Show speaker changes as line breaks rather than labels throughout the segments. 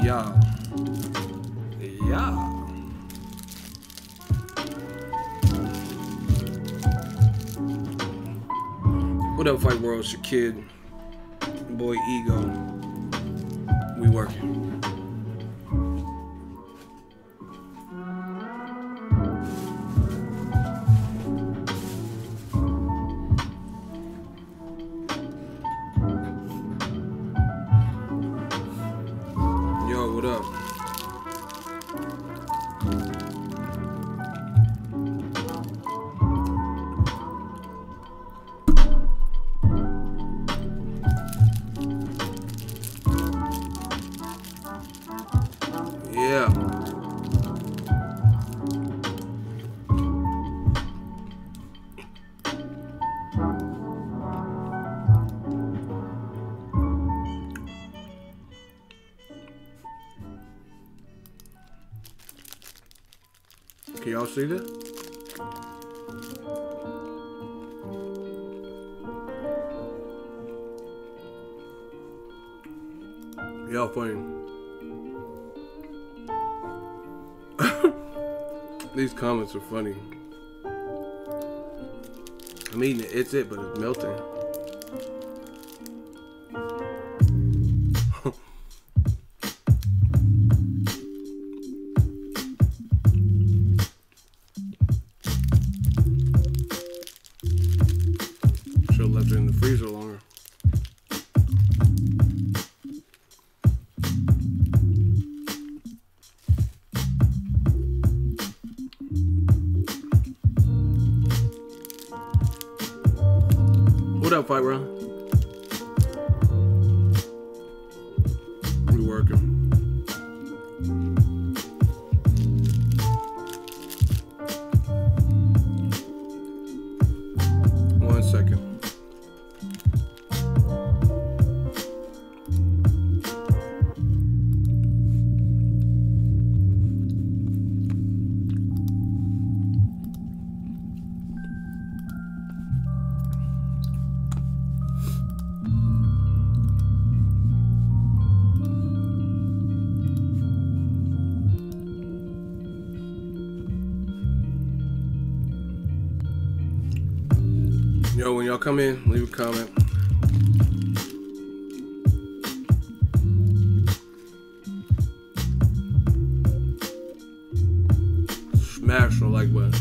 Yeah. Yeah. What up, Fight World? It's your kid, boy Ego. We working. Yo, what up? Yeah. Can y'all see this? Y'all funny. These comments are funny. I'm eating it. It's it, but it's melting. Should have left it in the freezer longer. What up, Fight World? We working. One second. Yo, when y'all come in, leave a comment. Smash the like button.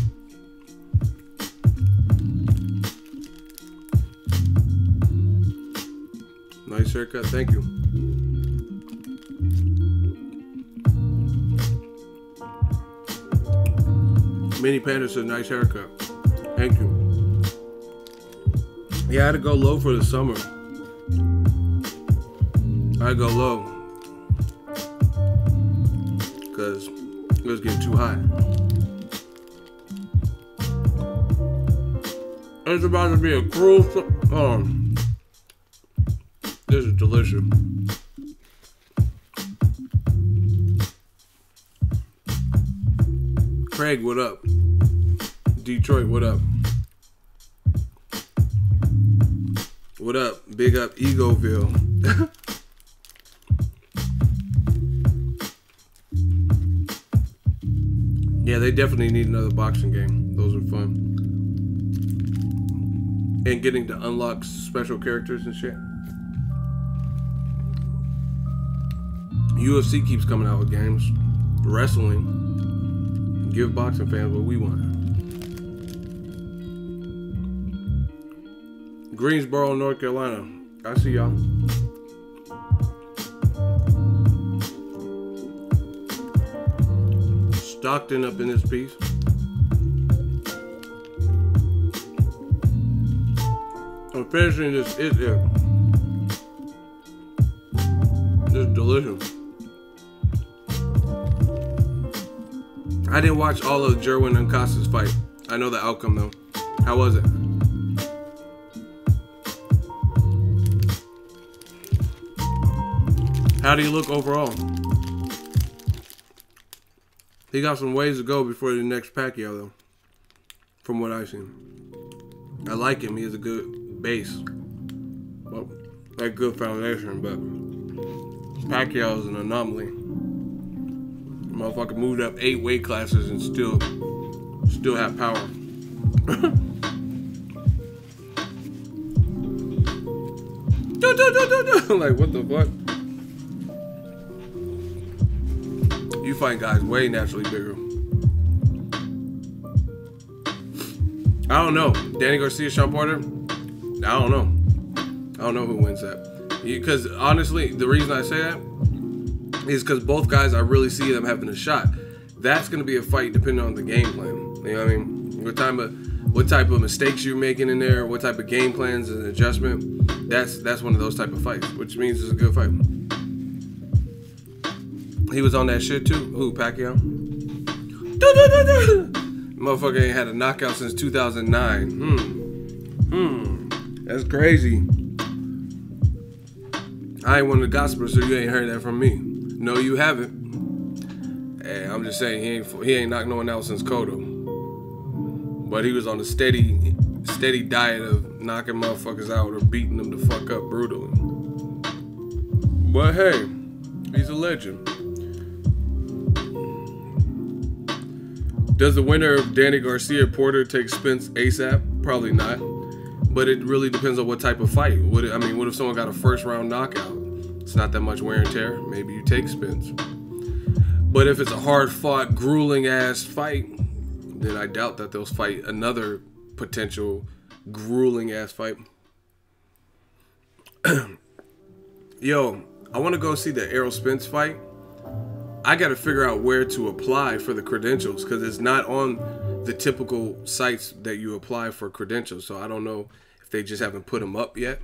Nice haircut, thank you. Mini Panda said nice haircut. Thank you. Yeah, I had to go low for the summer. I had to go low because it was getting too hot. It's about to be a cruel. This is delicious. Craig, what up? Detroit, what up? What up? Big up Egoville. Yeah, they definitely need another boxing game. Those are fun. And getting to unlock special characters and shit. UFC keeps coming out with games. Wrestling. Give boxing fans what we want. Greensboro, North Carolina. I see y'all. Stockton up in this piece. I'm finishing this. This is delicious. I didn't watch all of Jerwin and Costa's fight. I know the outcome though. How was it? How do you look overall? He got some ways to go before the next Pacquiao though. From what I've seen. I like him. He has a good base. Well, like good foundation, but Pacquiao is an anomaly. Motherfucker moved up 8 weight classes and still have power. Like, what the fuck? You find guys way naturally bigger. I don't know. Danny Garcia, Sean Porter? I don't know. I don't know who wins that. Because honestly, the reason I say that is because both guys, I really see them having a shot. That's going to be a fight depending on the game plan. You know what I mean? What type of mistakes you're making in there, what type of game plans and adjustment. That's one of those type of fights, which means it's a good fight. He was on that shit too. Who, Pacquiao? Motherfucker ain't had a knockout since 2009. That's crazy. I ain't one of the gossipers, so you ain't heard that from me. No, you haven't. Hey, I'm just saying he ain't knocked no one out since Cotto. But he was on a steady diet of knocking motherfuckers out or beating them the fuck up brutally. But hey, he's a legend. Does the winner of Danny Garcia Porter take Spence ASAP? Probably not. But it really depends on what type of fight. What if someone got a first round knockout? It's not that much wear and tear. Maybe you take Spence. But if it's a hard fought, grueling ass fight, then I doubt that they'll fight another potential grueling ass fight. Yo, I want to go see the Errol Spence fight. I got to figure out where to apply for the credentials because it's not on the typical sites that you apply for credentials. So I don't know if they just haven't put them up yet.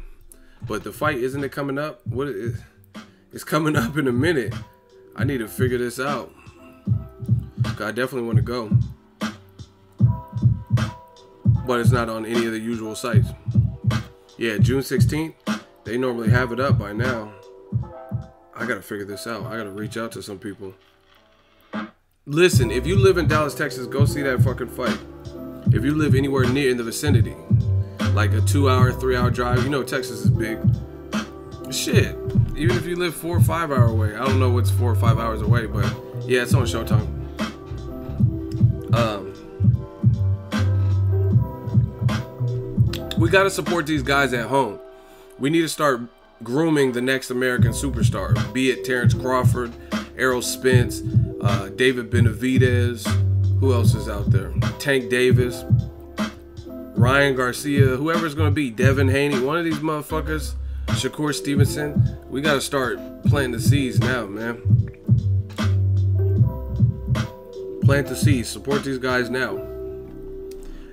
But the fight, isn't it coming up? It's coming up in a minute. I need to figure this out. I definitely want to go. But it's not on any of the usual sites. Yeah, June 16th. They normally have it up by now. I gotta figure this out. I gotta reach out to some people. Listen, if you live in Dallas, Texas, go see that fucking fight. If you live anywhere near in the vicinity, like a 2-hour, 3-hour drive, you know Texas is big. Shit, even if you live 4 or 5 hour away, I don't know what's 4 or 5 hours away, but yeah, it's on Showtime. We gotta support these guys at home. We need to start grooming the next American superstar, be it Terrence Crawford, Errol Spence, David Benavidez, who else is out there? Tank Davis, Ryan Garcia, whoever's going to be, Devin Haney, one of these motherfuckers, Shakur Stevenson. We got to start planting the seeds now, man. Plant the seeds, support these guys now.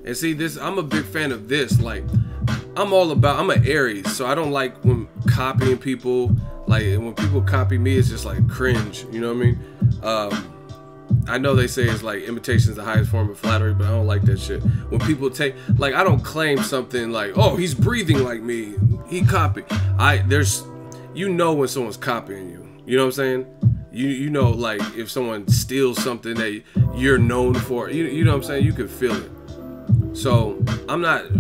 And see, this, I'm a big fan of this, like, I'm an Aries, so I don't like when copying people. Like, when people copy me, it's just like cringe, you know what I mean? I know they say it's like imitation is the highest form of flattery, but I don't like that shit. When people take, like, I don't claim something like, oh, he's breathing like me, he copied. You know when someone's copying you, you know what I'm saying? You know, like, if someone steals something that you're known for, you know what I'm saying? You can feel it. So, I'm not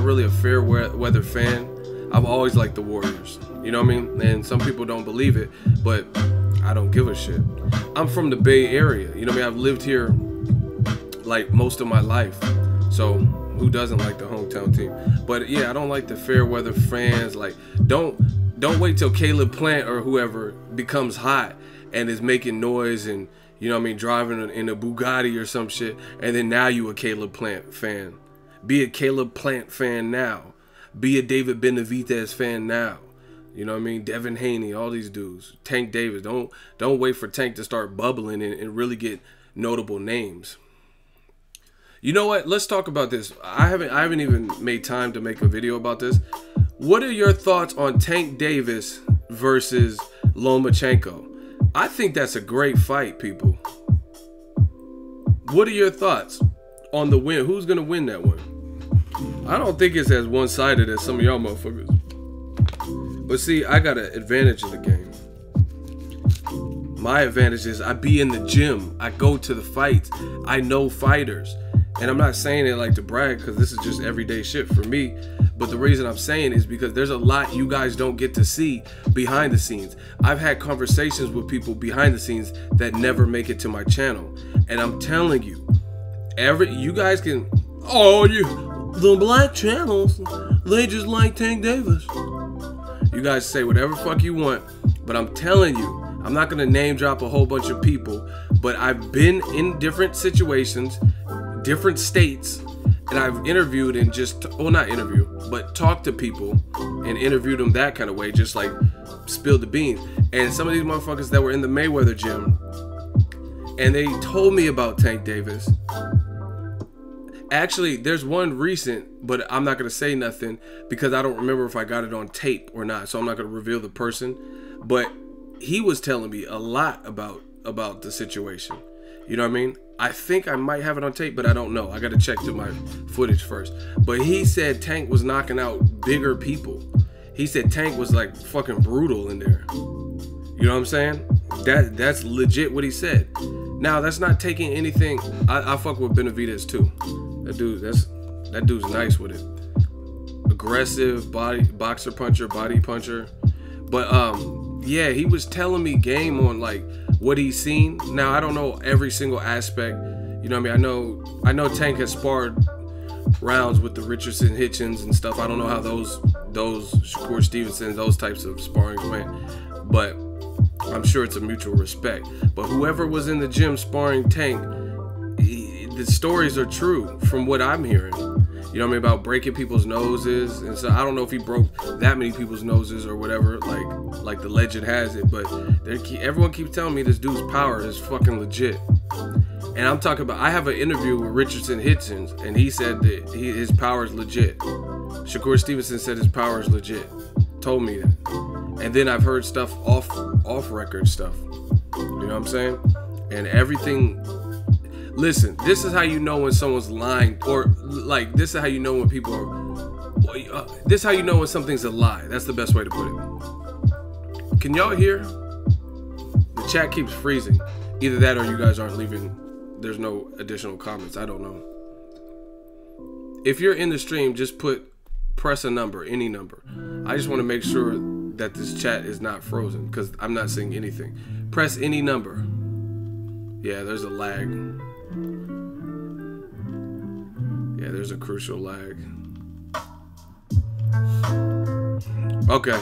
really a fair weather fan. I've always liked the Warriors. You know what I mean? And some people don't believe it, but I don't give a shit. I'm from the Bay Area. You know what I mean? I've lived here like most of my life. So, who doesn't like the hometown team? But yeah, I don't like the fair weather fans. Like, don't wait till Caleb Plant or whoever becomes hot and is making noise and, you know what I mean, driving in a Bugatti or some shit, and then now you a Caleb Plant fan. Be a Caleb Plant fan now. Be a David Benavidez fan now. You know what I mean? Devin Haney, all these dudes. Tank Davis. Don't wait for Tank to start bubbling and really get notable names. You know what? Let's talk about this. I haven't even made time to make a video about this. What are your thoughts on Tank Davis versus Lomachenko? I think that's a great fight, people. What are your thoughts on the win? Who's going to win that one? I don't think it's as one-sided as some of y'all motherfuckers. But see, I got an advantage in the game. My advantage is I be in the gym. I go to the fights. I know fighters. And I'm not saying it like to brag because this is just everyday shit for me. But the reason I'm saying is because there's a lot you guys don't get to see behind the scenes. I've had conversations with people behind the scenes that never make it to my channel. And I'm telling you, you guys can, the black channels, they just like Tank Davis. You guys say whatever fuck you want, but I'm telling you, I'm not gonna name drop a whole bunch of people, but I've been in different situations, different states, and I've interviewed and not interview, but talked to people and interviewed them that kind of way, just like spilled the beans. And some of these motherfuckers that were in the Mayweather gym, and they told me about Tank Davis. Actually, there's one recent, but I'm not going to say nothing because I don't remember if I got it on tape or not. So I'm not going to reveal the person. But he was telling me a lot about the situation. You know what I mean? I think I might have it on tape, but I don't know. I got to check to my footage first. But he said Tank was knocking out bigger people. He said Tank was like fucking brutal in there. You know what I'm saying? That's legit what he said. Now, that's not taking anything. I fuck with Benavidez too. That dude's nice with it. Aggressive, boxer puncher, body puncher. But yeah, he was telling me game on like what he's seen. Now I don't know every single aspect. You know what I mean? I know Tank has sparred rounds with the Richardson Hitchens and stuff. I don't know how those Shakur Stevenson, those types of sparring went, but I'm sure it's a mutual respect. But whoever was in the gym sparring Tank, the stories are true from what I'm hearing. You know what I mean? About breaking people's noses. And so I don't know if he broke that many people's noses or whatever, like the legend has it. But everyone keeps telling me this dude's power is fucking legit. And I'm talking about, I have an interview with Richardson Hitchens, and he said that his power is legit. Shakur Stevenson said his power is legit. Told me that. And then I've heard stuff off record stuff. You know what I'm saying? And everything. Listen, this is how you know when someone's lying, or like this is how you know when people are. This is how you know when something's a lie. That's the best way to put it. Can y'all hear? The chat keeps freezing. Either that or you guys aren't leaving. There's no additional comments. I don't know. If you're in the stream, just press a number, any number. I just want to make sure that this chat is not frozen because I'm not seeing anything. Press any number. Yeah, there's a lag. Yeah, there's a crucial lag. Okay.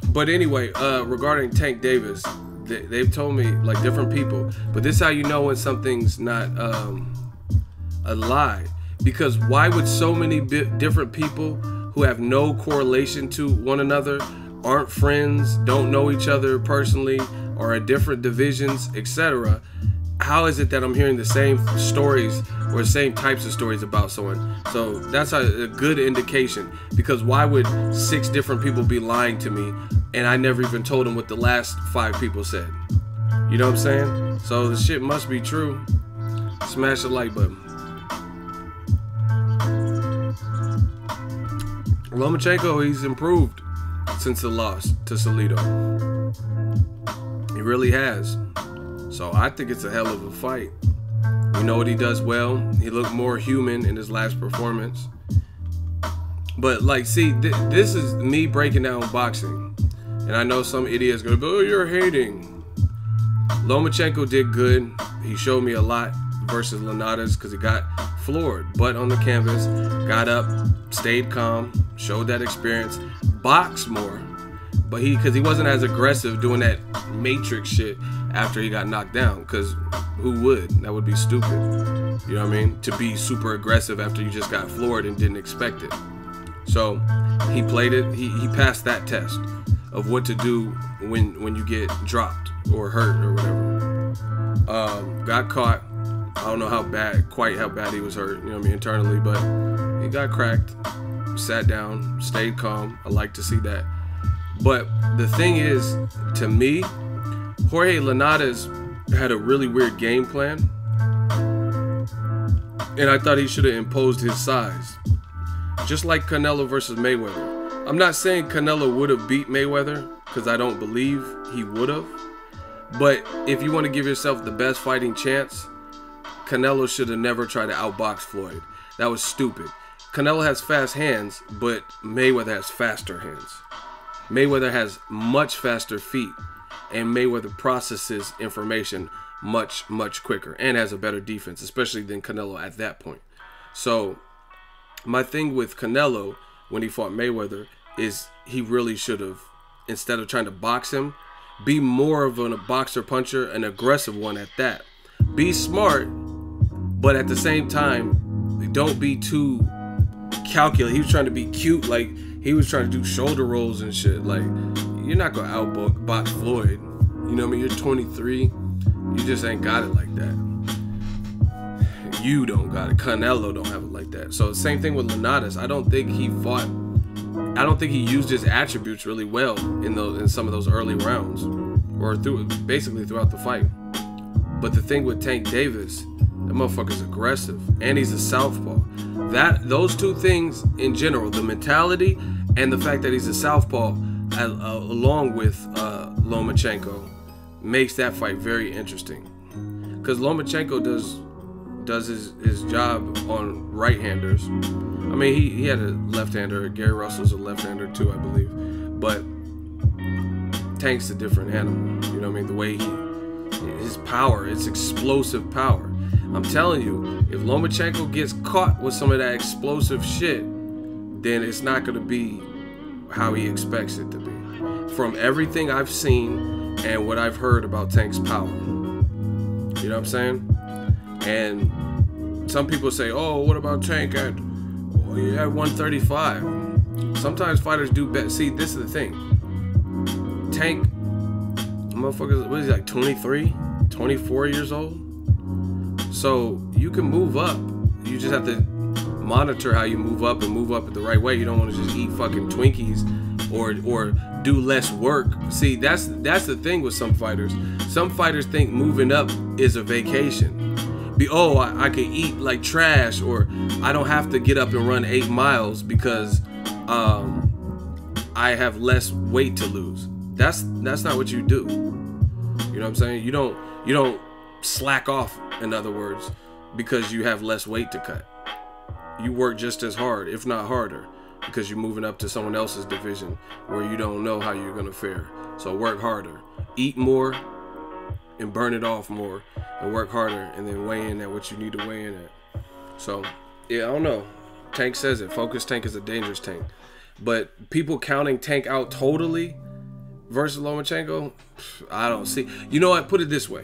But anyway, regarding Tank Davis, they've told me, like, different people, but this is how you know when something's not a lie. Because why would so many different people who have no correlation to one another, aren't friends, don't know each other personally, are in different divisions, etc., how is it that I'm hearing the same stories or the same types of stories about someone? So that's a good indication, because why would 6 different people be lying to me and I never even told them what the last 5 people said? You know what I'm saying? So the shit must be true. Smash the like button. Lomachenko, he's improved since the loss to Salido. He really has. So I think it's a hell of a fight. We know what he does well. He looked more human in his last performance. But like, see, this is me breaking down boxing. And I know some idiot's gonna be, oh, you're hating. Lomachenko did good. He showed me a lot versus Linares because he got floored. But on the canvas, got up, stayed calm, showed that experience, boxed more. But because he wasn't as aggressive doing that matrix shit after he got knocked down, because who would? That would be stupid. You know what I mean? To be super aggressive after you just got floored and didn't expect it. So he played it. He passed that test of what to do when you get dropped or hurt or whatever. Got caught. I don't know quite how bad he was hurt, you know what I mean, internally, but he got cracked, sat down, stayed calm. I like to see that. But the thing is, to me, Jorge Linares had a really weird game plan, and I thought he should have imposed his size, just like Canelo versus Mayweather. I'm not saying Canelo would have beat Mayweather, because I don't believe he would have, but if you want to give yourself the best fighting chance, Canelo should have never tried to outbox Floyd. That was stupid. Canelo has fast hands, but Mayweather has faster hands. Mayweather has much faster feet, and Mayweather processes information much, much quicker and has a better defense, especially than Canelo at that point. So my thing with Canelo when he fought Mayweather is he really should have, instead of trying to box him, be more of a boxer puncher, an aggressive one at that. Be smart, but at the same time, don't be too calculated. He was trying to be cute, like he was trying to do shoulder rolls and shit. Like, you're not gonna outbox Floyd. You know what I mean? You're 23. You just ain't got it like that. You don't got it. Canelo don't have it like that. So the same thing with Linares. I don't think he used his attributes really well in some of those early rounds, or basically throughout the fight. But the thing with Tank Davis, that motherfucker's aggressive, and he's a southpaw. Those two things in general, the mentality and the fact that he's a southpaw, along with Lomachenko, makes that fight very interesting. Because Lomachenko does his job on right-handers. I mean, he had a left-hander. Gary Russell's a left-hander too, I believe. But Tank's a different animal. You know what I mean? The way his power, it's explosive power. I'm telling you, if Lomachenko gets caught with some of that explosive shit, then it's not going to be how he expects it to be. From everything I've seen and what I've heard about Tank's power. You know what I'm saying? And some people say, oh, what about Tank at 135? Sometimes fighters do better. See, this is the thing. Tank, motherfuckers, what is he, like 23, 24 years old? So you can move up. You just have to monitor how you move up and move up the right way. You don't want to just eat fucking Twinkies or do less work. See, that's the thing with some fighters. Some fighters think moving up is a vacation. I can eat like trash, or I don't have to get up and run 8 miles because I have less weight to lose. That's not what you do. You know what I'm saying? You don't slack off, in other words, because you have less weight to cut. You work just as hard, if not harder, because you're moving up to someone else's division where you don't know how you're gonna fare. So work harder, eat more, and burn it off more, and work harder, and then weigh in at what you need to weigh in at. So, yeah, I don't know. Tank says it. Focus Tank is a dangerous Tank. But people counting Tank out totally versus Lomachenko, I don't see. You know what? Put it this way.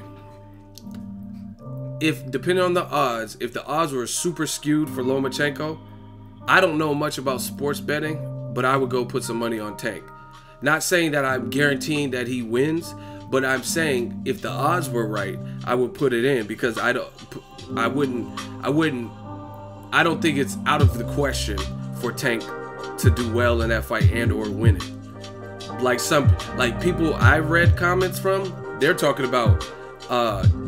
Depending on the odds, if the odds were super skewed for Lomachenko, I don't know much about sports betting, but I would go put some money on Tank. Not saying that I'm guaranteeing that he wins, but I'm saying if the odds were right, I would put it in, because I don't think it's out of the question for Tank to do well in that fight and or win it. Like people I read comments from, they're talking about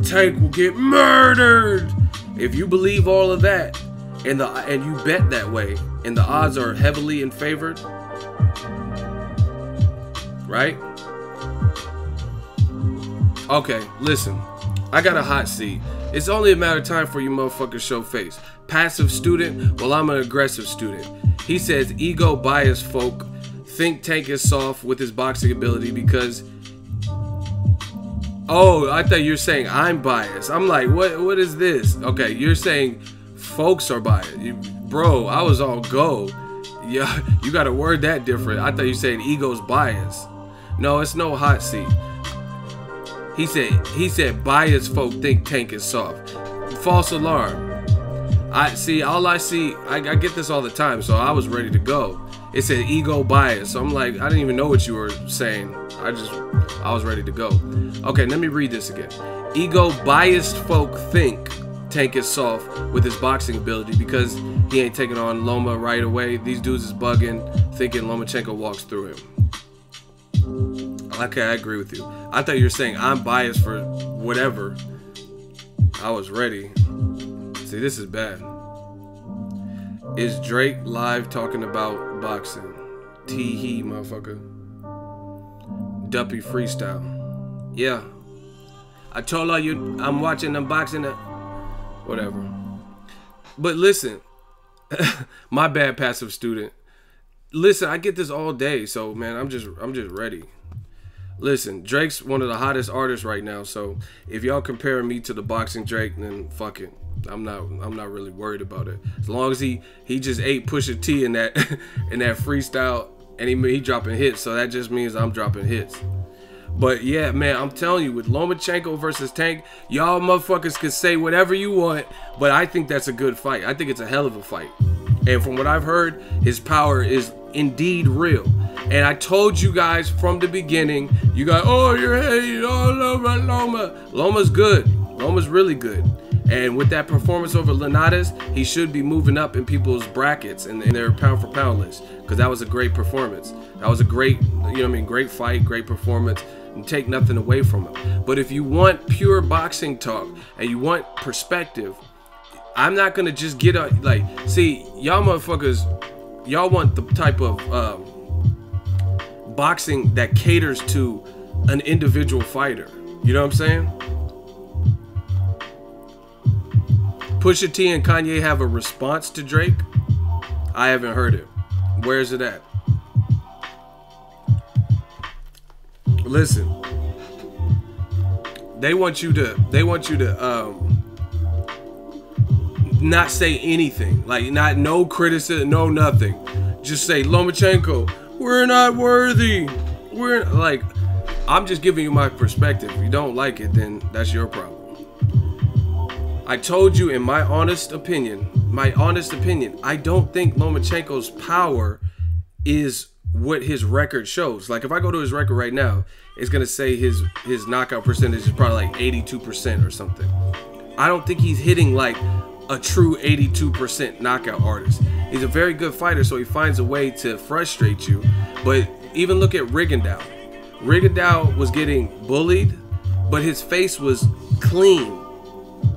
Tank will get murdered. If you believe all of that and you bet that way and the odds are heavily in favor, right? Okay, listen, I got a hot seat. It's only a matter of time for you motherfuckers show face. Passive student, well, I'm an aggressive student. He says ego biased folk think Tank is soft with his boxing ability because... Oh, I thought you were saying I'm biased. I'm like, what is this? Okay, you're saying folks are biased. Bro, I was all go. Yeah, you got to word that different. I thought you said ego's biased. No, it's no hot seat. He said biased folk think Tank is soft. False alarm. I get this all the time, so I was ready to go. It said ego bias. So I'm like, I didn't even know what you were saying. I was ready to go. Okay, let me read this again. Ego biased folk think Tank is soft with his boxing ability because he ain't taking on Loma right away. These dudes is bugging, thinking Lomachenko walks through him. Okay, I agree with you. I thought you were saying I'm biased for whatever. I was ready. See, this is bad. Is Drake live talking about boxing? Tee-hee, motherfucker. Duppy freestyle. Yeah. I told all you I'm watching unboxing it. Whatever. But listen, My bad, passive student. Listen, I get this all day, so man, I'm just ready. Listen, Drake's one of the hottest artists right now, so if y'all comparing me to the boxing Drake, then fuck it. I'm not really worried about it. As long as he just ate Pusha T in that in that freestyle, and he dropping hits, so that just means I'm dropping hits. But yeah, man, I'm telling you, with Lomachenko versus Tank, y'all motherfuckers can say whatever you want, but I think that's a good fight. I think it's a hell of a fight. And from what I've heard, his power is indeed real. And I told you guys from the beginning, you guys, oh, you're hating, oh, Loma. Loma's good. Loma's really good. And with that performance over Linares, he should be moving up in people's brackets and in their pound for pound list, because that was a great performance. That was a great, you know what I mean, great fight, great performance, and take nothing away from him. But if you want pure boxing talk and you want perspective, I'm not gonna just get a, like, see, y'all motherfuckers, y'all want the type of boxing that caters to an individual fighter. You know what I'm saying? Pusha T and Kanye have a response to Drake. I haven't heard it. Where is it at? Listen, they want you to not say anything, like no criticism, no nothing. Just say, Lomachenko, we're not worthy. We're like, I'm just giving you my perspective. If you don't like it, then that's your problem. I told you, in my honest opinion, I don't think Lomachenko's power is what his record shows. Like, if I go to his record right now, it's gonna say his knockout percentage is probably like 82% or something. I don't think he's hitting like a true 82% knockout artist. He's a very good fighter, so he finds a way to frustrate you. But even look at Rigondeaux. Rigondeaux was getting bullied, but his face was clean.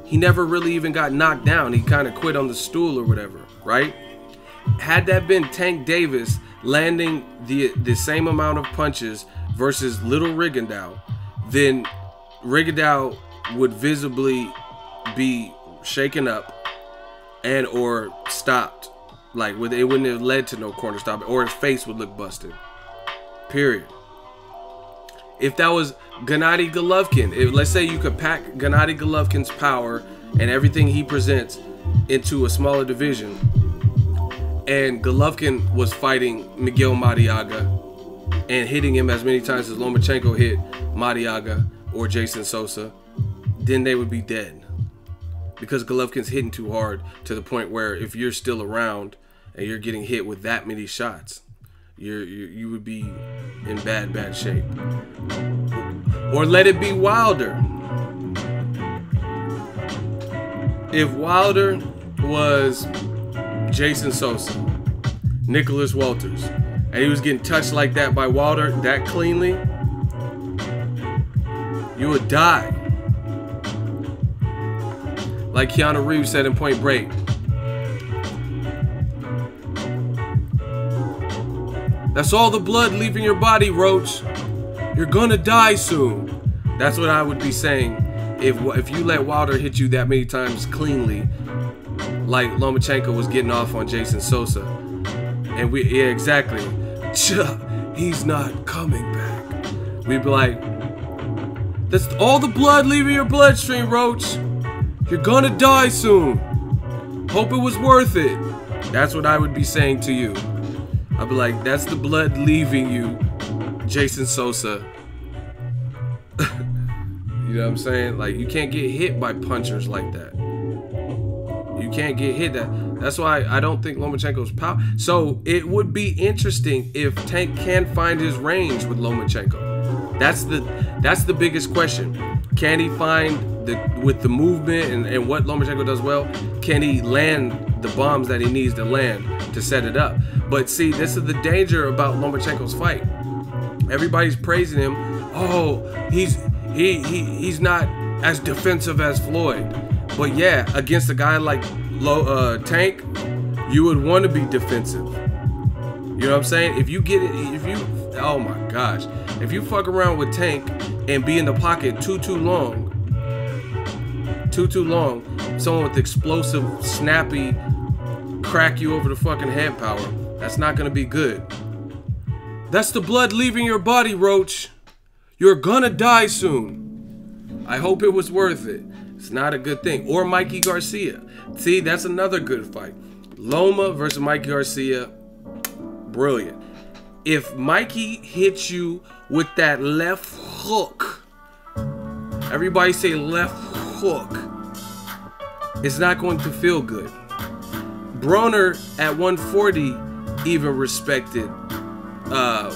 He never really even got knocked down. He kind of quit on the stool or whatever, right? Had that been Tank Davis landing the same amount of punches versus little Rigondeaux, then Rigondeaux would visibly be shaken up and or stopped. Like, it wouldn't have led to no corner stop, or his face would look busted. Period. If that was Gennady Golovkin, let's say you could pack Gennady Golovkin's power and everything he presents into a smaller division, and Golovkin was fighting Miguel Mariaga and hitting him as many times as Lomachenko hit Mariaga or Jason Sosa, then they would be dead. Because Golovkin's hitting too hard to the point where if you're still around and you're getting hit with that many shots, you would be in bad shape. Or let it be Wilder. If Wilder was Jason Sosa, Nicholas Walters, and he was getting touched like that by Wilder that cleanly, you would die. Like Keanu Reeves said in Point Break, that's all the blood leaving your body, Roach. You're gonna die soon. That's what I would be saying if you let Wilder hit you that many times cleanly, like Lomachenko was getting off on Jason Sosa. And yeah, exactly. He's not coming back. We'd be like, that's all the blood leaving your bloodstream, Roach. You're gonna die soon. Hope it was worth it. That's what I would be saying to you. I'd be like, that's the blood leaving you, Jason Sosa. You know what I'm saying? Like, you can't get hit by punchers like that. You can't get hit that's why I don't think Lomachenko's power. So it would be interesting if Tank can find his range with Lomachenko. That's the biggest question. Can he find with the movement and what Lomachenko does well, can he land the bombs that he needs to land to set it up? But see, this is the danger about Lomachenko's fight. Everybody's praising him. Oh, he's not as defensive as Floyd. But yeah, against a guy like Tank, you would want to be defensive. You know what I'm saying? If you get it, oh my gosh, if you fuck around with Tank and be in the pocket too long, someone with explosive, snappy crack you over the fucking head power. That's not gonna be good. That's the blood leaving your body, Roach. You're gonna die soon. I hope it was worth it. It's not a good thing. Or Mikey Garcia. See, that's another good fight. Loma versus Mikey Garcia. Brilliant. If Mikey hits you with that left hook, everybody say left hook, it's not going to feel good. Broner at 140 even respected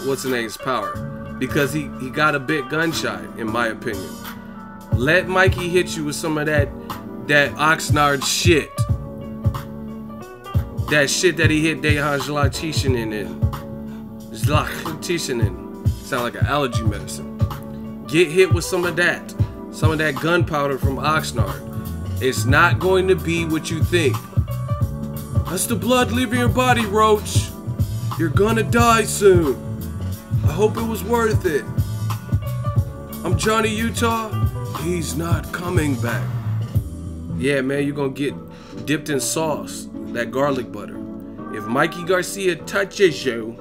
what's the name's power, because he got a bit gun shy, in my opinion. Let Mikey hit you with some of that Oxnard shit. That shit that he hit Dejan Zlaticanin in. Sound like an allergy medicine. Get hit with some of that gunpowder from Oxnard. It's not going to be what you think. That's the blood leaving your body, Roach. You're gonna die soon. I hope it was worth it. I'm Johnny Utah. He's not coming back. Yeah, man, you're gonna get dipped in sauce, that garlic butter. If Mikey Garcia touches you,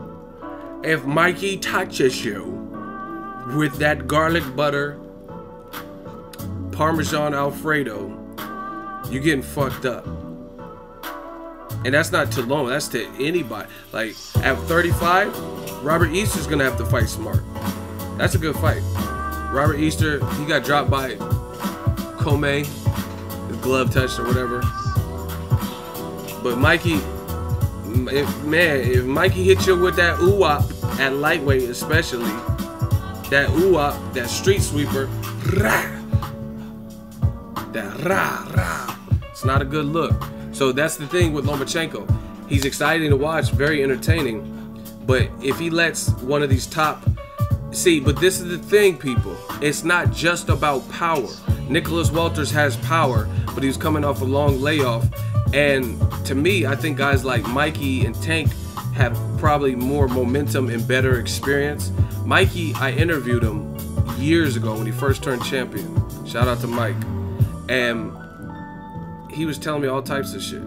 with that garlic butter, Parmesan Alfredo, you're getting fucked up. And that's not to Loma, that's to anybody. Like, at 35, Robert Easter's gonna have to fight smart. That's a good fight. Robert Easter, he got dropped by Comey, his glove touched or whatever. But Mikey, if Mikey hits you with that ooh-wop at lightweight, especially, that ooh-wop, that street sweeper, it's not a good look. So that's the thing with Lomachenko. He's exciting to watch, very entertaining. But if he lets one of these top... See, but this is the thing, people. It's not just about power. Nicholas Walters has power, but he's coming off a long layoff. And to me, I think guys like Mikey and Tank have probably more momentum and better experience. Mikey, I interviewed him years ago when he first turned champion. Shout out to Mike. And he was telling me all types of shit.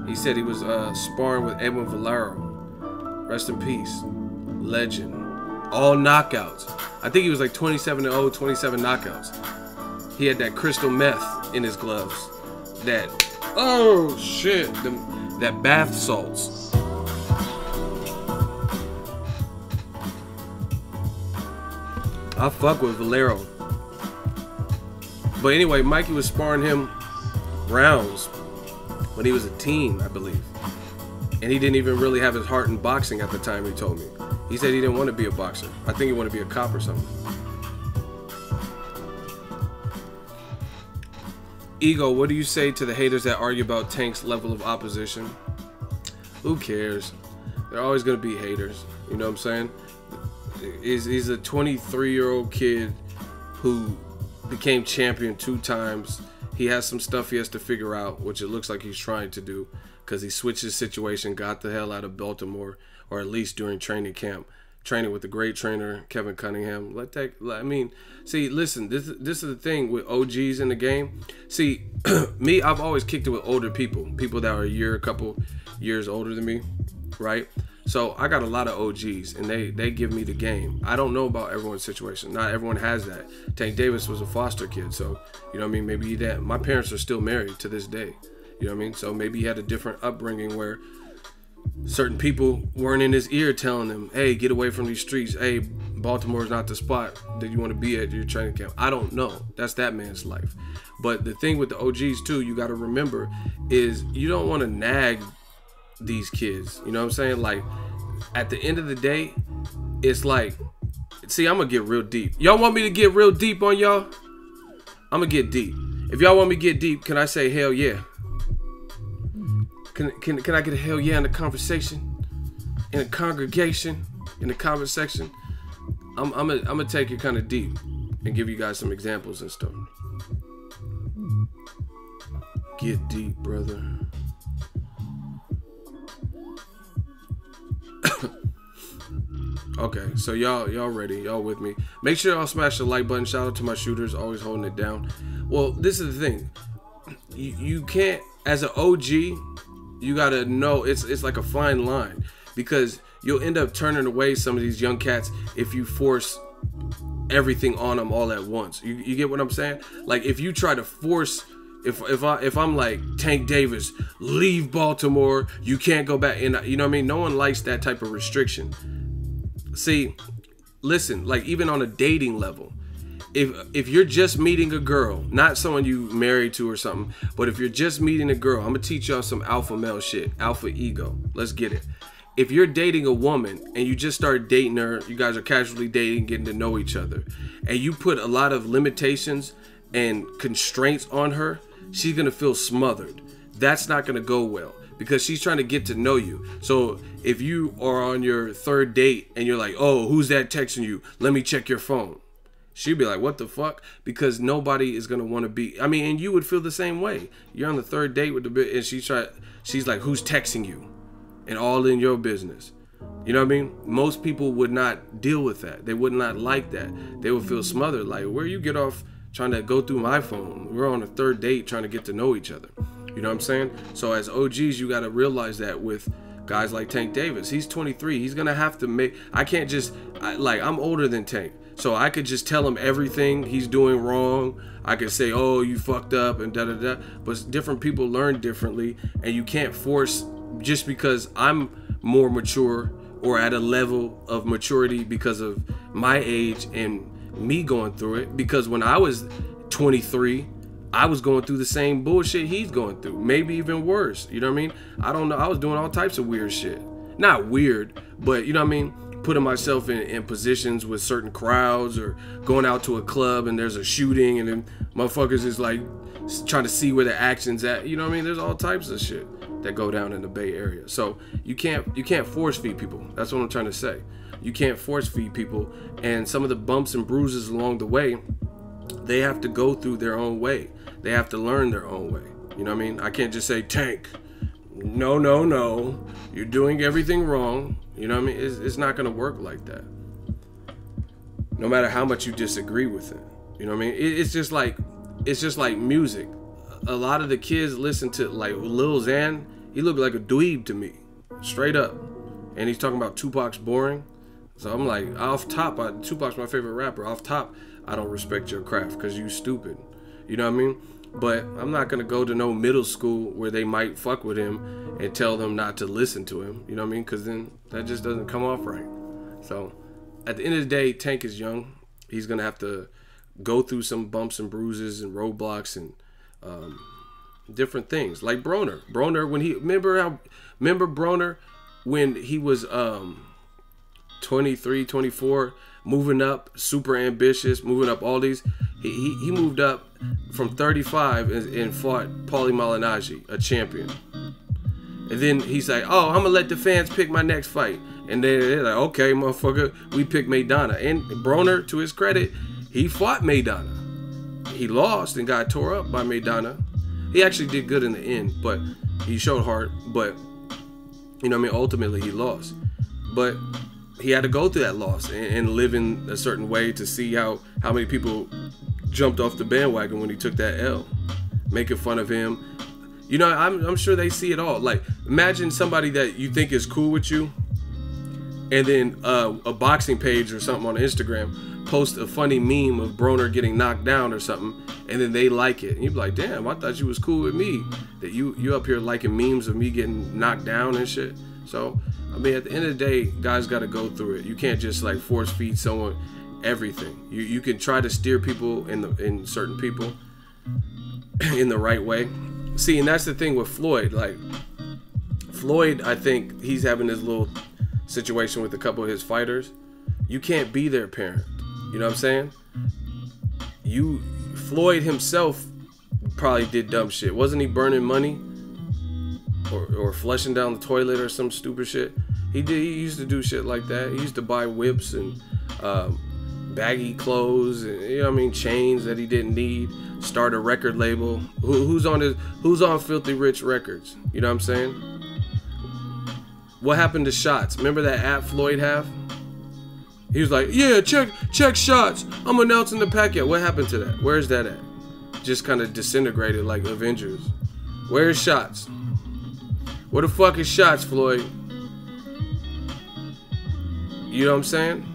He said he was sparring with Edwin Valero. Rest in peace. Legend. All knockouts. I think he was like 27-0, 27 knockouts. He had that crystal meth in his gloves. That, oh shit, that bath salts. I fuck with Valero. But anyway, Mikey was sparring him rounds when he was a teen, I believe. And he didn't even really have his heart in boxing at the time, he told me. He said he didn't want to be a boxer. I think he wanted to be a cop or something. Ego, what do you say to the haters that argue about Tank's level of opposition? Who cares? They're always going to be haters. You know what I'm saying? He's a 23-year-old kid who became champion 2 times. He has some stuff he has to figure out, which it looks like he's trying to do, because he switched his situation, got the hell out of Baltimore, or at least during training camp, training with the great trainer Kevin Cunningham. I mean, see, listen, this is the thing with OGs in the game. See, me, I've always kicked it with older people that are a couple years older than me, right? So I got a lot of OGs, and they give me the game. I don't know about everyone's situation. Not everyone has that. Tank Davis was a foster kid, so, you know what I mean? Maybe that. My parents are still married to this day. You know what I mean? So maybe he had a different upbringing where certain people weren't in his ear telling him, hey, get away from these streets. Hey, Baltimore's not the spot that you want to be at your training camp. I don't know. That's that man's life. But the thing with the OGs, too, you got to remember is you don't want to nag these kids. You know what I'm saying? Like, at the end of the day, it's like, see, I'm going to get real deep. Y'all want me to get real deep on y'all? I'm going to get deep. If y'all want me to get deep, can I say hell yeah? Can I get a hell yeah in the conversation? In the congregation? In the conversation? I'm gonna take it kind of deep and give you guys some examples and stuff. Get deep, brother. Okay, so y'all ready? Y'all with me? Make sure y'all smash the like button. Shout out to my shooters, always holding it down. Well, this is the thing. You can't, as an OG, You gotta know it's like a fine line, because you'll end up turning away some of these young cats if you force everything on them all at once. You get what I'm saying? Like, if you try to force, if I'm like, Tank Davis, leave Baltimore, you can't go back, and you know what I mean? No one likes that type of restriction. See, listen, like, even on a dating level, if you're just meeting a girl, not someone you married to or something, but if you're just meeting a girl, I'm gonna teach y'all some alpha male shit, alpha ego. Let's get it. If you're dating a woman and you just start dating her, you guys are casually dating, getting to know each other, and you put a lot of limitations and constraints on her, she's gonna feel smothered. That's not gonna go well, because she's trying to get to know you. So if you are on your third date and you're like, oh, who's that texting you? Let me check your phone. She'd be like, what the fuck? Because nobody is gonna want to be, I mean, and you would feel the same way. You're on the third date with the bitch and she's like, who's texting you? And all in your business. You know what I mean? Most people would not deal with that. They would not like that. They would feel smothered. Like, where you get off trying to go through my phone? We're on a third date trying to get to know each other. You know what I'm saying? So as OGs, you got to realize that with guys like Tank Davis. He's 23. He's going to have to make, I can't just, I'm older than Tank. So I could just tell him everything he's doing wrong. I could say, oh, you fucked up and da-da-da. But different people learn differently. And you can't force, just because I'm more mature or at a level of maturity because of my age and me going through it. Because when I was 23, I was going through the same bullshit he's going through. Maybe even worse. You know what I mean? I don't know. I was doing all types of weird shit. Not weird, but you know what I mean? Putting myself in positions with certain crowds, or going out to a club and there's a shooting and then motherfuckers is like trying to see where the action's at. You know what I mean? There's all types of shit that go down in the Bay Area. So you can't force feed people. That's what I'm trying to say. You can't force feed people, and some of the bumps and bruises along the way, they have to go through their own way. They have to learn their own way. You know what I mean? I can't just say, Tank, no, you're doing everything wrong. You know what I mean? It's not gonna work like that. No matter how much you disagree with it. You know what I mean? It's just like music. A lot of the kids listen to like Lil Xan. He looked like a dweeb to me, straight up. And he's talking about Tupac's boring. So I'm like, off top, Tupac's my favorite rapper. Off top, I don't respect your craft because you stupid. You know what I mean? But I'm not gonna go to no middle school where they might fuck with him and tell them not to listen to him. You know what I mean? Because then that just doesn't come off right. So at the end of the day, Tank is young. He's gonna have to go through some bumps and bruises and roadblocks and different things. Like Broner, when he remember Broner when he was 23, 24, moving up, super ambitious, moving up all these. He moved up from 35 and fought Paulie Malignaggi, a champion. And then he's like, oh, I'm gonna let the fans pick my next fight. And then they're like, okay, motherfucker, we pick Maidana. And Broner, to his credit, he fought Maidana. He lost and got tore up by Maidana. He actually did good in the end, but he showed heart. But, you know what I mean, ultimately he lost. But he had to go through that loss and live in a certain way to see how many people jumped off the bandwagon when he took that L, making fun of him. You know, I'm sure they see it all. Like, imagine somebody that you think is cool with you, and then a boxing page or something on Instagram post a funny meme of Broner getting knocked down or something, and then they like it. And you'd be like, damn, I thought you was cool with me. That you up here liking memes of me getting knocked down and shit. So, I mean, at the end of the day, guys got to go through it. You can't just like force feed someone everything. You can try to steer people in certain people in the right way. See, and that's the thing with Floyd. Like, Floyd, I think he's having this little situation with a couple of his fighters. You can't be their parent. You know what I'm saying? Floyd himself probably did dumb shit. Wasn't he burning money? Or flushing down the toilet or some stupid shit. He used to do shit like that. He used to buy whips and baggy clothes and, you know what I mean, chains that he didn't need. Start a record label. Who's on Filthy Rich Records? You know what I'm saying? What happened to Shots? Remember that app Floyd have? He was like, yeah, check Shots. I'm announcing the Pacquiao. What happened to that? Where's that at? Just kind of disintegrated like Avengers. Where's Shots? Where the fuck is shots, Floyd? You know what I'm saying?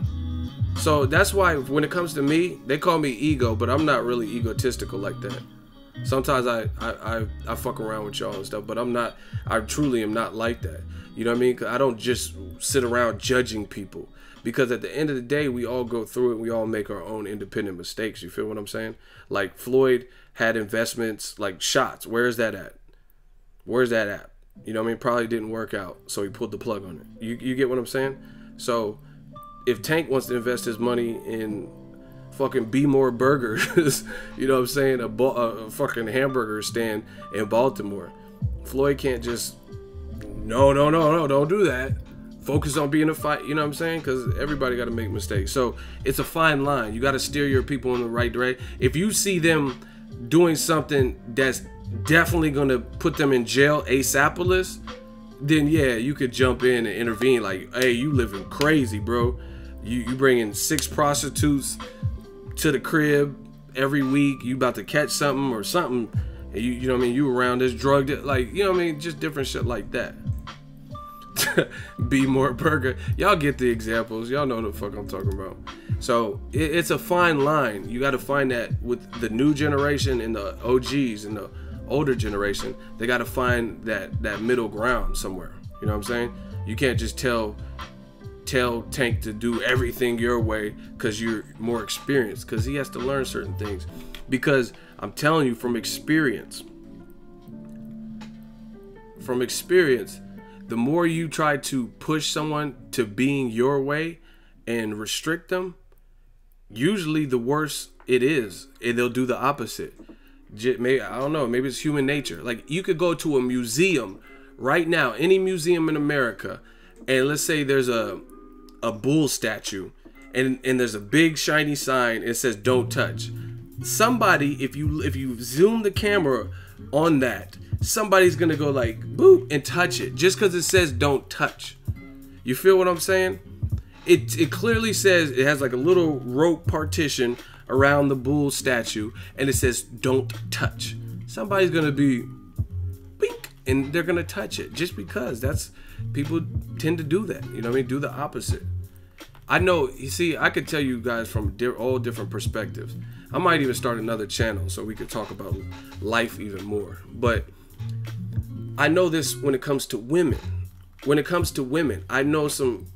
So that's why when it comes to me, they call me ego, but I'm not really egotistical like that. Sometimes I fuck around with y'all and stuff, but I truly am not like that. You know what I mean? 'Cause I don't just sit around judging people, because at the end of the day, we all go through it. We all make our own independent mistakes. You feel what I'm saying? Like Floyd had investments like shots. Where's that at? Where's that at? You know what I mean? Probably didn't work out, so he pulled the plug on it. You get what I'm saying? So if Tank wants to invest his money in fucking Be More Burgers, you know what I'm saying? A fucking hamburger stand in Baltimore. Floyd can't just, no, don't do that. Focus on being a fight, you know what I'm saying? Because everybody got to make mistakes. So it's a fine line. You got to steer your people in the right direction. If you see them doing something that's definitely going to put them in jail ASAPolous, then yeah, you could jump in and intervene. Like, hey, you living crazy, bro. You bringing 6 prostitutes to the crib every week. You about to catch something or something. And you know what I mean? You around this drug, like, you know what I mean? Just different shit like that. Be More Burger. Y'all get the examples. Y'all know what the fuck I'm talking about. So it's a fine line. You got to find that with the new generation and the OGs and the older generation. They got to find that middle ground somewhere. You know what I'm saying? You can't just tell Tank to do everything your way because you're more experienced, because he has to learn certain things. Because I'm telling you from experience, the more you try to push someone to being your way and restrict them, usually the worse it is, and they'll do the opposite. Maybe, I don't know, maybe it's human nature. Like, you could go to a museum right now, any museum in America, and let's say there's a bull statue, and there's a big shiny sign, it says don't touch. Somebody, if you zoom the camera on that, somebody's gonna go like boop and touch it just because it says don't touch. You feel what I'm saying? It clearly says, it has like a little rope partition around the bull statue, and it says don't touch. Somebody's gonna be bink, and they're gonna touch it just because that's, people tend to do that. You know what I mean? Do the opposite. I know, you see, I could tell you guys from all different perspectives. I might even start another channel so we could talk about life even more. But I know this when it comes to women. When it comes to women, I know some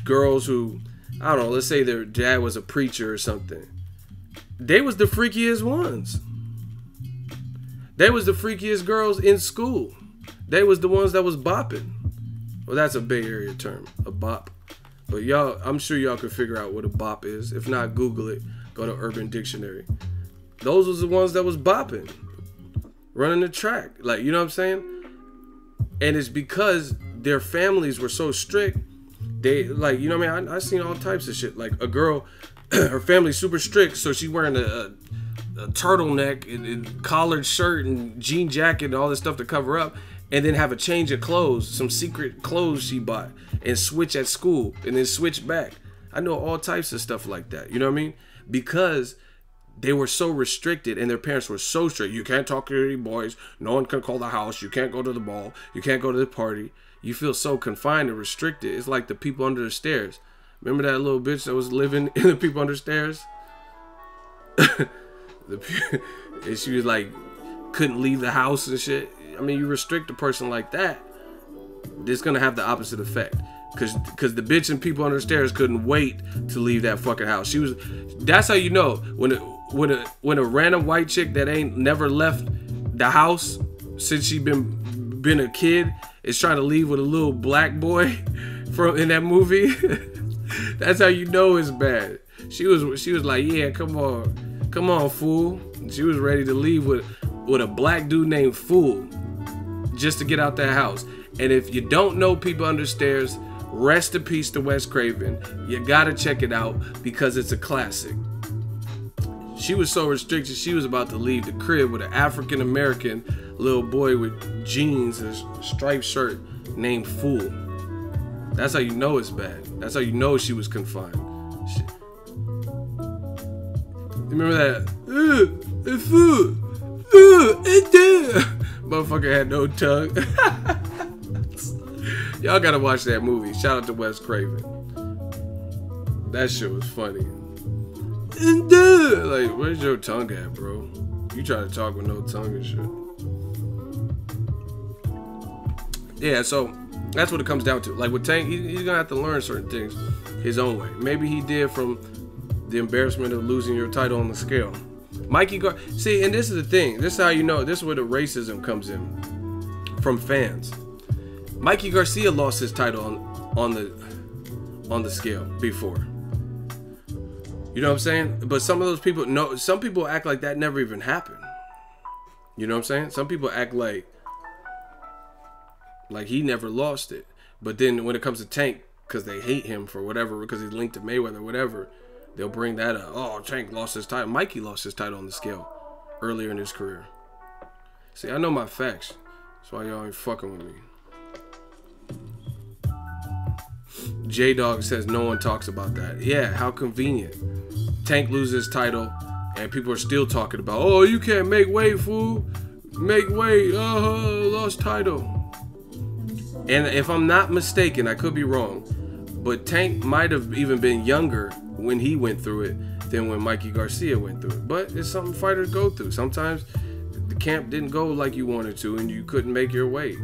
girls who, I don't know, let's say their dad was a preacher or something. They was the freakiest ones. They was the freakiest girls in school. They was the ones that was bopping. Well, that's a Bay Area term, a bop. But y'all, I'm sure y'all can figure out what a bop is. If not, Google it. Go to Urban Dictionary. Those was the ones that was bopping, running the track. Like, you know what I'm saying? And it's because their families were so strict. They, like, you know what I mean? I seen all types of shit. Like, a girl, her family's super strict, so she's wearing a turtleneck and collared shirt and jean jacket and all this stuff to cover up, and then have a change of clothes, some secret clothes she bought, and switch at school, and then switch back. I know all types of stuff like that. You know what I mean? Because they were so restricted, and their parents were so strict. You can't talk to any boys. No one can call the house. You can't go to the ball. You can't go to the party. You feel so confined and restricted. It's like the people under the stairs. Remember that little bitch that was living in the people under the stairs? And she was like, couldn't leave the house and shit. I mean, you restrict a person like that, it's gonna have the opposite effect. Cause the bitch and people under the stairs couldn't wait to leave that fucking house. She was. That's how you know when a random white chick that ain't never left the house since she been a kid is trying to leave with a little black boy from in that movie. That's how you know it's bad. She was like, yeah, come on, fool. She was ready to leave with a black dude named Fool just to get out that house. And if you don't know people under stairs, rest in peace to Wes Craven. You gotta check it out because it's a classic. She was so restricted, she was about to leave the crib with an African American little boy with jeans and a striped shirt named Fool. That's how you know it's bad. That's how you know she was confined. Remember that? Fool. Motherfucker had no tongue. Y'all gotta watch that movie. Shout out to Wes Craven. That shit was funny. Like, where's your tongue at, bro? You try to talk with no tongue and shit. Yeah, so that's what it comes down to. Like with Tank, he's gonna have to learn certain things his own way. Maybe he did from the embarrassment of losing your title on the scale. See, and this is the thing. This is how you know. This is where the racism comes in from fans. Mikey Garcia lost his title on the scale before. You know what I'm saying? But some of those people, no, some people act like that never even happened. You know what I'm saying? Some people act like he never lost it. But then when it comes to Tank, because they hate him for whatever, because he's linked to Mayweather, whatever, they'll bring that up. Oh, Tank lost his title. Mikey lost his title on the scale earlier in his career. See, I know my facts. That's why y'all ain't fucking with me. J-Dog says no one talks about that. Yeah, how convenient. Tank loses his title and people are still talking about, oh, you can't make weight, fool. Make weight. Lost title. And if I'm not mistaken, I could be wrong, but Tank might have even been younger when he went through it than when Mikey Garcia went through it. But it's something fighters go through. Sometimes the camp didn't go like you wanted to and you couldn't make your weight.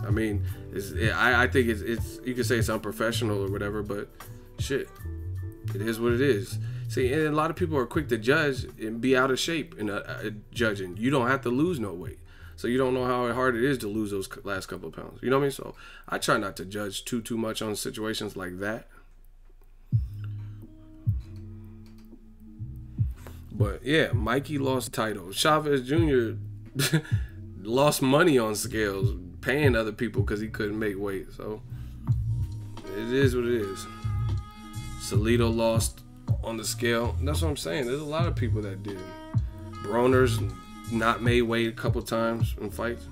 I mean, I think it's you could say it's unprofessional or whatever, but shit, it is what it is. See, and a lot of people are quick to judge and be out of shape in judging. You don't have to lose no weight, so you don't know how hard it is to lose those last couple of pounds. You know what I mean? So I try not to judge too much on situations like that. But yeah, Mikey lost title. Chavez Jr. lost money on scales, paying other people because he couldn't make weight. So it is what it is. Salido lost on the scale. That's what I'm saying. There's a lot of people that did. Broner's not made weight a couple times in fights.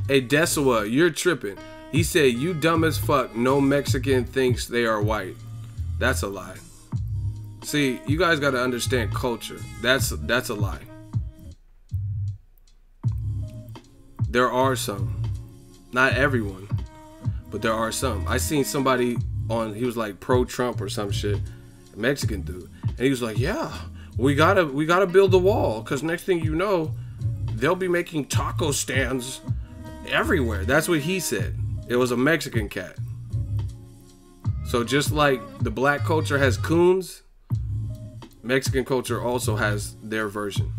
Hey, Desawa, you're tripping. He said, you dumb as fuck. No Mexican thinks they are white. That's a lie. See, you guys got to understand culture. That's a lie. There are some. Not everyone, but there are some. I seen somebody he was like pro-Trump or some shit, a Mexican dude. And he was like, yeah, we gotta build the wall, because next thing you know, they'll be making taco stands everywhere. That's what he said. It was a Mexican cat. So just like the black culture has coons, Mexican culture also has their version.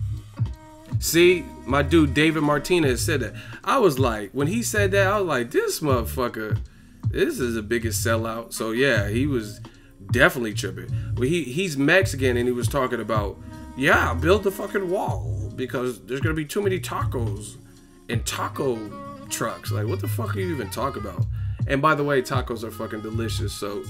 See, my dude David Martinez said that. I was like, when he said that, I was like, this motherfucker, this is the biggest sellout. So yeah, he was definitely tripping. But he's Mexican and he was talking about, yeah, build the fucking wall because there's gonna be too many tacos and taco trucks. Like, what the fuck are you even talking about? And by the way, tacos are fucking delicious. So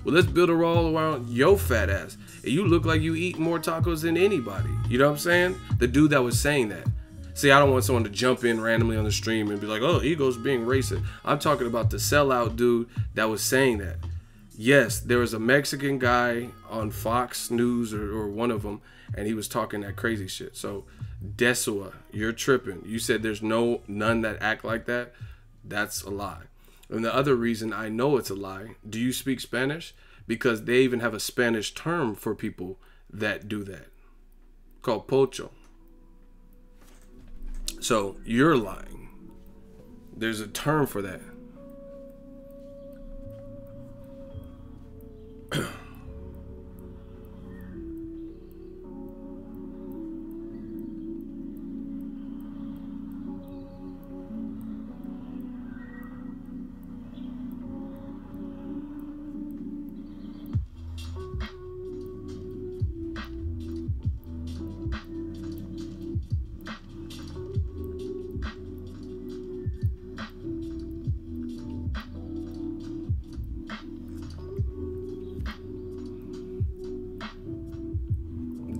let's build a wall around your fat ass. And you look like you eat more tacos than anybody. You know what I'm saying? The dude that was saying that. See, I don't want someone to jump in randomly on the stream and be like, oh, Ego's being racist. I'm talking about the sellout dude that was saying that. Yes, there was a Mexican guy on Fox News or one of them, and he was talking that crazy shit. So, Desua, you're tripping. You said there's none that act like that. That's a lie. And the other reason I know it's a lie, do you speak Spanish? Because they even have a Spanish term for people that do that, called pocho. So you're lying. There's a term for that.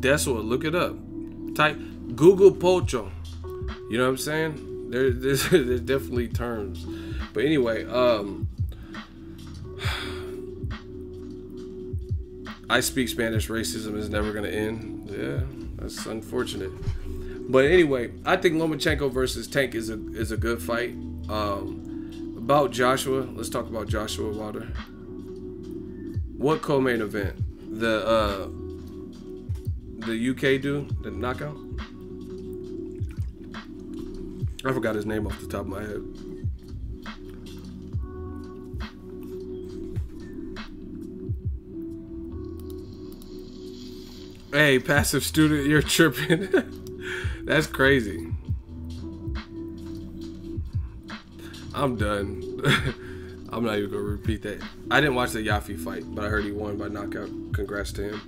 That's what. Look it up. Type Google Pocho. You know what I'm saying? There's definitely terms. But anyway, I speak Spanish. Racism is never gonna end. Yeah, that's unfortunate. But anyway, I think Lomachenko versus Tank is a good fight. About Joshua, let's talk about Joshua Wilder. What co-main event? The UK dude, the knockout. I forgot his name off the top of my head. Hey, passive student, you're tripping. That's crazy. I'm done. I'm not even gonna repeat that. I didn't watch the Yaffe fight, but I heard he won by knockout. Congrats to him.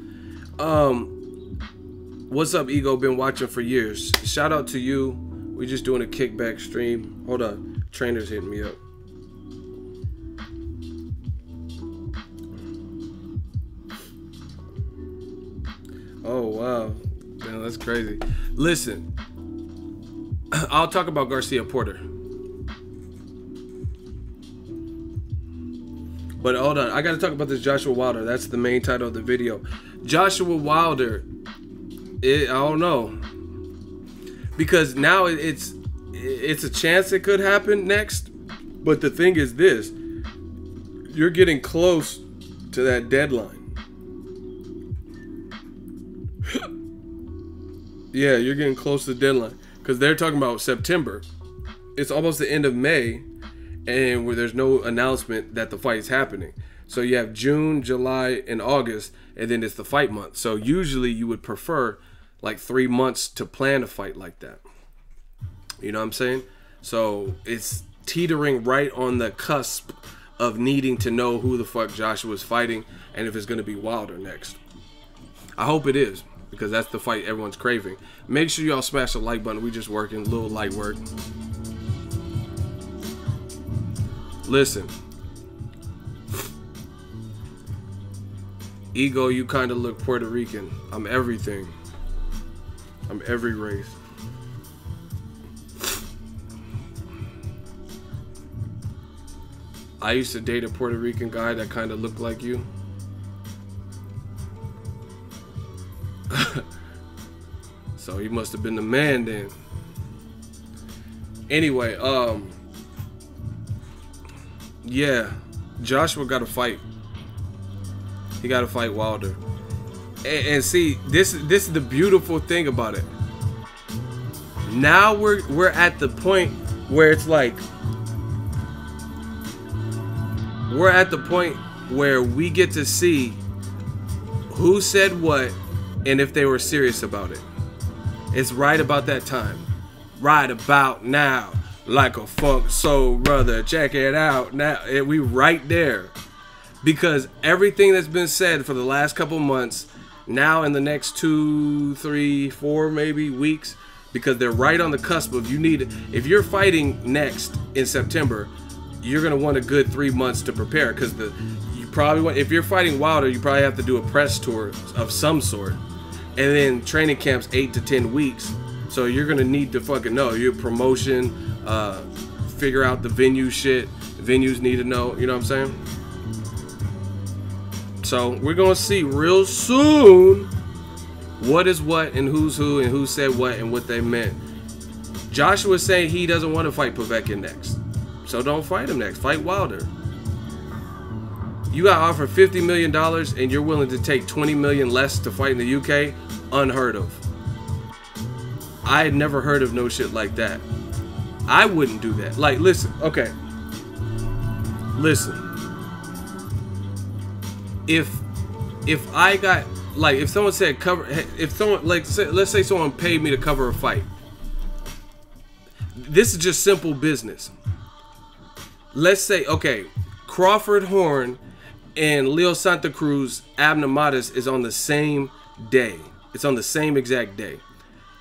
What's up, Ego? Been watching for years. Shout out to you. We just doing a kickback stream. Hold on, trainer's hitting me up. Oh wow, man, that's crazy. Listen, I'll talk about Garcia Porter. But hold on, I gotta talk about this Joshua Wilder. That's the main title of the video. Joshua Wilder, I don't know. Because now it's a chance it could happen next. But the thing is this, you're getting close to that deadline. Yeah, you're getting close to the deadline. Because they're talking about September. It's almost the end of May. And where there's no announcement that the fight is happening. So you have June, July, and August, and then it's the fight month. So usually you would prefer like 3 months to plan a fight like that. You know what I'm saying? So it's teetering right on the cusp of needing to know who the fuck Joshua's fighting and if it's going to be Wilder next. I hope it is, because that's the fight everyone's craving. Make sure y'all smash the like button. We just working, a little light work. Listen, Ego, you kind of look Puerto Rican. I'm everything. I'm every race. I used to date a Puerto Rican guy that kind of looked like you. So he must have been the man then. Anyway, yeah, Joshua got to fight. He got to fight Wilder. And see, this is the beautiful thing about it. Now we're at the point where it's like, we're at the point where we get to see who said what and if they were serious about it. It's right about that time. Right about now. Like a funk soul brother. Check it out now. We right there. Because everything that's been said for the last couple months, now in the next 2, 3, 4 maybe weeks, because they're right on the cusp of if you're fighting next in September, you're gonna want a good 3 months to prepare, because you probably want, if you're fighting Wilder, you probably have to do a press tour of some sort, and then training camps 8 to 10 weeks. So you're gonna need to fucking know your promotion, figure out the venue shit. Venues need to know, you know what I'm saying? So we're gonna see real soon what is what and who's who and who said what and what they meant. Joshua's saying he doesn't want to fight Povetkin next. So don't fight him next. Fight Wilder. You got offered $50 million and you're willing to take $20 million less to fight in the UK? Unheard of. I had never heard of no shit like that. I wouldn't do that. Like, listen, okay. Listen. If I got, like, if someone said if someone, like, let's say someone paid me to cover a fight. This is just simple business. Let's say, okay, Crawford Horn and Leo Santa Cruz Abner Mares is on the same day. It's on the same exact day.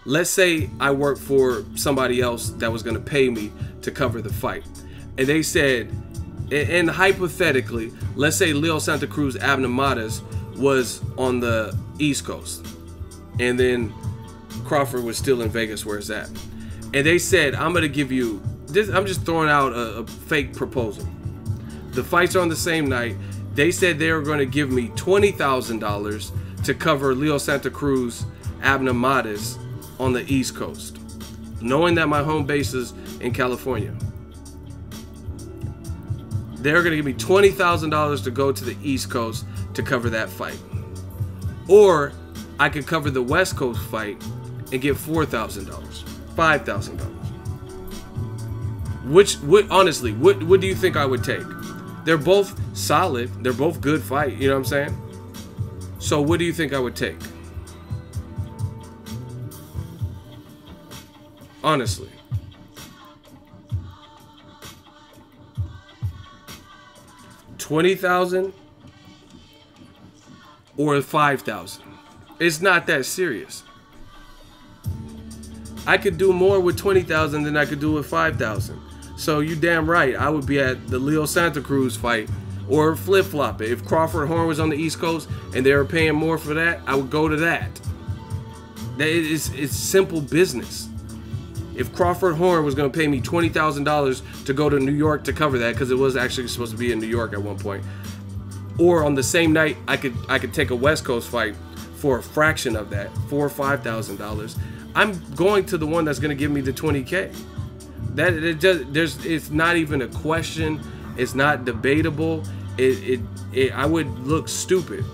Let's say I work for somebody else that was going to pay me to cover the fight. And they said, and hypothetically, let's say Leo Santa Cruz Abner Mares was on the East Coast. And then Crawford was still in Vegas where it's at. And they said, I'm going to give you, this, I'm just throwing out a fake proposal. The fights are on the same night. They said they were going to give me $20,000 to cover Leo Santa Cruz Abner Mares on the East Coast, knowing that my home base is in California. They're going to give me $20,000 to go to the East Coast to cover that fight. Or I could cover the West Coast fight and get $4,000, $5,000. Honestly, what do you think I would take? They're both solid. They're both good fight. You know what I'm saying? So what do you think I would take? Honestly. $20,000 or $5,000. It's not that serious. I could do more with $20,000 than I could do with $5,000. So you damn right, I would be at the Leo Santa Cruz fight or flip-flop it. If Crawford Horn was on the East Coast and they were paying more for that, I would go to that. It's simple business. If Crawford Horn was going to pay me $20,000 to go to New York to cover that, because it was actually supposed to be in New York at one point, or on the same night I could take a West Coast fight for a fraction of that, $4,000 or $5,000. I'm going to the one that's going to give me the $20K. It's not even a question. It's not debatable. I would look stupid.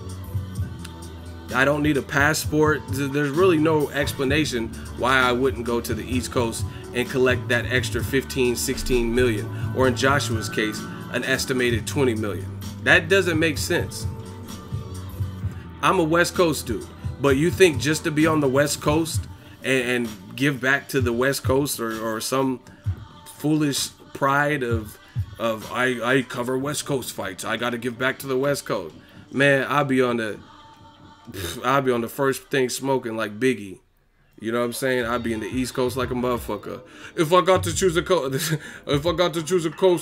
I don't need a passport. There's really no explanation why I wouldn't go to the East Coast and collect that extra 15, 16 million, or in Joshua's case, an estimated 20 million. That doesn't make sense. I'm a West Coast dude, but you think just to be on the West Coast and give back to the West Coast or some foolish pride of I cover West Coast fights, I got to give back to the West Coast. Man, I'll be on the first thing smoking like Biggie. You know what I'm saying? I'll be in the East Coast like a motherfucker. If I got to choose a coast,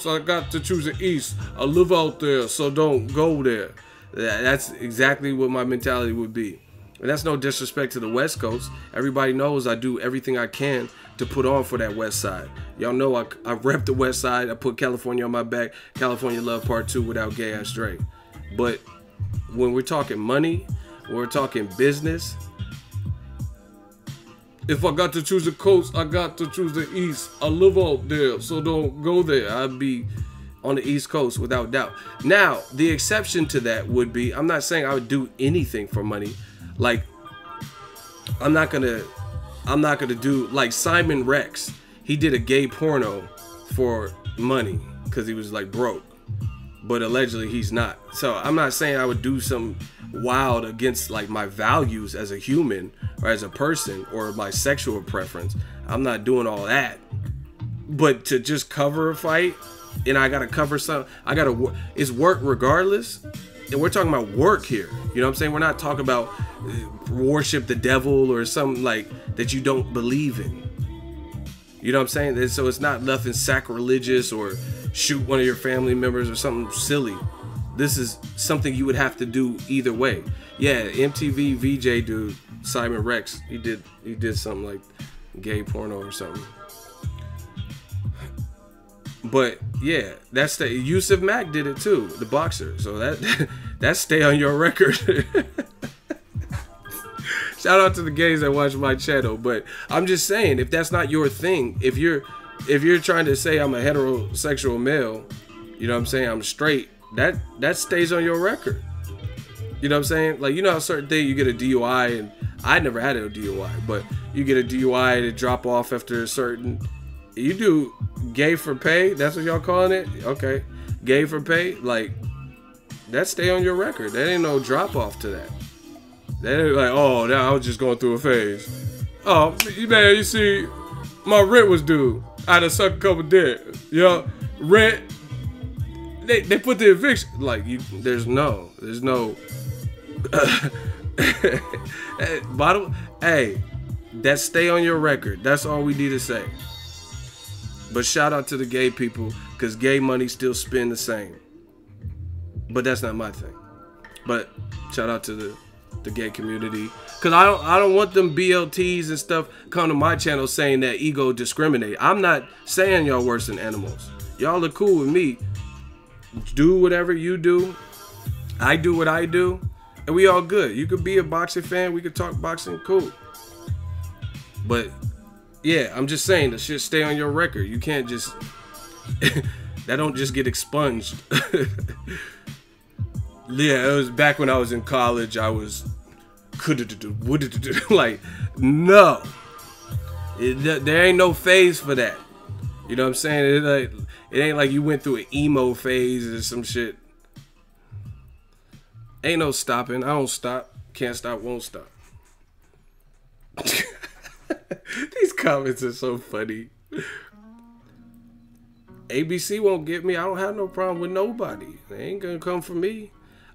I got to choose the East. I live out there, so don't go there. That's exactly what my mentality would be. And that's no disrespect to the West Coast. Everybody knows I do everything I can to put on for that West Side. Y'all know I rep the West Side. I put California on my back. California Love Part 2 without gay ass Drake. But when we're talking money, when we're talking business, if I got to choose a coast, I got to choose the East. I live out there, so don't go there. I'd be on the East Coast without doubt. Now, the exception to that would be, I'm not saying I would do anything for money. Like, I'm not gonna do like Simon Rex. He did a gay porno for money because he was like broke, but allegedly he's not. So I'm not saying I would do some wild against like my values as a human or as a person or my sexual preference. I'm not doing all that. But to just cover a fight and I gotta cover some, it's work regardless. And we're talking about work here. You know what I'm saying? We're not talking about worship the devil or something like that you don't believe in. You know what I'm saying? And so it's not nothing sacrilegious or shoot one of your family members or something silly. This is something you would have to do either way. Yeah, MTV VJ dude, Simon Rex, he did something like gay porno or something. But yeah, that's the Yusuf Mack did it too, the boxer. So that stay on your record. Shout out to the gays that watch my channel. But I'm just saying, if that's not your thing, if you're trying to say I'm a heterosexual male, you know what I'm saying, I'm straight, that stays on your record. You know what I'm saying? Like, you know how certain thing you get a DUI, and I never had a DUI, but you get a DUI to drop off after a certain. You do gay for pay? That's what y'all calling it? Okay. Gay for pay? Like, that stay on your record. That ain't no drop off to that. That ain't like, oh, now I was just going through a phase. Oh, man, you see, my rent was due. I had to suck a couple dick. You know, rent. They put the eviction. Like, there's no. Hey, that stay on your record. That's all we need to say. But shout out to the gay people, because gay money still spend the same. But that's not my thing. But shout out to the gay community, because I don't want them BLTs and stuff come to my channel saying that ego discriminate. I'm not saying y'all worse than animals. Y'all are cool with me. Do whatever you do. I do what I do, and we all good. You could be a boxing fan. We could talk boxing. Cool. But, yeah, I'm just saying, the shit stay on your record. You can't just... that don't just get expunged. Yeah, it was back when I was in college. I was... like, no. There ain't no phase for that. You know what I'm saying? It ain't like you went through an emo phase or some shit. Ain't no stopping. I don't stop. Can't stop, won't stop. These comments are so funny. ABC won't get me. I don't have no problem with nobody. They ain't gonna come for me.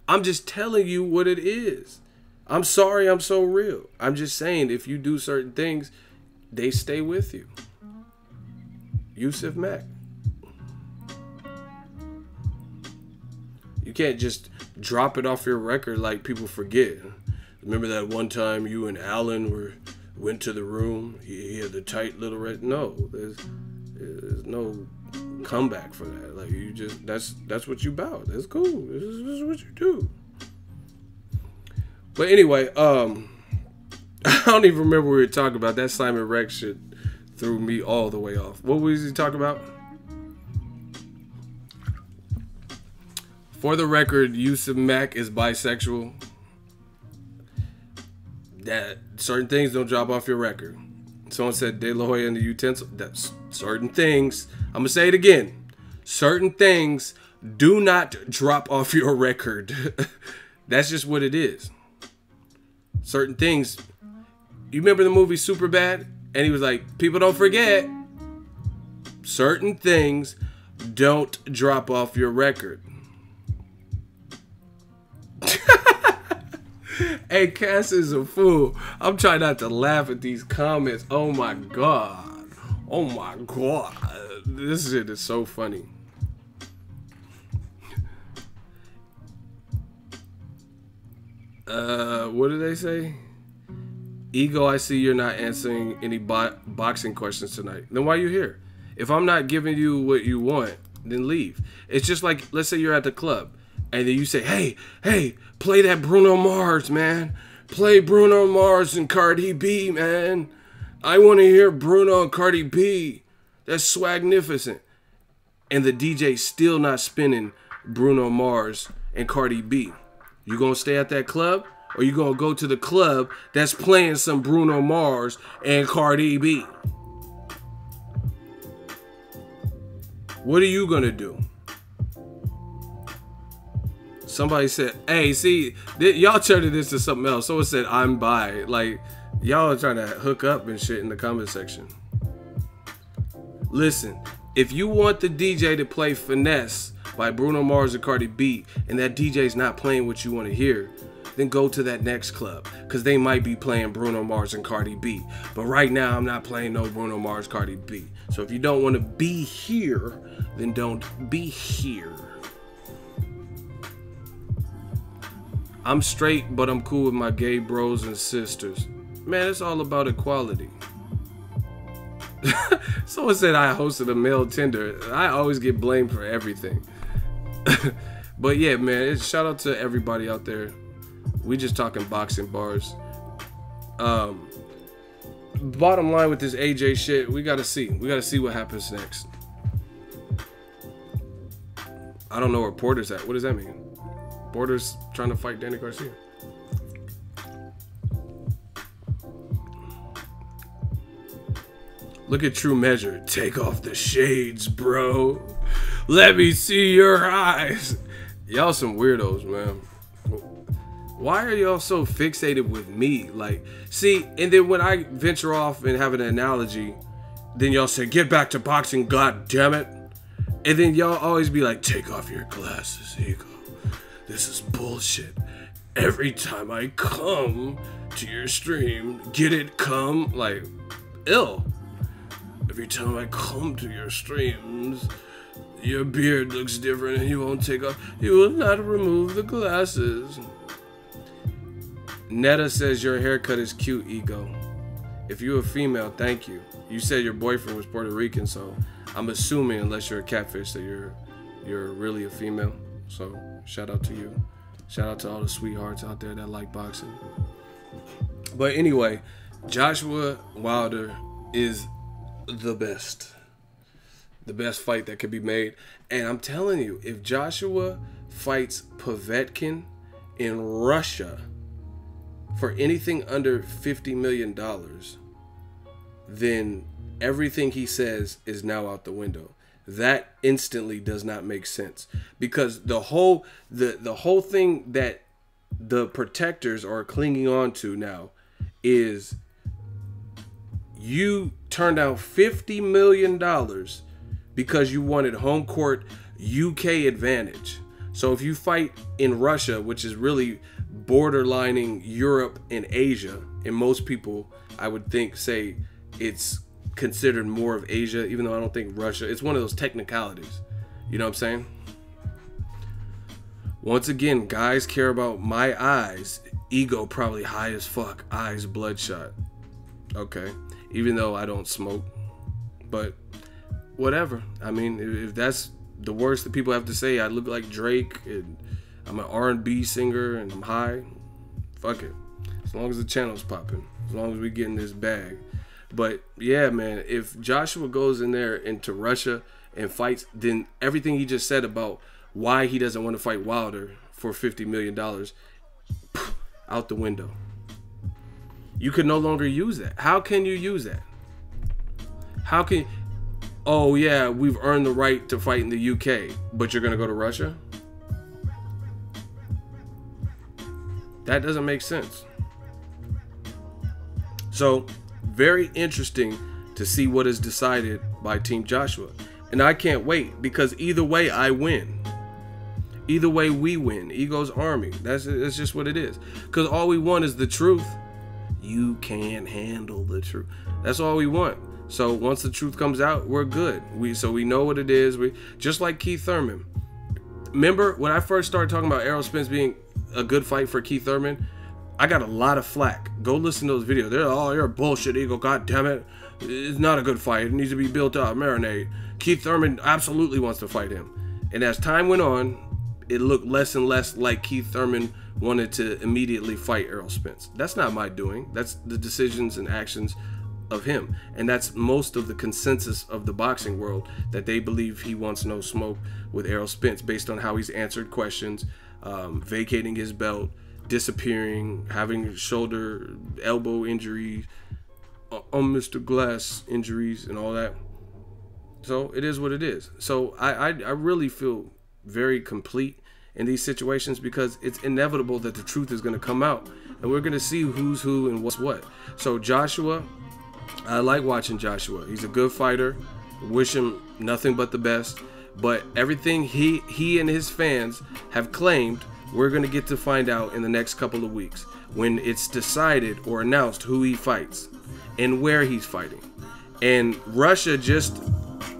I'm just telling you what it is. I'm sorry I'm so real. I'm just saying if you do certain things, they stay with you. Yusuf Mack. You can't just drop it off your record like people forget. Remember that one time you and Alan went to the room? He had the tight little red. No, there's no comeback for that. Like you just that's what you about. That's cool. This is what you do. But anyway, I don't even remember what we were talking about. That Simon Rex shit threw me all the way off. What was he talking about? For the record, Yusuf Mack is bisexual. That certain things don't drop off your record. Someone said De La Hoya and the utensil. That's certain things. I'm gonna say it again. Certain things do not drop off your record. That's just what it is. Certain things. You remember the movie Superbad? And he was like, people don't forget. Certain things don't drop off your record. Hey, Cass is a fool. I'm trying not to laugh at these comments. Oh my god. Oh my god. This shit is so funny. What did they say? Ego, I see you're not answering any boxing questions tonight. Then why are you here? If I'm not giving you what you want, then leave. It's just like, let's say you're at the club, and then you say, hey, play that Bruno Mars, man. Play Bruno Mars and Cardi B, man. I want to hear Bruno and Cardi B. That's swagnificent. And the DJ's still not spinning Bruno Mars and Cardi B. You gonna stay at that club? Or you gonna go to the club that's playing some Bruno Mars and Cardi B? What are you gonna do? Somebody said, hey, see, y'all turned this to something else. Someone said, I'm bi. Like, y'all are trying to hook up and shit in the comment section. Listen, if you want the DJ to play Finesse by Bruno Mars and Cardi B, and that DJ's not playing what you want to hear, then go to that next club, because they might be playing Bruno Mars and Cardi B. But right now, I'm not playing no Bruno Mars, Cardi B. So if you don't want to be here, then don't be here. I'm straight, but I'm cool with my gay bros and sisters. Man, it's all about equality. Someone said I hosted a male Tinder. I always get blamed for everything. But yeah, man, shout out to everybody out there. We just talking boxing bars. Bottom line with this AJ shit, we gotta see. We gotta see what happens next. I don't know where Porter's at. What does that mean? Porter's trying to fight Danny Garcia. Look at True Measure. Take off the shades, bro. Let me see your eyes. Y'all some weirdos, man. Why are y'all so fixated with me? Like, see, and then when I venture off and have an analogy, then y'all say, get back to boxing, god damn it. And then y'all always be like, take off your glasses, Ego. This is bullshit. Every time I come to your stream, get it come? Like, ill. Every time I come to your streams, your beard looks different and you won't take off. You will not remove the glasses. Netta says your haircut is cute, Ego. If you're a female, thank you. You said your boyfriend was Puerto Rican, so I'm assuming, unless you're a catfish, that you're really a female. So shout out to you. Shout out to all the sweethearts out there that like boxing. But anyway, Joshua Wilder is the best fight that could be made. And I'm telling you, if Joshua fights Povetkin in Russia for anything under $50 million, then everything he says is now out the window. That instantly does not make sense, because the whole thing that the protectors are clinging on to now is you turned down $50 million because you wanted home court UK advantage. So if you fight in Russia, which is really borderlining Europe and Asia, and most people, I would think, say it's considered more of Asia, even though I don't think Russia, it's one of those technicalities. You know what I'm saying? Once again, guys care about my eyes. Ego probably high as fuck. Eyes bloodshot. Okay. Even though I don't smoke. But whatever. I mean, if that's the worst that people have to say, I look like Drake and I'm an R&B singer and I'm high, fuck it. As long as the channel's popping. As long as we get in this bag. But yeah, man, if Joshua goes in there into Russia and fights, then everything he just said about why he doesn't want to fight Wilder for $50 million, out the window. You can no longer use that. How can you use that? How can, oh yeah, we've earned the right to fight in the UK, but you're going to go to Russia? That doesn't make sense. So, very interesting to see what is decided by Team Joshua. And I can't wait, because either way I win. Either way we win. Ego's army. That's just what it is. Because all we want is the truth. You can't handle the truth. That's all we want. So once the truth comes out, we're good. So we know what it is. We just like Keith Thurman. Remember when I first started talking about Errol Spence being a good fight for Keith Thurman? I got a lot of flack. Go listen to those videos. They're, oh, you're a bullshit, Ego. God damn it. It's not a good fight. It needs to be built up, marinate. Keith Thurman absolutely wants to fight him. And as time went on, it looked less and less like Keith Thurman wanted to immediately fight Errol Spence. That's not my doing. That's the decisions and actions of him. And that's most of the consensus of the boxing world, that they believe he wants no smoke with Errol Spence based on how he's answered questions, vacating his belt, disappearing, having shoulder, elbow injuries, Mr. Glass injuries and all that. So it is what it is. So I really feel very complete in these situations, because it's inevitable that the truth is going to come out, and we're going to see who's who and what's what. So Joshua, I like watching Joshua. He's a good fighter. Wish him nothing but the best. But everything he and his fans have claimed, we're going to get to find out in the next couple of weeks when it's decided or announced who he fights and where he's fighting. And Russia just,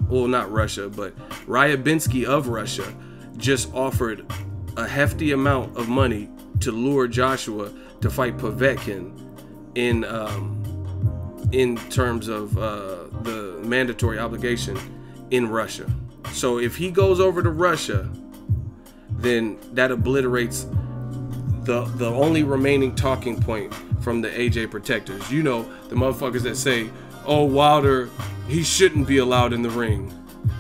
well, not Russia, but Ryabinsky of Russia just offered a hefty amount of money to lure Joshua to fight Povetkin in terms of the mandatory obligation in Russia. So if he goes over to Russia, then that obliterates the only remaining talking point from the AJ protectors. You know, the motherfuckers that say, oh, Wilder, he shouldn't be allowed in the ring.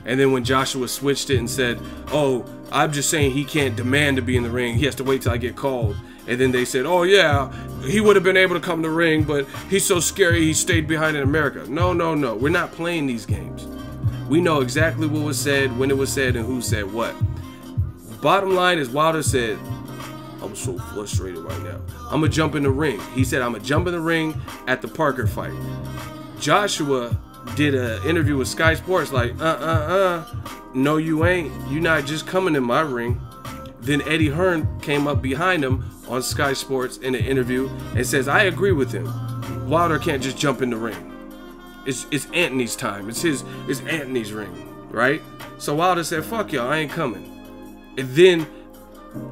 And then when Joshua switched it and said, oh, I'm just saying he can't demand to be in the ring. He has to wait till I get called. And then they said, oh yeah, he would have been able to come to the ring, but he's so scary he stayed behind in America. No, no, no. We're not playing these games. We know exactly what was said, when it was said, and who said what. Bottom line is, Wilder said, I'm so frustrated right now. I'm going to jump in the ring. He said, I'm going to jump in the ring at the Parker fight. Joshua did an interview with Sky Sports like, no you ain't. You're not just coming in my ring. Then Eddie Hearn came up behind him on Sky Sports in an interview and says, I agree with him. Wilder can't just jump in the ring. It's Anthony's time. It's Anthony's ring, right? So Wilder said, fuck y'all, I ain't coming. And then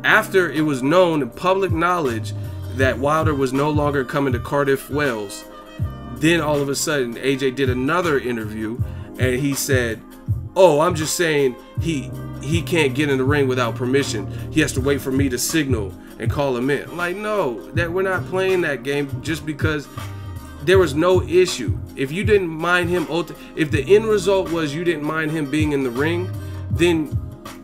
after it was known in public knowledge that Wilder was no longer coming to Cardiff, Wales, then all of a sudden AJ did another interview and he said, oh, I'm just saying he can't get in the ring without permission. He has to wait for me to signal and call him in. I'm like, no, that we're not playing that game just because there was no issue. If you didn't mind him, if the end result was you didn't mind him being in the ring, then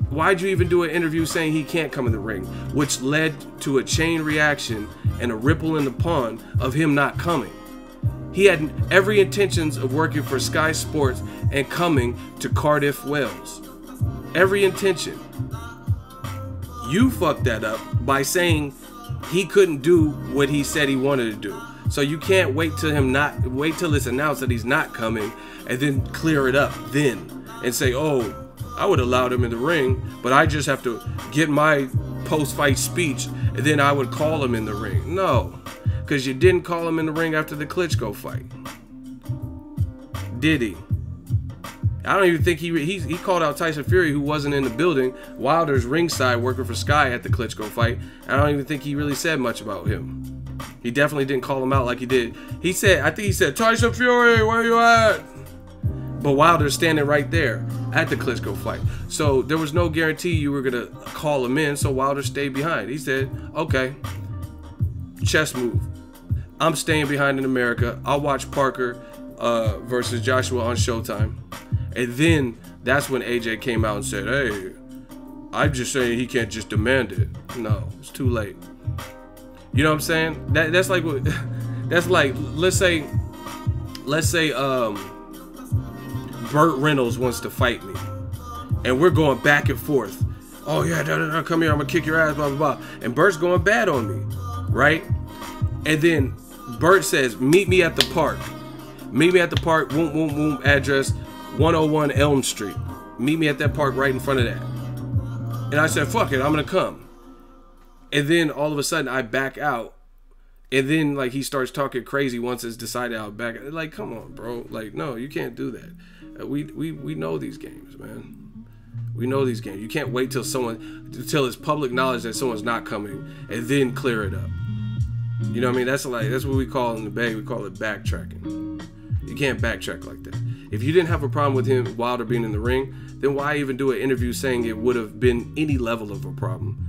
why'd you even do an interview saying he can't come in the ring? Which led to a chain reaction and a ripple in the pond of him not coming. He had every intentions of working for Sky Sports and coming to Cardiff, Wales. Every intention. You fucked that up by saying he couldn't do what he said he wanted to do. So you can't wait till it's announced that he's not coming and then clear it up then and say, oh, I would have allowed him in the ring, but I just have to get my post-fight speech and then I would call him in the ring. No, because you didn't call him in the ring after the Klitschko fight. Did he? I don't even think he called out Tyson Fury, who wasn't in the building. Wilder's ringside working for Sky at the Klitschko fight. I don't even think he really said much about him. He definitely didn't call him out like he did. I think he said, Tyson Fury, where you at? But Wilder's standing right there at the Klitschko fight. So there was no guarantee you were going to call him in, so Wilder stayed behind. He said, okay, chess move. I'm staying behind in America. I'll watch Parker versus Joshua on Showtime. And then that's when AJ came out and said, hey, I'm just saying he can't just demand it. No, it's too late. You know what I'm saying? That's like let's say Burt Reynolds wants to fight me, and we're going back and forth. Oh yeah, come here, I'm gonna kick your ass, blah blah blah. And Burt's going bad on me, right? And then Burt says, meet me at the park. Meet me at the park. Boom, boom, boom. Address 101 Elm Street. Meet me at that park right in front of that. And I said, fuck it, I'm gonna come. And then all of a sudden I back out. And then like he starts talking crazy once it's decided I'll back out. Like, come on, bro. Like, no, you can't do that. We know these games, man. We know these games. You can't wait till it's public knowledge that someone's not coming and then clear it up. You know what I mean? That's what we call in the Bay. We call it backtracking. You can't backtrack like that. If you didn't have a problem with him Wilder being in the ring, then why even do an interview saying it would have been any level of a problem?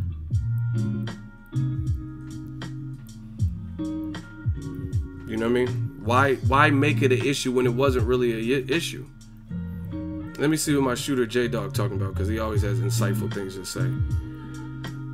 You know what I mean? Why make it an issue when it wasn't really an issue? Let me see what my shooter J-Dog talking about, because he always has insightful things to say.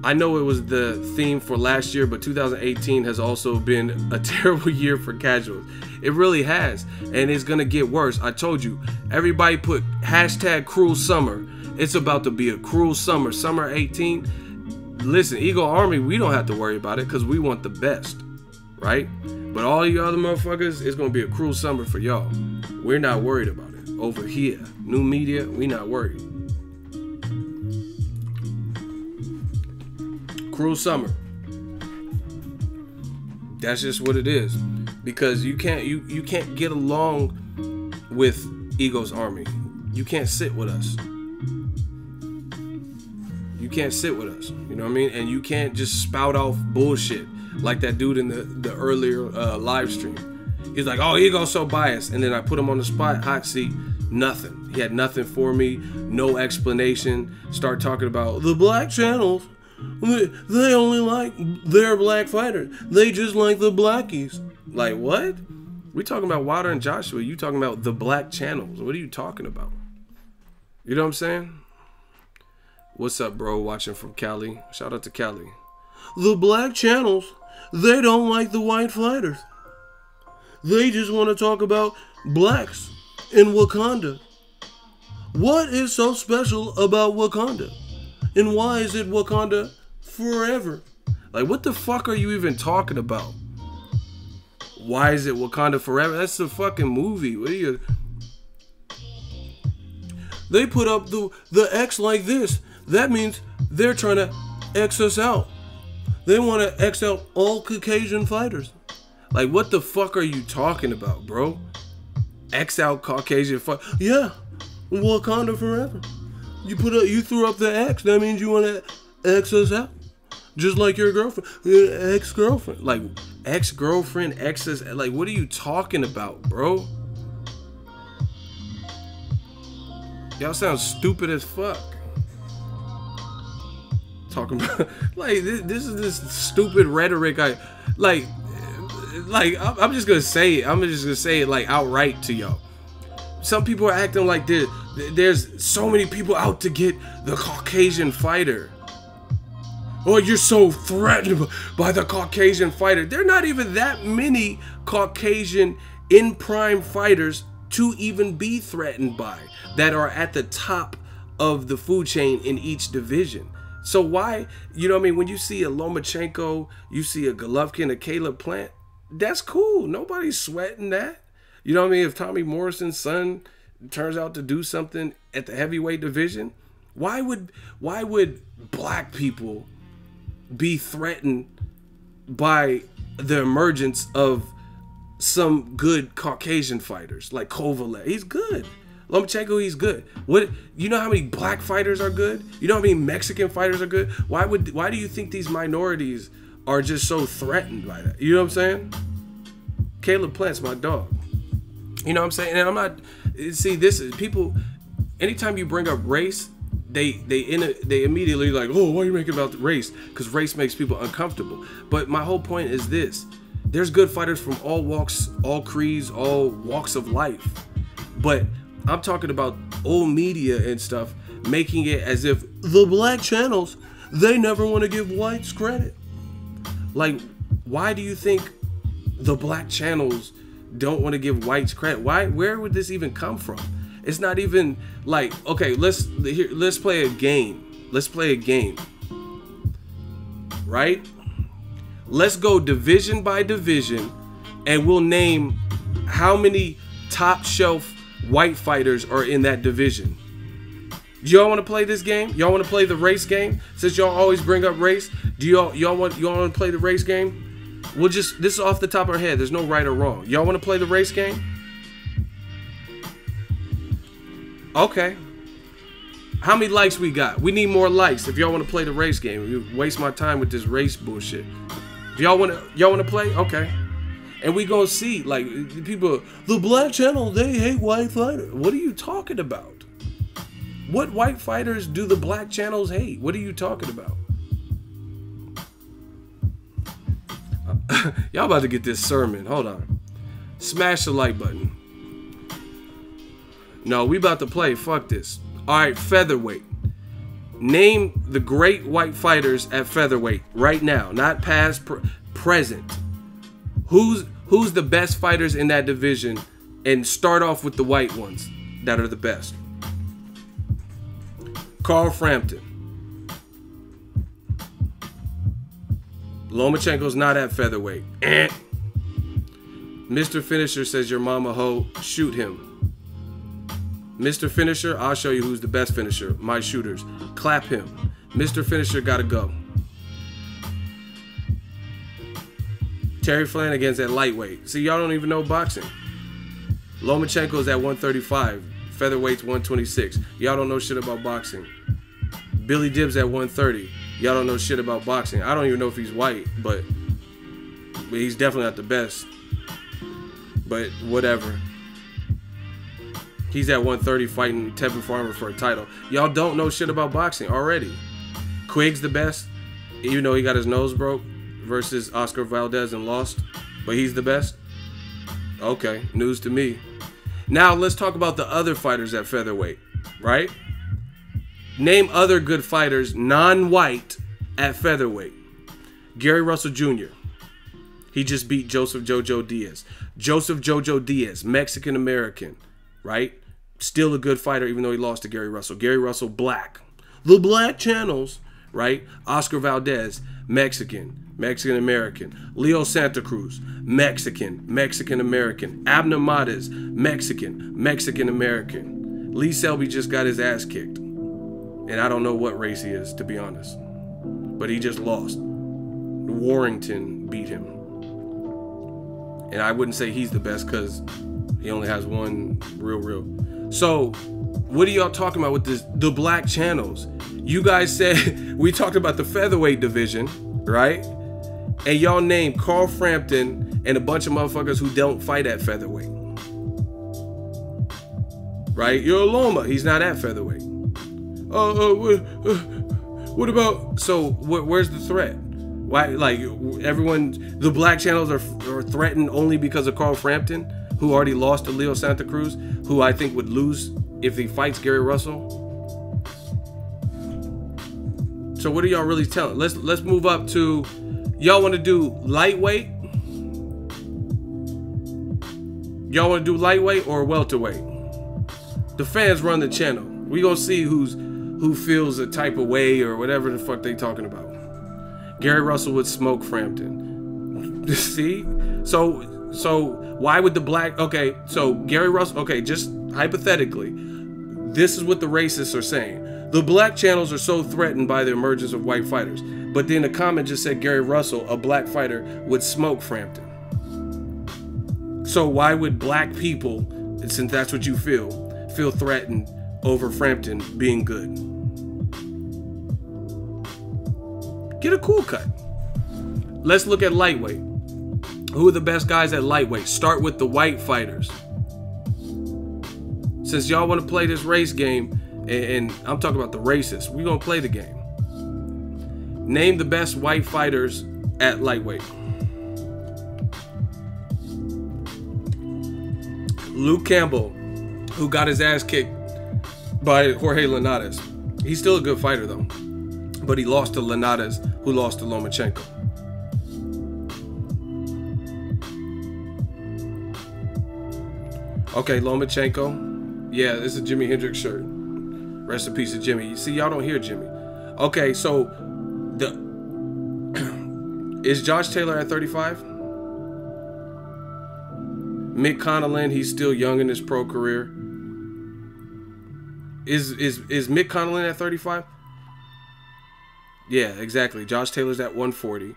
I know it was the theme for last year, but 2018 has also been a terrible year for casuals. It really has, and it's gonna get worse. I told you, everybody put hashtag cruel summer. It's about to be a cruel summer. Summer 18. Listen, Eagle Army, we don't have to worry about it because we want the best, right? But all you other motherfuckers, it's gonna be a cruel summer for y'all. We're not worried about it. Over here, new media, we not worried. Cruel summer. That's just what it is. Because you can't get along with Eagle's Army. You can't sit with us. You can't sit with us. You know what I mean? And you can't just spout off bullshit like that dude in the earlier live stream. He's like, oh, Eagle's so biased. And then I put him on the spot, hot seat, nothing. He had nothing for me, no explanation. Start talking about the black channels. They only like their black fighters. They just like the blackies. Like, what? We talking about Wilder and Joshua. You talking about the black channels. What are you talking about? You know what I'm saying? What's up, bro? Watching from Cali. Shout out to Cali. The black channels, they don't like the white fighters. They just want to talk about blacks in Wakanda. What is so special about Wakanda? And why is it Wakanda forever? Like, what the fuck are you even talking about? Why is it Wakanda forever? That's a fucking movie. What are you? They put up the X like this. That means they're trying to X us out. They want to X out all Caucasian fighters. Like, what the fuck are you talking about, bro? X out Caucasian fighters. Yeah, Wakanda forever. You threw up the X. That means you want to X us out, just like your girlfriend, your ex-girlfriend. Like ex-girlfriend, exes. Like, what are you talking about, bro? Y'all sound stupid as fuck. talking about like this is this stupid rhetoric. I'm just gonna say it. I'm just gonna say it like outright to y'all. Some people are acting like there's so many people out to get the Caucasian fighter. Oh, you're so threatened by the Caucasian fighter. There are not even that many Caucasian in prime fighters to even be threatened by that are at the top of the food chain in each division. So why, you know what I mean, when you see a Lomachenko, you see a Golovkin, a Caleb Plant, that's cool. Nobody's sweating that. You know what I mean? If Tommy Morrison's son turns out to do something at the heavyweight division, why would black people be threatened by the emergence of some good Caucasian fighters like Kovalev? He's good. Lomachenko, he's good. What, you know how many black fighters are good? You know how many Mexican fighters are good? Why do you think these minorities are just so threatened by that? You know what I'm saying? Caleb Plant's my dog. You know what I'm saying? And I'm not, see, this is people, anytime you bring up race, they immediately like, oh, why are you making about the race? Because race makes people uncomfortable. But my whole point is this: there's good fighters from all walks, all creeds, all walks of life. But I'm talking about old media and stuff making it as if the black channels, they never want to give whites credit. Like, why do you think the black channels don't want to give whites credit? Why? Where would this even come from? It's not even like, okay, let's play a game. Let's play a game. Right? Let's go division by division and we'll name how many top shelf white fighters are in that division. Y'all want to play this game? Y'all want to play the race game? Since y'all always bring up race, do y'all want to play the race game? We'll just, this is off the top of our head. There's no right or wrong. Y'all want to play the race game? Okay. How many likes we got? We need more likes if y'all want to play the race game. You waste my time with this race bullshit. If y'all want to play? Okay. And we gonna see, like, people, the black channel, they hate white fighters. What are you talking about? What white fighters do the black channels hate? What are you talking about? Y'all about to get this sermon. Hold on. Smash the like button. No, we about to play. Fuck this. All right, featherweight. Name the great white fighters at featherweight right now, not past, present. Who's the best fighters in that division? And start off with the white ones that are the best. Carl Frampton. Lomachenko's not at featherweight. Mr. Finisher says your mama hoe. Shoot him. Mr. Finisher, I'll show you who's the best finisher. My shooters. Clap him. Mr. Finisher gotta go. Terry Flanagan's at lightweight. See, y'all don't even know boxing. Lomachenko's at 135. Featherweight's 126. Y'all don't know shit about boxing. Billy Dibbs at 130. Y'all don't know shit about boxing. I don't even know if he's white, but he's definitely not the best. But whatever. He's at 130 fighting Tevin Farmer for a title. Y'all don't know shit about boxing already. Quig's the best, even though he got his nose broke, versus Oscar Valdez and lost, but he's the best? Okay, news to me. Now let's talk about the other fighters at featherweight, right? Name other good fighters, non-white, at featherweight. Gary Russell Jr. He just beat Joseph Jojo Diaz. Joseph Jojo Diaz, Mexican-American, right? Still a good fighter even though he lost to Gary Russell. Gary Russell, black. The black channels, right? Oscar Valdez, Mexican. Mexican-American. Leo Santa Cruz, Mexican. Mexican-American. Abner Mares, Mexican. Mexican-American. Lee Selby just got his ass kicked. And I don't know what race he is, to be honest. But he just lost. Warrington beat him. And I wouldn't say he's the best because he only has one real. So, what are y'all talking about with this? The black channels. You guys said, we talked about the featherweight division, right? And y'all named Carl Frampton and a bunch of motherfuckers who don't fight at featherweight. Right? You're a Loma. He's not at featherweight. What about, so where's the threat? Why, like, everyone, the black channels are threatened only because of Carl Frampton, who already lost to Leo Santa Cruz, who I think would lose if he fights Gary Russell. So what are y'all really telling? Let's move up to, y'all want to do lightweight? Y'all want to do lightweight or welterweight? The fans run the channel. We gonna see who feels a type of way or whatever the fuck they talking about. Gary Russell would smoke Frampton. See? So why would the black, okay, so Gary Russell, okay, just hypothetically, this is what the racists are saying. The black channels are so threatened by the emergence of white fighters. But then the comment just said Gary Russell, a black fighter, would smoke Frampton. So why would black people, since that's what you feel threatened over Frampton being good? Get a cool cut. Let's look at lightweight. Who are the best guys at lightweight? Start with the white fighters. Since y'all want to play this race game, and I'm talking about the racists, we're going to play the game. Name the best white fighters at lightweight. Luke Campbell, who got his ass kicked by Jorge Linares. He's still a good fighter though, but he lost to Linares, who lost to Lomachenko. Okay, Lomachenko. Yeah, this is a Jimi Hendrix shirt. Rest in peace to Jimmy. You see, y'all don't hear Jimmy. Okay, so is Josh Taylor at 35? Mick Connellan, he's still young in his pro career. Is Mick Connellan at 35? Yeah, exactly. Josh Taylor's at 140.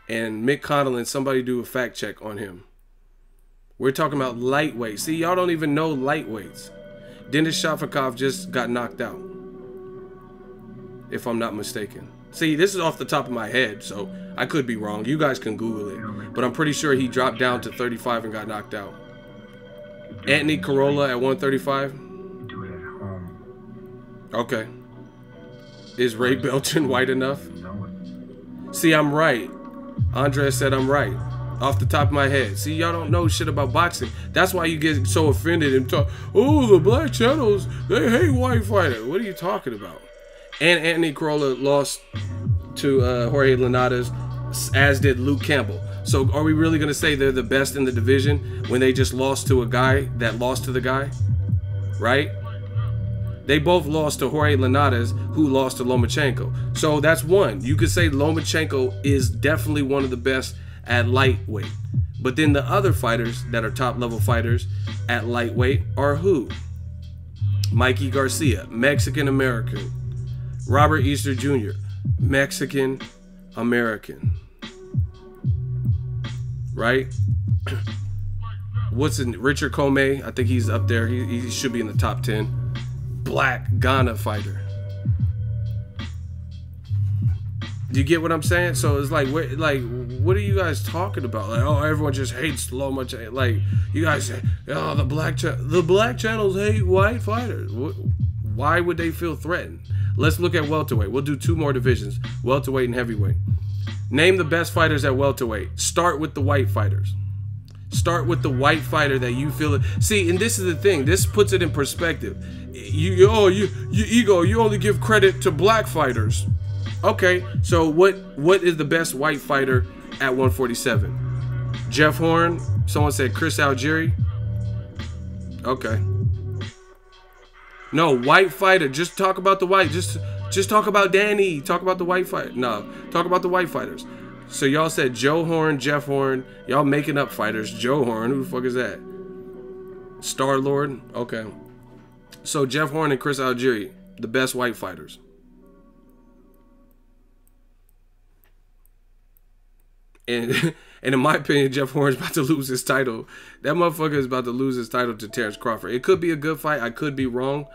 And Mick Connellan, somebody do a fact check on him. We're talking about lightweight. See, y'all don't even know lightweights. Denis Shafikov just got knocked out, if I'm not mistaken. See, this is off the top of my head, so I could be wrong. You guys can Google it. But I'm pretty sure he dropped down to 35 and got knocked out. Anthony Corolla at 135. Okay. Is Ray Belton white enough? See, I'm right. Andres said I'm right. Off the top of my head. See, y'all don't know shit about boxing. That's why you get so offended and talk, oh, the black channels, they hate white fighters. What are you talking about? And Anthony Corolla lost to Jorge Linares, as did Luke Campbell. So are we really going to say they're the best in the division when they just lost to a guy that lost to the guy? Right? They both lost to Jorge Linares, who lost to Lomachenko. So that's one. You could say Lomachenko is definitely one of the best at lightweight. But then the other fighters that are top level fighters at lightweight are who? Mikey Garcia, Mexican American. Robert Easter Jr., Mexican American. Right? What's in Richard Comey? I think he's up there. He should be in the top 10. Black Ghana fighter. Do you get what I'm saying? So it's like, what are you guys talking about? Like, oh, everyone just hates Lomachenko. Like, you guys say, oh, the black channels hate white fighters. Why would they feel threatened? Let's look at welterweight. We'll do two more divisions, welterweight and heavyweight. Name the best fighters at welterweight. Start with the white fighters. Start with the white fighter that you feel it. See, and this is the thing. This puts it in perspective. You only give credit to black fighters. Okay, so what is the best white fighter at 147? Jeff Horn. Someone said Chris Algieri. Okay. No, white fighter. Just talk about the white. Just talk about Danny. Talk about the white fighter. No, talk about the white fighters. So y'all said Joe Horn, Jeff Horn. Y'all making up fighters. Joe Horn. Who the fuck is that? Star-Lord. Okay. So Jeff Horn and Chris Algieri, the best white fighters. And in my opinion, Jeff Horn's about to lose his title. That motherfucker is about to lose his title to Terrence Crawford. It could be a good fight. I could be wrong.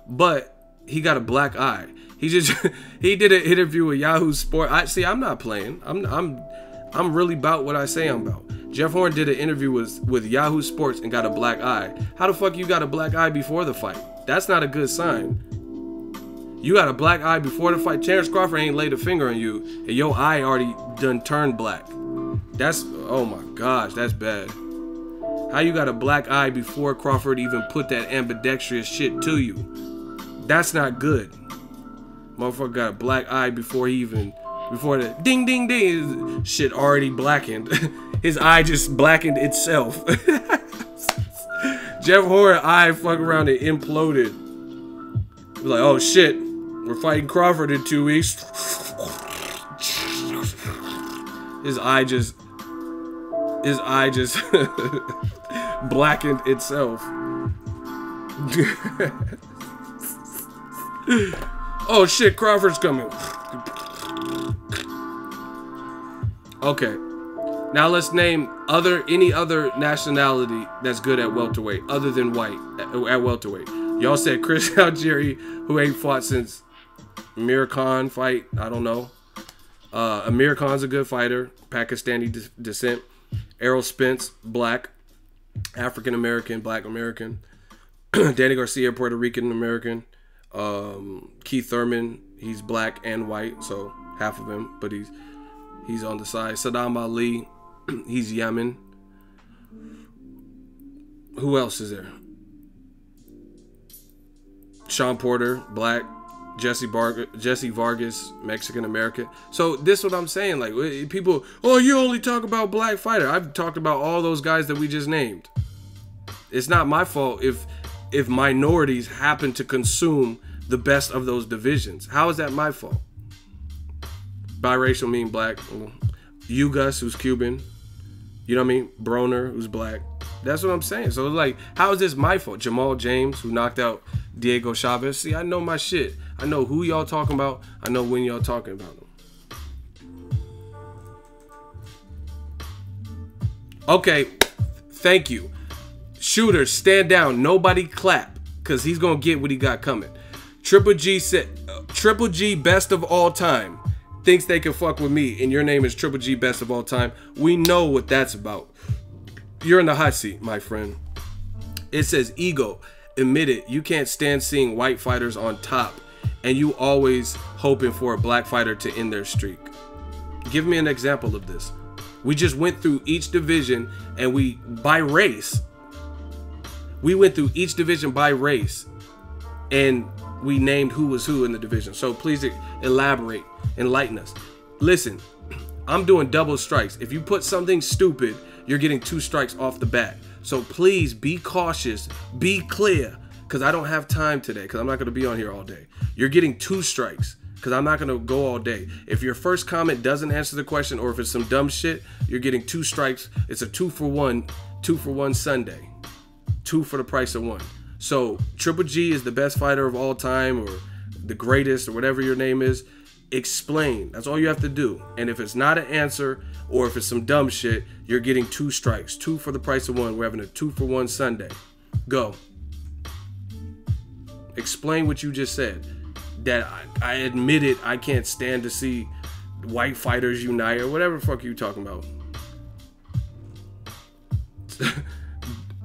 But he got a black eye. He did an interview with Yahoo Sports. I'm not playing. I'm really about what I say I'm about. Jeff Horn did an interview with Yahoo Sports and got a black eye. How the fuck you got a black eye before the fight? That's not a good sign. You got a black eye before the fight. Terrence Crawford ain't laid a finger on you, and your eye already done turned black. That's, oh my gosh, that's bad. How you got a black eye before Crawford even put that ambidextrous shit to you? That's not good. Motherfucker got a black eye before he even, before the ding ding ding shit already blackened. His eye just blackened itself. Jeff Horner eye fuck around and imploded. Like, oh shit, we're fighting Crawford in 2 weeks. His eye just blackened itself. Oh shit, Crawford's coming. Okay. Now let's name any other nationality that's good at welterweight other than white at welterweight. Y'all said Chris Algieri, who ain't fought since Amir Khan fight. I don't know. Amir Khan's a good fighter, Pakistani descent. Errol Spence, black, African American, black American. Danny Garcia, Puerto Rican American. Keith Thurman, he's black and white, so half of him, but he's on the side. Saddam Ali, he's Yemen. Who else is there? Sean Porter, black. Jesse Vargas, Mexican American. So this is what I'm saying. Like, people, oh, you only talk about black fighter. I've talked about all those guys that we just named. It's not my fault if minorities happen to consume the best of those divisions. How is that my fault? Biracial mean black. Ugas, who's Cuban. You know what I mean? Broner, who's black. That's what I'm saying. So, like, how is this my fault? Jamal James, who knocked out Diego Chavez. See, I know my shit. I know who y'all talking about. I know when y'all talking about them. Okay, thank you. Shooters, stand down. Nobody clap, because he's going to get what he got coming. Triple G said, Triple G best of all time. Thinks they can fuck with me, and your name is Triple G best of all time. We know what that's about. You're in the hot seat, my friend. It says ego. Admit it, you can't stand seeing white fighters on top, and you always hoping for a black fighter to end their streak. Give me an example of this. We just went through each division, and by race. We went through each division by race, and we named who was who in the division. So please elaborate, enlighten us. Listen, I'm doing double strikes. If you put something stupid, you're getting 2 strikes off the bat. So please be cautious, be clear, because I don't have time today, because I'm not going to be on here all day. You're getting 2 strikes, because I'm not going to go all day. If your first comment doesn't answer the question, or if it's some dumb shit, you're getting 2 strikes. It's a 2-for-1 Sunday. 2 for the price of 1. So Triple G is the best fighter of all time, or the greatest, or whatever your name is. Explain. That's all you have to do. And if it's not an answer, or if it's some dumb shit, you're getting 2 strikes. 2 for the price of 1. We're having a 2-for-1 Sunday. Go. Explain what you just said. That I admit it, I can't stand to see white fighters unite, or whatever the fuck you talking about.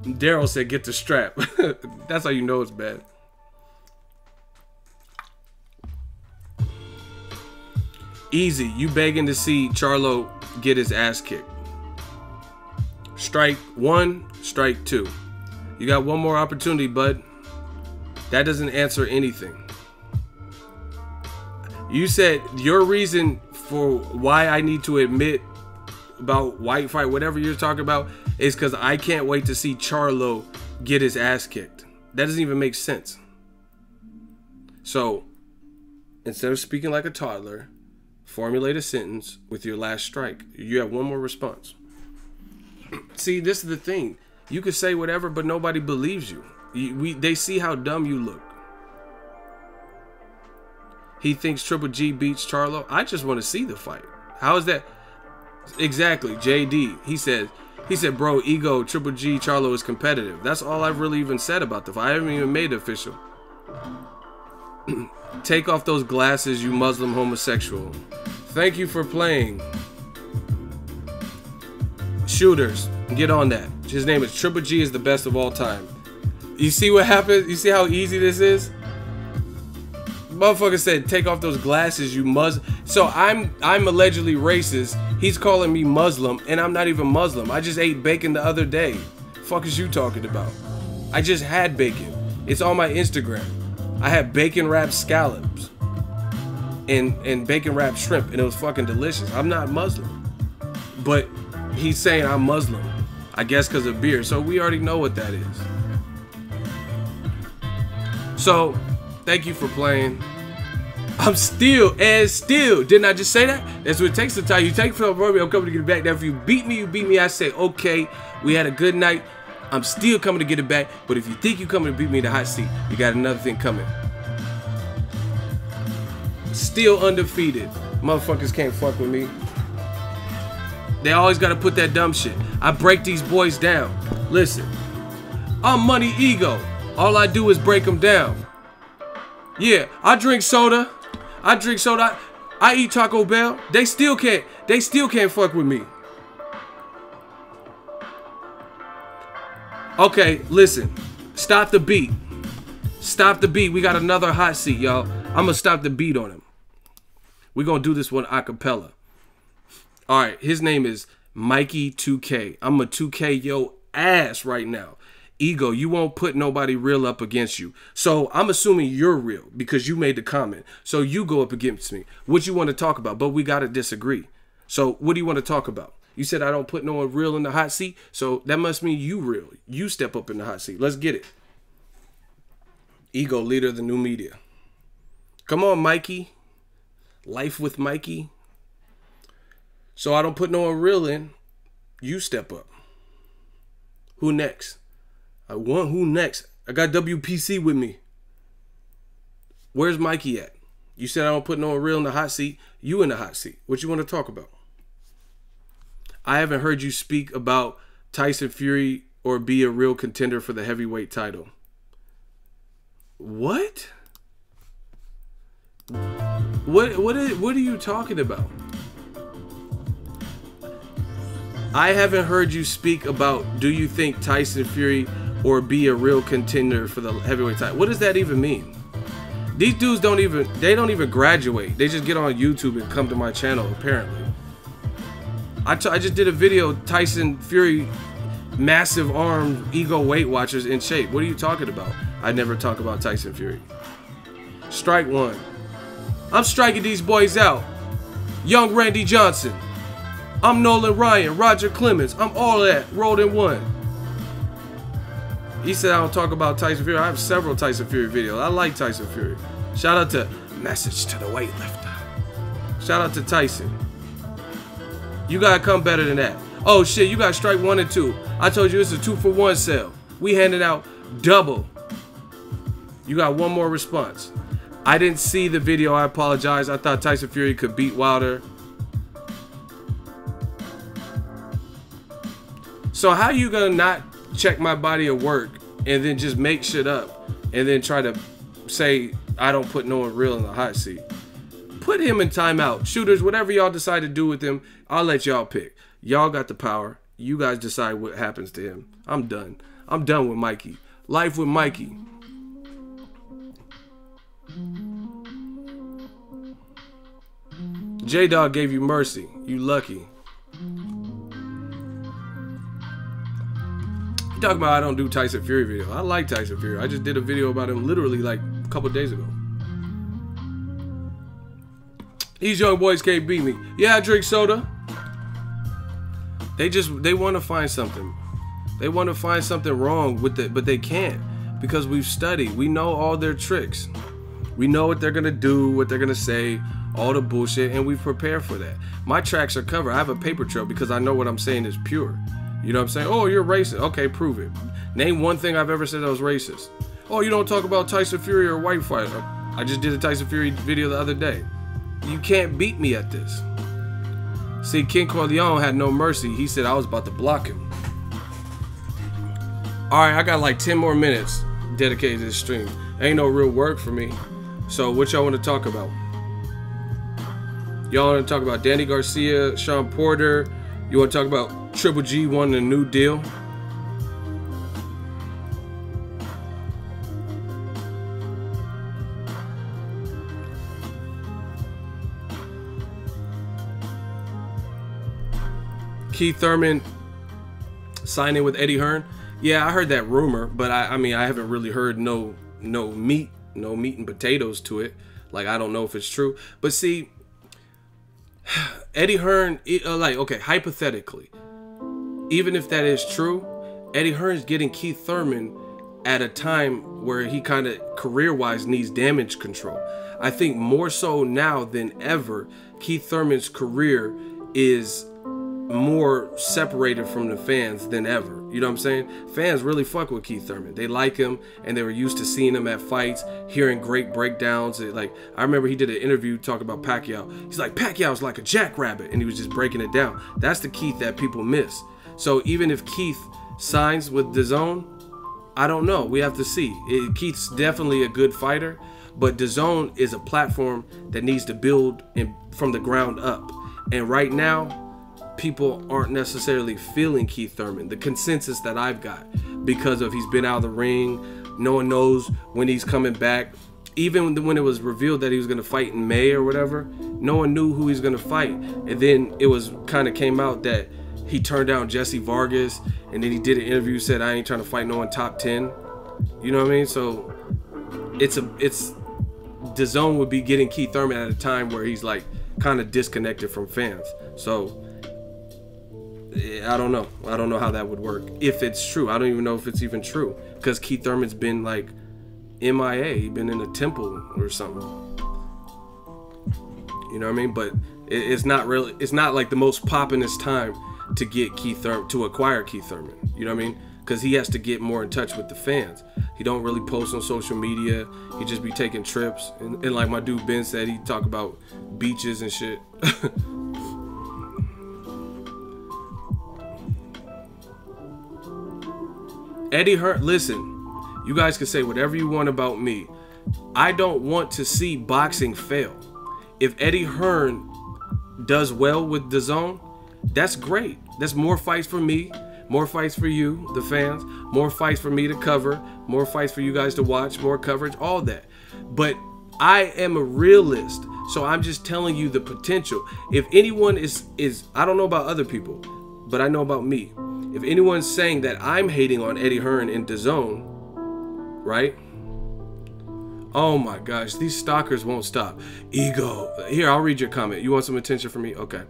Daryl said, get the strap. That's how you know it's bad. Easy. You begging to see Charlo get his ass kicked. Strike 1, strike 2. You got one more opportunity, bud. That doesn't answer anything. You said your reason for why I need to admit about white fight, whatever you're talking about, is because I can't wait to see Charlo get his ass kicked. That doesn't even make sense. So, instead of speaking like a toddler, formulate a sentence with your last strike. You have one more response. See, this is the thing. You can say whatever, but nobody believes you. They see how dumb you look. He thinks Triple G beats Charlo. I just want to see the fight. How is that? Exactly. JD. He said, bro, ego, Triple G, Charlo is competitive. That's all I've really even said about the fight. I haven't even made it official. Take off those glasses, you Muslim homosexual. Thank you for playing. Shooters, get on that. His name is Triple G is the best of all time. You see what happens? You see how easy this is? Motherfucker said, take off those glasses, you So I'm allegedly racist. He's calling me Muslim, and I'm not even Muslim. I just ate bacon the other day. Fuck is you talking about? I just had bacon. It's on my Instagram. I had bacon wrapped scallops and bacon wrapped shrimp, and it was fucking delicious. I'm not Muslim, but he's saying I'm Muslim. I guess because of beer. So we already know what that is. So thank you for playing. I'm still, didn't I just say that? That's what it takes to tell you. Take from Romeo, I'm coming to get it back. Now, if you beat me, you beat me. I say, okay, we had a good night. I'm still coming to get it back. But if you think you're coming to beat me in the hot seat, you got another thing coming. Still undefeated. Motherfuckers can't fuck with me. They always got to put that dumb shit. I break these boys down. Listen, I'm Money Ego. All I do is break them down. Yeah, I drink soda. I eat Taco Bell. They still can't fuck with me. Okay, listen. Stop the beat. Stop the beat. We got another hot seat, y'all. I'm gonna stop the beat on him. We're gonna do this one a cappella. Alright, his name is Mikey 2K. I'm a 2K yo ass right now. Ego, you won't put nobody real up against you. So I'm assuming you're real because you made the comment. So you go up against me. What you want to talk about? But we got to disagree. So what do you want to talk about? You said I don't put no one real in the hot seat. So that must mean you real. You step up in the hot seat. Let's get it. Ego, leader of the new media. Come on, Mikey. Life with Mikey. So I don't put no one real in. You step up. Who next? Who next? I got WPC with me. Where's Mikey at? You said I don't put no one real in the hot seat. You in the hot seat. What you want to talk about? I haven't heard you speak about Tyson Fury or be a real contender for the heavyweight title. What? What are you talking about? I haven't heard you speak about do you think Tyson Fury or be a real contender for the heavyweight title. What does that even mean? These dudes don't even graduate. They just get on YouTube and come to my channel, apparently. I just did a video, Tyson Fury, massive arm, ego Weight Watchers in shape. What are you talking about? I never talk about Tyson Fury. Strike one. I'm striking these boys out. Young Randy Johnson. I'm Nolan Ryan, Roger Clemens. I'm all that, rolled in one. He said I don't talk about Tyson Fury. I have several Tyson Fury videos. I like Tyson Fury. Shout out to Message to the Weightlifter. Shout out to Tyson. You gotta come better than that. Oh shit, you got strike 1 and 2. I told you it's a 2-for-1 sale. We handing out double. You got one more response. I didn't see the video. I apologize. I thought Tyson Fury could beat Wilder. So how you gonna not check my body of work and then just make shit up and then try to say I don't put no one real in the hot seat? Put him in timeout. Shooters, whatever y'all decide to do with him, I'll let y'all pick. Y'all got the power. You guys decide what happens to him. I'm done. I'm done with Mikey. Life with Mikey. J-Dog gave you mercy. You lucky. Talking about I don't do Tyson Fury video. I like Tyson Fury. I just did a video about him literally like a couple days ago. These young boys can't beat me. Yeah, I drink soda. They want to find something. They want to find something wrong with it, but they can't because we've studied. We know all their tricks. We know what they're gonna do, what they're gonna say, all the bullshit, and we've prepared for that. My tracks are covered. I have a paper trail because I know what I'm saying is pure. You know what I'm saying? Oh, you're racist. Okay, prove it. Name one thing I've ever said that was racist. Oh, you don't talk about Tyson Fury or white fighter. I just did a Tyson Fury video the other day. You can't beat me at this. See, King Corleone had no mercy. He said I was about to block him. Alright, I got like 10 more minutes dedicated to this stream. Ain't no real work for me. So what y'all want to talk about? Y'all want to talk about Danny Garcia, Sean Porter? You want to talk about Triple G wanting a new deal? Keith Thurman signing with Eddie Hearn. Yeah, I heard that rumor, but I mean, I haven't really heard no meat and potatoes to it. Like, I don't know if it's true. But see, Eddie Hearn, like, okay, hypothetically, even if that is true, Eddie Hearn's getting Keith Thurman at a time where he kind of career-wise needs damage control. I think more so now than ever, Keith Thurman's career is more separated from the fans than ever. You know what I'm saying? Fans really fuck with Keith Thurman. They like him, and they were used to seeing him at fights, hearing great breakdowns. Like, I remember he did an interview talking about Pacquiao. He's like, Pacquiao's like a jackrabbit, and he was just breaking it down. That's the Keith that people miss. So even if Keith signs with DAZN, I don't know. We have to see. Keith's definitely a good fighter, but DAZN is a platform that needs to build from the ground up. And right now, people aren't necessarily feeling Keith Thurman, the consensus that I've got, because of he's been out of the ring. No one knows when he's coming back. Even when it was revealed that he was going to fight in May or whatever, no one knew who he's going to fight. And then it was kind of came out that he turned down Jesse Vargas, and then he did an interview, said, I ain't trying to fight no one top 10. You know what I mean? So it's DAZN would be getting Keith Thurman at a time where he's like kind of disconnected from fans. So I don't know. I don't know how that would work. If it's true. I don't even know if it's even true. Because Keith Thurman's been like MIA. He's been in a temple or something. You know what I mean? But it's not really, it's not like the most poppinest time to get Keith Thurman, to acquire Keith Thurman. You know what I mean? Because he has to get more in touch with the fans. He don't really post on social media. He just be taking trips. And like my dude Ben said, he talk about beaches and shit. Eddie Hearn, listen, you guys can say whatever you want about me. I don't want to see boxing fail. If Eddie Hearn does well with DAZN, that's great. That's more fights for me, more fights for you, the fans, more fights for me to cover, more fights for you guys to watch, more coverage, all that. But I am a realist, so I'm just telling you the potential. If anyone is I don't know about other people, but I know about me. If anyone's saying that I'm hating on Eddie Hearn in DAZN, right? Oh my gosh, these stalkers won't stop. Ego. Here, I'll read your comment. You want some attention from me? Okay.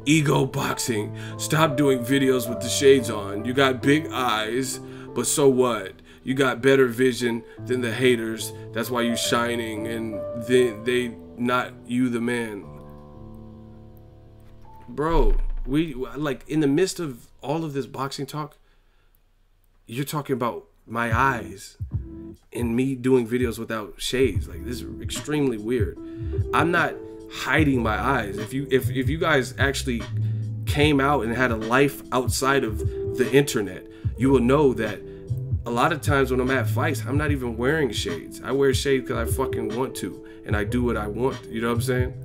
Ego boxing. Stop doing videos with the shades on. You got big eyes, but so what? You got better vision than the haters. That's why you shining, and they not you the man. Bro, we like in the midst of all of this boxing talk, you're talking about my eyes and me doing videos without shades. Like, this is extremely weird. I'm not hiding my eyes. If you guys actually came out and had a life outside of the internet, you will know that a lot of times when I'm at fights, I'm not even wearing shades. I wear shades because I fucking want to, and I do what I want. You know what I'm saying?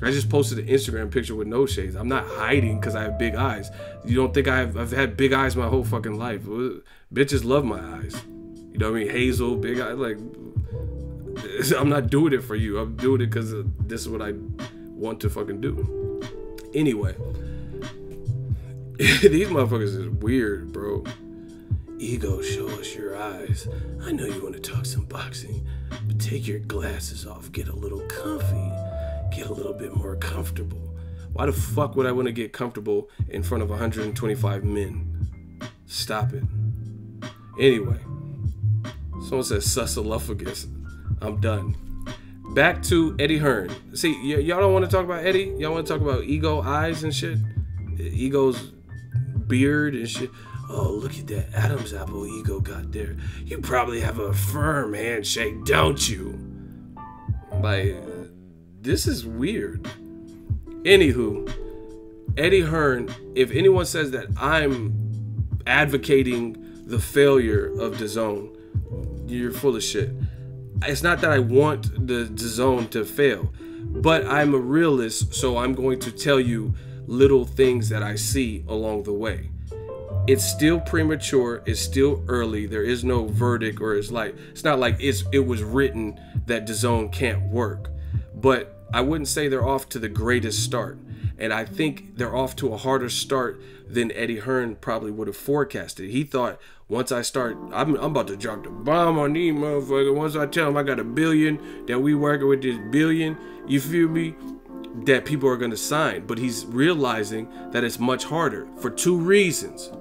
I just posted an Instagram picture with no shades. I'm not hiding because I have big eyes. You don't think I've had big eyes my whole fucking life? Bitches love my eyes. You know what I mean? Hazel, big eyes. Like, I'm not doing it for you. I'm doing it because this is what I want to fucking do. Anyway, these motherfuckers is weird, bro. Ego, show us your eyes. I know you want to talk some boxing, but take your glasses off. Get a little comfy. Get a little bit more comfortable. Why the fuck would I want to get comfortable in front of 125 men? Stop it. Anyway, someone says sussalophagus. I'm done. Back to Eddie Hearn. See, y'all don't want to talk about Eddie? Y'all want to talk about Ego eyes and shit? Ego's beard and shit? Oh, look at that Adam's apple Ego got there. You probably have a firm handshake, don't you? Like, this is weird. Anywho, Eddie Hearn, if anyone says that I'm advocating the failure of DAZN, you're full of shit. It's not that I want the DAZN to fail, but I'm a realist, so I'm going to tell you little things that I see along the way. It's still premature. It's still early. There is no verdict, or it's not like it was written that DAZN can't work. But I wouldn't say they're off to the greatest start. And I think they're off to a harder start than Eddie Hearn probably would have forecasted. He thought, once I start, I'm about to drop the bomb on these motherfuckers. Once I tell them I got $1 billion, that we working with this billion, you feel me? That people are going to sign. But he's realizing that it's much harder for 2 reasons.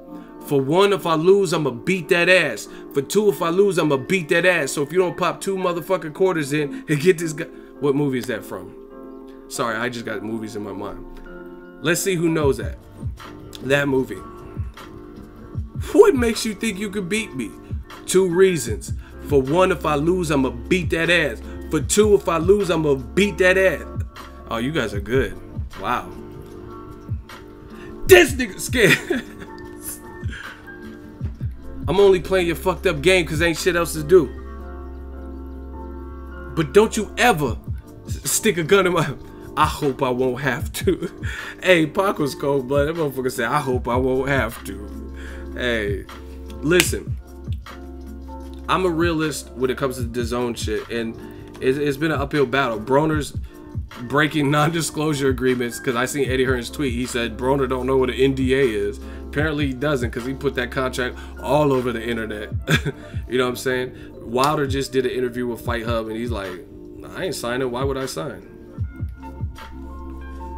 For 1, if I lose, I'm going to beat that ass. For 2, if I lose, I'm going to beat that ass. So if you don't pop 2 motherfucking quarters in and get this guy. What movie is that from? Sorry, I just got movies in my mind. Let's see who knows that. That movie. What makes you think you could beat me? 2 reasons. For 1, if I lose, I'm going to beat that ass. For 2, if I lose, I'm going to beat that ass. Oh, you guys are good. Wow. This nigga scared. I'm only playing your fucked up game because ain't shit else to do. But don't you ever stick a gun in my... I hope I won't have to. Hey, Pac was cold blooded. That motherfucker said, I hope I won't have to. Hey, listen. I'm a realist when it comes to the DAZN shit. And it's been an uphill battle. Broner's breaking non-disclosure agreements because I seen Eddie Hearn's tweet. He said Broner don't know what an NDA is. Apparently he doesn't because he put that contract all over the internet. You know what I'm saying? Wilder just did an interview with Fight Hub and he's like, I ain't signing. Why would I sign?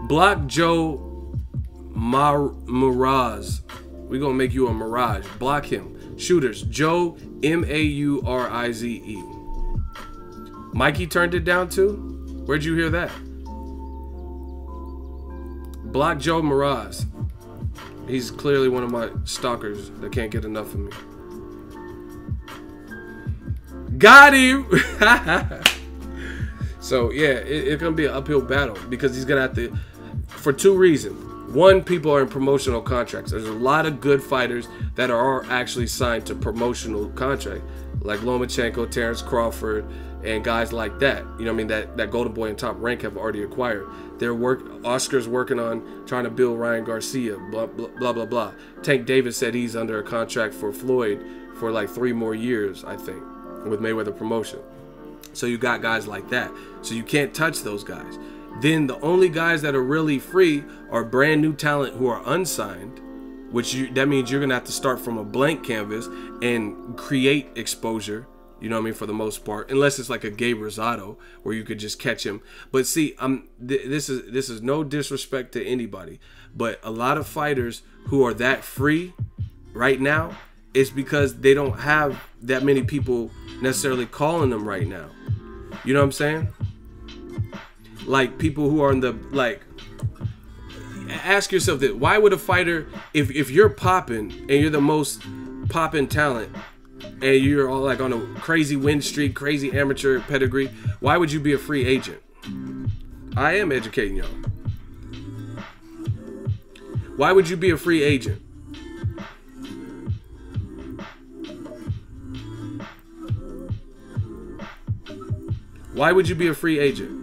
Block Joe Miraz. We gonna make you a Mirage. Block him. Shooters. Joe Maurize. Mikey turned it down too? Where'd you hear that? Block Joe Miraz. He's clearly one of my stalkers that can't get enough of me. Got him! So yeah, it's gonna be an uphill battle because he's gonna have to, for 2 reasons. 1, people are in promotional contracts. There's a lot of good fighters that are actually signed to promotional contract, like Lomachenko, Terrence Crawford, and guys like that. You know what I mean? That Golden Boy and Top Rank have already acquired. Oscar's working on trying to build Ryan Garcia, blah, blah, blah, blah, blah. Tank Davis said he's under a contract for Floyd for like 3 more years, I think, with Mayweather Promotion. So you got guys like that. So you can't touch those guys. Then the only guys that are really free are brand new talent who are unsigned, that means you're gonna have to start from a blank canvas and create exposure. You know what I mean, for the most part, unless it's like a Gabe Rosado where you could just catch him. But see, this is no disrespect to anybody, but a lot of fighters who are that free right now is because they don't have that many people necessarily calling them right now. You know what I'm saying? Like people who are in the, like, ask yourself that, why would a fighter, if you're popping and you're the most popping talent and you're all like on a crazy win streak, crazy amateur pedigree, why would you be a free agent? I am educating y'all. Why would you be a free agent? Why would you be a free agent?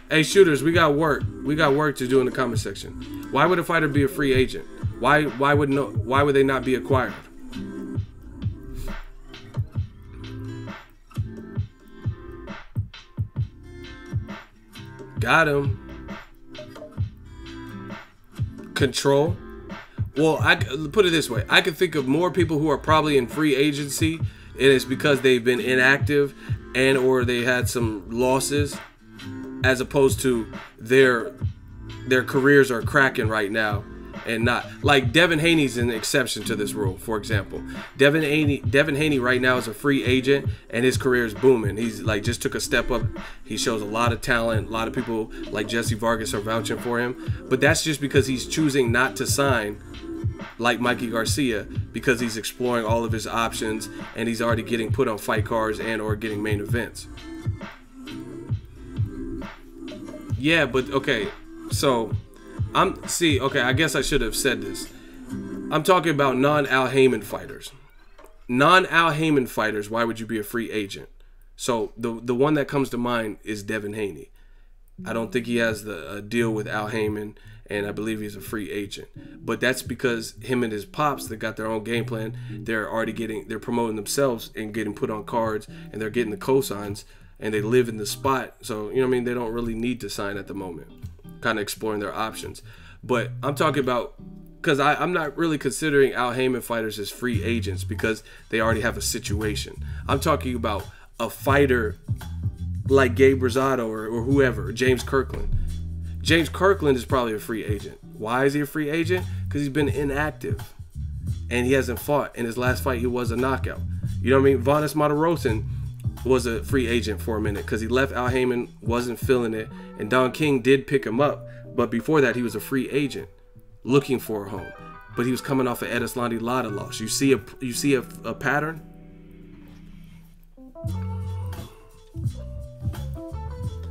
Hey shooters, we got work. We got work to do in the comment section. Why would a fighter be a free agent? Why would they not be acquired? Got him. Control. Well, I put it this way. I could think of more people who are probably in free agency, and it's because they've been inactive and or they had some losses, as opposed to their careers are cracking right now and not. Like Devin Haney's an exception to this rule, for example. Devin Haney right now is a free agent and his career is booming. He's like just took a step up. He shows a lot of talent. A lot of people like Jesse Vargas are vouching for him. But that's just because he's choosing not to sign like Mikey Garcia, because he's exploring all of his options and he's already getting put on fight cards and or getting main events. Yeah, but okay, so I guess I should have said this. I'm talking about non-Al Haymon fighters. Non-Al Haymon fighters, why would you be a free agent? So the one that comes to mind is Devin Haney. I don't think he has a deal with Al Haymon, and I believe he's a free agent. But that's because him and his pops, they got their own game plan. They're promoting themselves and getting put on cards, and they're getting the cosigns, and they live in the spot. So, you know what I mean? They don't really need to sign at the moment. Kind of exploring their options. But I'm talking about, because I'm not really considering Al Haymon fighters as free agents because they already have a situation. I'm talking about a fighter like Gabe Rosado or whoever, James Kirkland. James Kirkland is probably a free agent. Why is he a free agent? Because he's been inactive and he hasn't fought. In his last fight, he was a knockout. You know what I mean? Vanes Martirosyan was a free agent for a minute because he left Al Haymon, wasn't feeling it, and Don King did pick him up. But before that, he was a free agent looking for a home. But he was coming off an Edeslandi Lara loss. You see a pattern?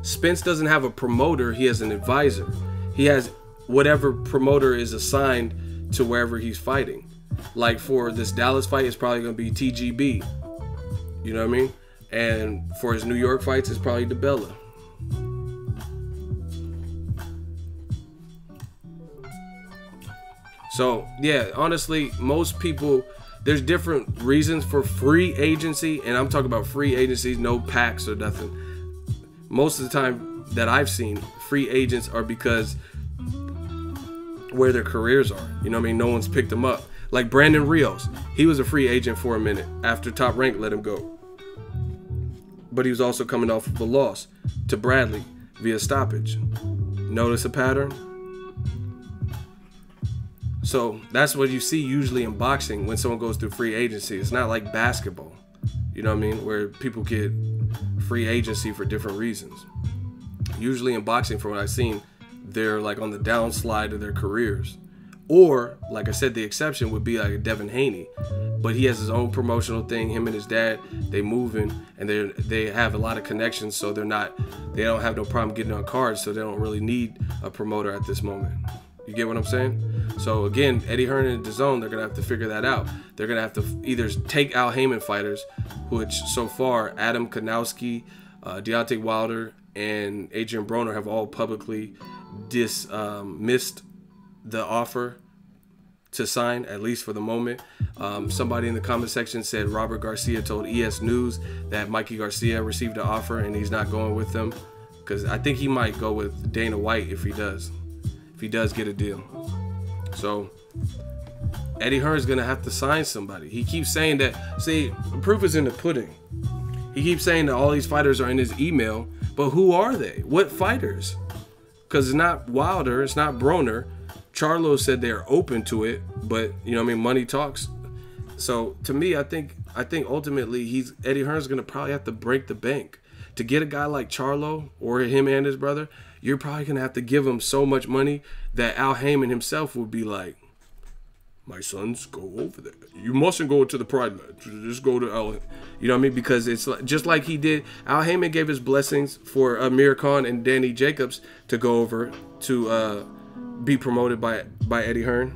Spence doesn't have a promoter, he has an advisor. He has whatever promoter is assigned to wherever he's fighting. Like for this Dallas fight, it's probably going to be TGB. You know what I mean? And for his New York fights, it's probably DeBella. So, yeah, honestly, most people, there's different reasons for free agency. And I'm talking about free agencies, no packs or nothing. Most of the time that I've seen, free agents are because where their careers are. You know what I mean? No one's picked them up. Like Brandon Rios, he was a free agent for a minute after Top Rank let him go. But he was also coming off of a loss to Bradley via stoppage. Notice a pattern? So that's what you see usually in boxing when someone goes through free agency. It's not like basketball, you know what I mean, where people get free agency for different reasons. Usually in boxing, from what I've seen, they're like on the downslide of their careers. Or, like I said, the exception would be like a Devin Haney. But he has his own promotional thing. Him and his dad, they moving, and they have a lot of connections, so they don't have no problem getting on cards, so they don't really need a promoter at this moment. You get what I'm saying? So again, Eddie Hearn and DAZN, they're gonna have to figure that out. They're gonna have to either take Al Haymon fighters, which so far Adam Kanowski, Deontay Wilder, and Adrian Broner have all publicly missed the offer to sign, at least for the moment. Somebody in the comment section said Robert Garcia told ES News that Mikey Garcia received an offer and he's not going with them, because I think he might go with Dana White if he does get a deal. So Eddie Hearn's gonna have to sign somebody. He keeps saying that. See, the proof is in the pudding. He keeps saying that all these fighters are in his email, but who are they? What fighters? Because it's not Wilder, it's not Broner. Charlo said they're open to it, but you know what I mean, money talks. So to me, I think ultimately Eddie Hearn's gonna probably have to break the bank to get a guy like Charlo or him and his brother. You're probably gonna have to give him so much money that Al Haymon himself would be like, "My sons, go over there. You mustn't go to the Pride match. Just go to Al." You know what I mean? Because it's just like he did. Al Haymon gave his blessings for Amir Khan and Danny Jacobs to go over to be promoted by Eddie Hearn.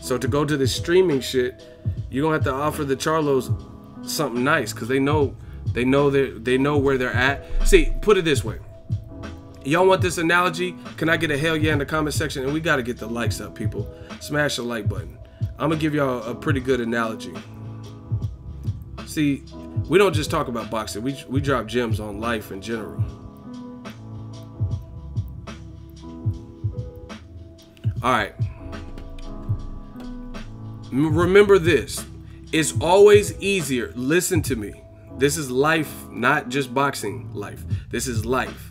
So to go to this streaming shit, you're gonna have to offer the Charlos something nice, because they know where they're at. See, put it this way. Y'all want this analogy? Can I get a hell yeah in the comment section? And we got to get the likes up, people. Smash the like button. I'm going to give y'all a pretty good analogy. See, we don't just talk about boxing. We drop gems on life in general. All right. Remember this. It's always easier. Listen to me. This is life, not just boxing life. This is life.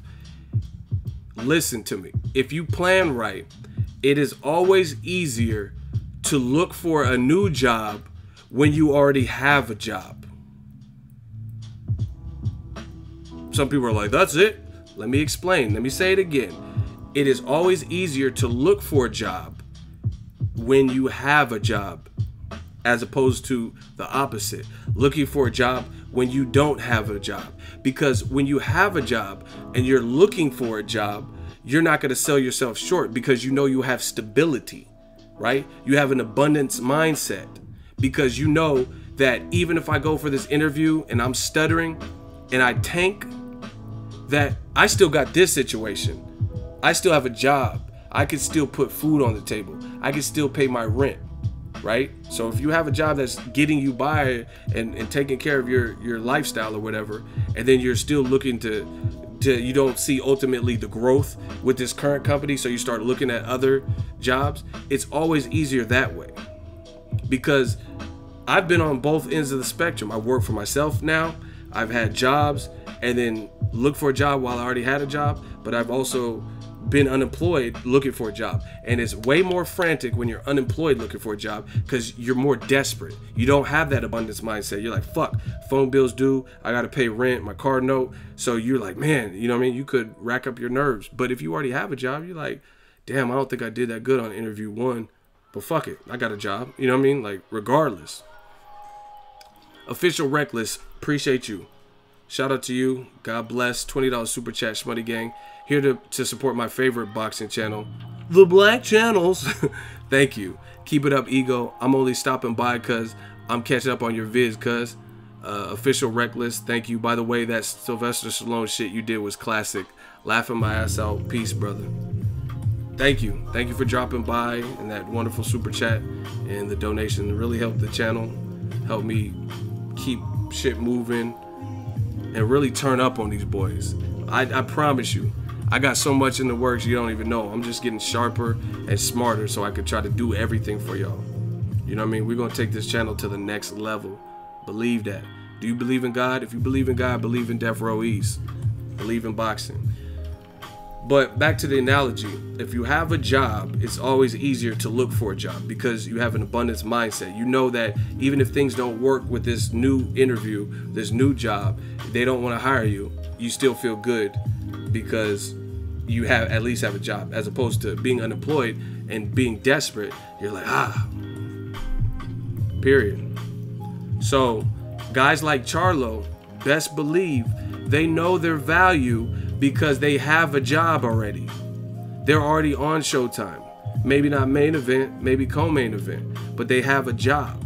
Listen to me. If you plan right, it is always easier to look for a new job when you already have a job. Some people are like, that's it? Let me explain. Let me say it again. It is always easier to look for a job when you have a job, as opposed to the opposite, looking for a job when you don't have a job. Because when you have a job and you're looking for a job, you're not going to sell yourself short, because you know you have stability, right? You have an abundance mindset, because you know that even if I go for this interview and I'm stuttering and I tank, that I still got this situation. I still have a job. I could still put food on the table. I could still pay my rent, right? So if you have a job that's getting you by and taking care of your lifestyle or whatever, and then you're still looking to you don't see ultimately the growth with this current company, so you start looking at other jobs, it's always easier that way. Because I've been on both ends of the spectrum. I work for myself now. I've had jobs and then look for a job while I already had a job, but I've also been unemployed looking for a job. And it's way more frantic when you're unemployed looking for a job because you're more desperate. You don't have that abundance mindset. You're like, fuck, phone bills due, I gotta pay rent, my car note. So you're like, man, you know what I mean? You could rack up your nerves. But if you already have a job, you're like, damn, I don't think I did that good on interview 1, but fuck it, I got a job. You know what I mean? Like, regardless. Official Reckless, appreciate you. Shout out to you. God bless. $20 super chat, Shmoney Gang. Here to support my favorite boxing channel, The Black Channels. Thank you. Keep it up, Ego. I'm only stopping by because I'm catching up on your vids, cuz. Official Reckless, thank you. By the way, that Sylvester Stallone shit you did was classic. Laughing my ass out. Peace, brother. Thank you. Thank you for dropping by and that wonderful super chat and the donation. It really helped the channel. Helped me keep shit moving and really turn up on these boys. I promise you, I got so much in the works you don't even know. I'm just getting sharper and smarter so I could try to do everything for y'all. You know what I mean? We're gonna take this channel to the next level. Believe that. Do you believe in God? If you believe in God, believe in Death Row East. Believe in boxing. But back to the analogy, if you have a job, it's always easier to look for a job because you have an abundance mindset. You know that even if things don't work with this new interview, this new job, they don't want to hire you, you still feel good because you have at least have a job, as opposed to being unemployed and being desperate. You're like, period. So guys like Charlo, best believe they know their value because they have a job already. They're already on Showtime. Maybe not main event, maybe co-main event, but they have a job.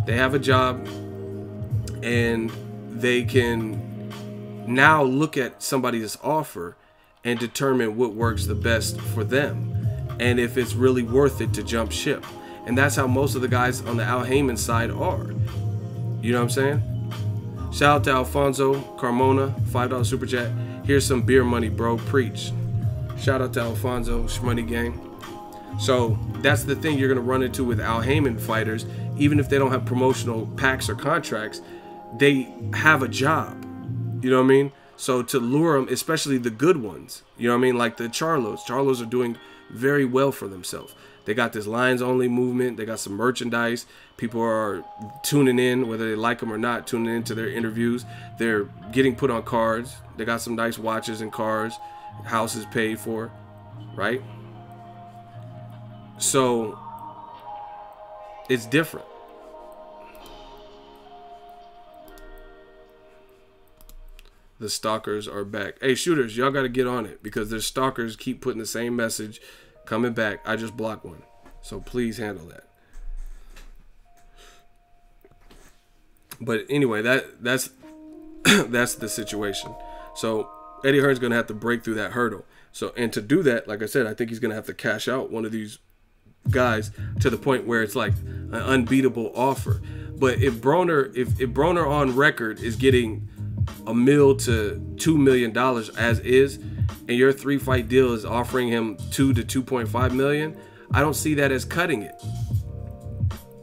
They have a job and they can now look at somebody's offer and determine what works the best for them and if it's really worth it to jump ship. And that's how most of the guys on the Al Heyman side are. You know what I'm saying? Shout out to Alfonso Carmona, $5 super chat. Here's some beer money, bro. Preach. Shout out to Alfonso, Shmoney Gang. So that's the thing you're gonna run into with Al Heyman fighters. Even if they don't have promotional packs or contracts, they have a job. You know what I mean? So to lure them, especially the good ones, you know what I mean? Like the Charlos. Charlos are doing very well for themselves. They got this Lions Only movement. They got some merchandise. People are tuning in, whether they like them or not, tuning into their interviews. They're getting put on cards. They got some nice watches and cars. Houses paid for, right? So it's different. The stalkers are back. Hey, shooters, y'all got to get on it because their stalkers keep putting the same message coming back. I just blocked one. So please handle that. But anyway, that's that's the situation. So Eddie Hearn's going to have to break through that hurdle. So, and to do that, like I said, I think he's going to have to cash out one of these guys to the point where it's like an unbeatable offer. But if Broner on record is getting $1 million to $2 million as is, and your 3-fight deal is offering him $2 to $2.5 million, I don't see that as cutting it.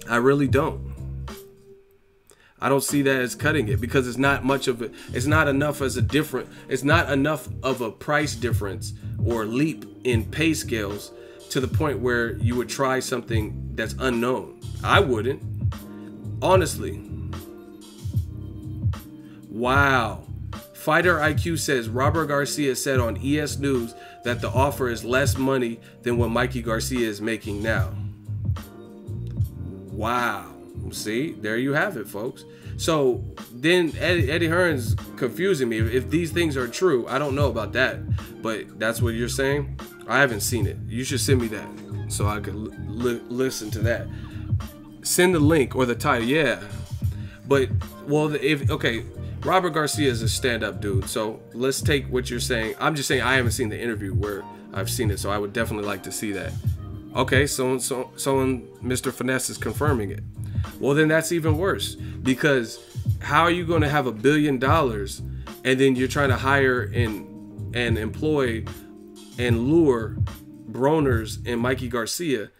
I really don't. I don't see that as cutting it because it's not much of a, it's not enough as a different, it's not enough of a price difference or leap in pay scales to the point where you would try something that's unknown. I wouldn't, honestly. Wow. Fighter IQ says Robert Garcia said on ES News that the offer is less money than what Mikey Garcia is making now. Wow. See, there you have it, folks. So then Eddie Hearn's confusing me. If these things are true, I don't know about that, but that's what you're saying. I haven't seen it. You should send me that so I could listen to that. Send the link or the title, yeah. But well, if okay, Robert Garcia is a stand-up dude. So let's take what you're saying. I'm just saying I haven't seen the interview where I've seen it, so I would definitely like to see that. Okay, so Mr. Finesse is confirming it. Well, then that's even worse, because how are you going to have $1 billion and then you're trying to hire and employ and lure Broners and Mikey Garcia,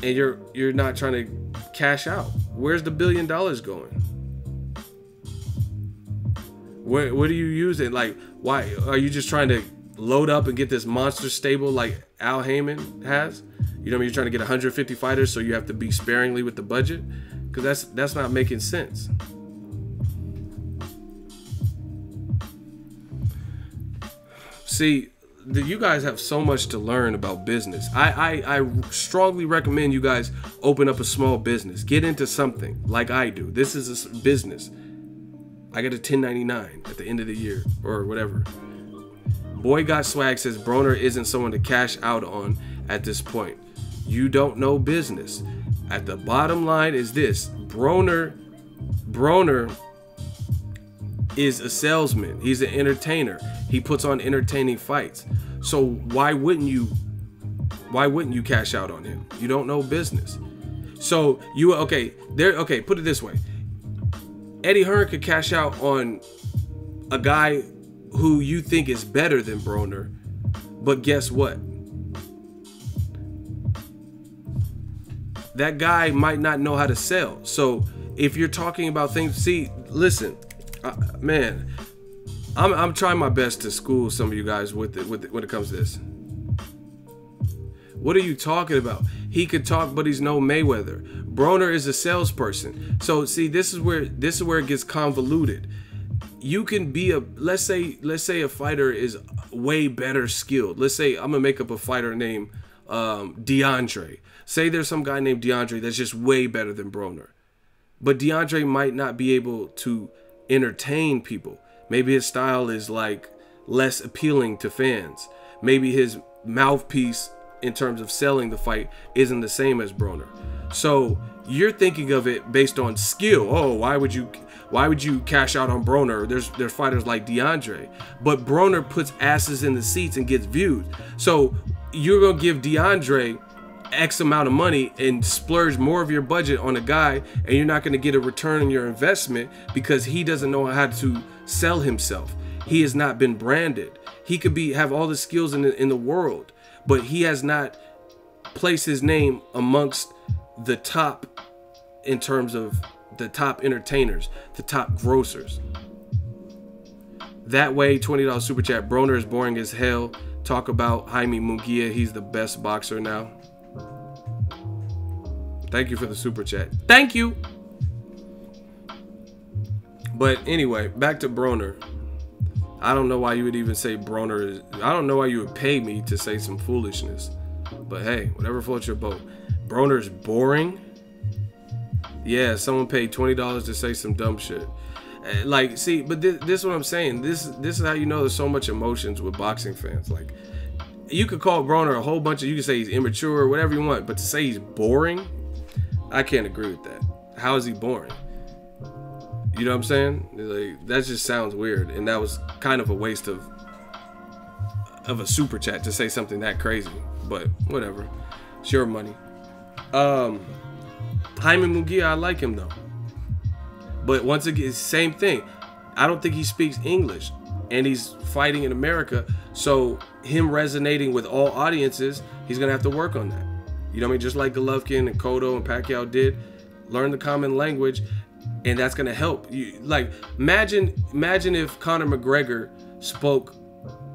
and you're not trying to cash out? Where's the $1 billion going? What are you using? Like, why are you just trying to load up and get this monster stable like Al Heyman has? You know what I mean? You're trying to get 150 fighters, so you have to be sparingly with the budget, because that's not making sense. See, you guys have so much to learn about business. I strongly recommend you guys open up a small business. Get into something like I do. This is a business. I get a 1099 at the end of the year or whatever. Boy Got Swag says Broner isn't someone to cash out on at this point. You don't know business. At the bottom line is this: Broner is a salesman. He's an entertainer. He puts on entertaining fights. So why wouldn't you cash out on him? You don't know business. So put it this way. Eddie Hearn could cash out on a guy who you think is better than Broner, but guess what? That guy might not know how to sell. So if you're talking about things, see, listen, man, I'm trying my best to school some of you guys with it when it comes to this. What are you talking about? He could talk, but he's no Mayweather. Broner is a salesperson. So see, this is where it gets convoluted. You can be let's say a fighter is way better skilled. Let's say I'm gonna make up a fighter named DeAndre. Say there's some guy named DeAndre that's just way better than Broner, but DeAndre might not be able to entertain people. Maybe his style is like less appealing to fans. Maybe his mouthpiece in terms of selling the fight isn't the same as Broner. So you're thinking of it based on skill. Oh, why would you cash out on Broner? There's fighters like DeAndre, but Broner puts asses in the seats and gets viewed. So you're gonna give DeAndre X amount of money and splurge more of your budget on a guy, and you're not gonna get a return on your investment because he doesn't know how to sell himself. He has not been branded. He could have all the skills in the world, but he has not placed his name amongst the top in terms of the top entertainers, the top grossers. That way, $20 super chat. Broner is boring as hell. Talk about Jaime Munguia. He's the best boxer now. Thank you for the super chat. Thank you. But anyway, back to Broner. I don't know why you would even say Broner is. I don't know why you would pay me to say some foolishness. But hey, whatever floats your boat. Broner's boring. Yeah, someone paid $20 to say some dumb shit. Like, see, but this is what I'm saying. This is how you know there's so much emotions with boxing fans. Like, you could call Broner a whole bunch of. You can say he's immature or whatever you want, but to say he's boring, I can't agree with that. How is he boring? You know what I'm saying? Like, that just sounds weird, and that was kind of a waste of a super chat to say something that crazy. But whatever, it's your money. Jaime Munguia, I like him though. But once again, same thing. I don't think he speaks English, and he's fighting in America. So him resonating with all audiences, he's gonna have to work on that. You know what I mean? Just like Golovkin and Cotto and Pacquiao did, learn the common language, and that's gonna help. Like, imagine if Conor McGregor spoke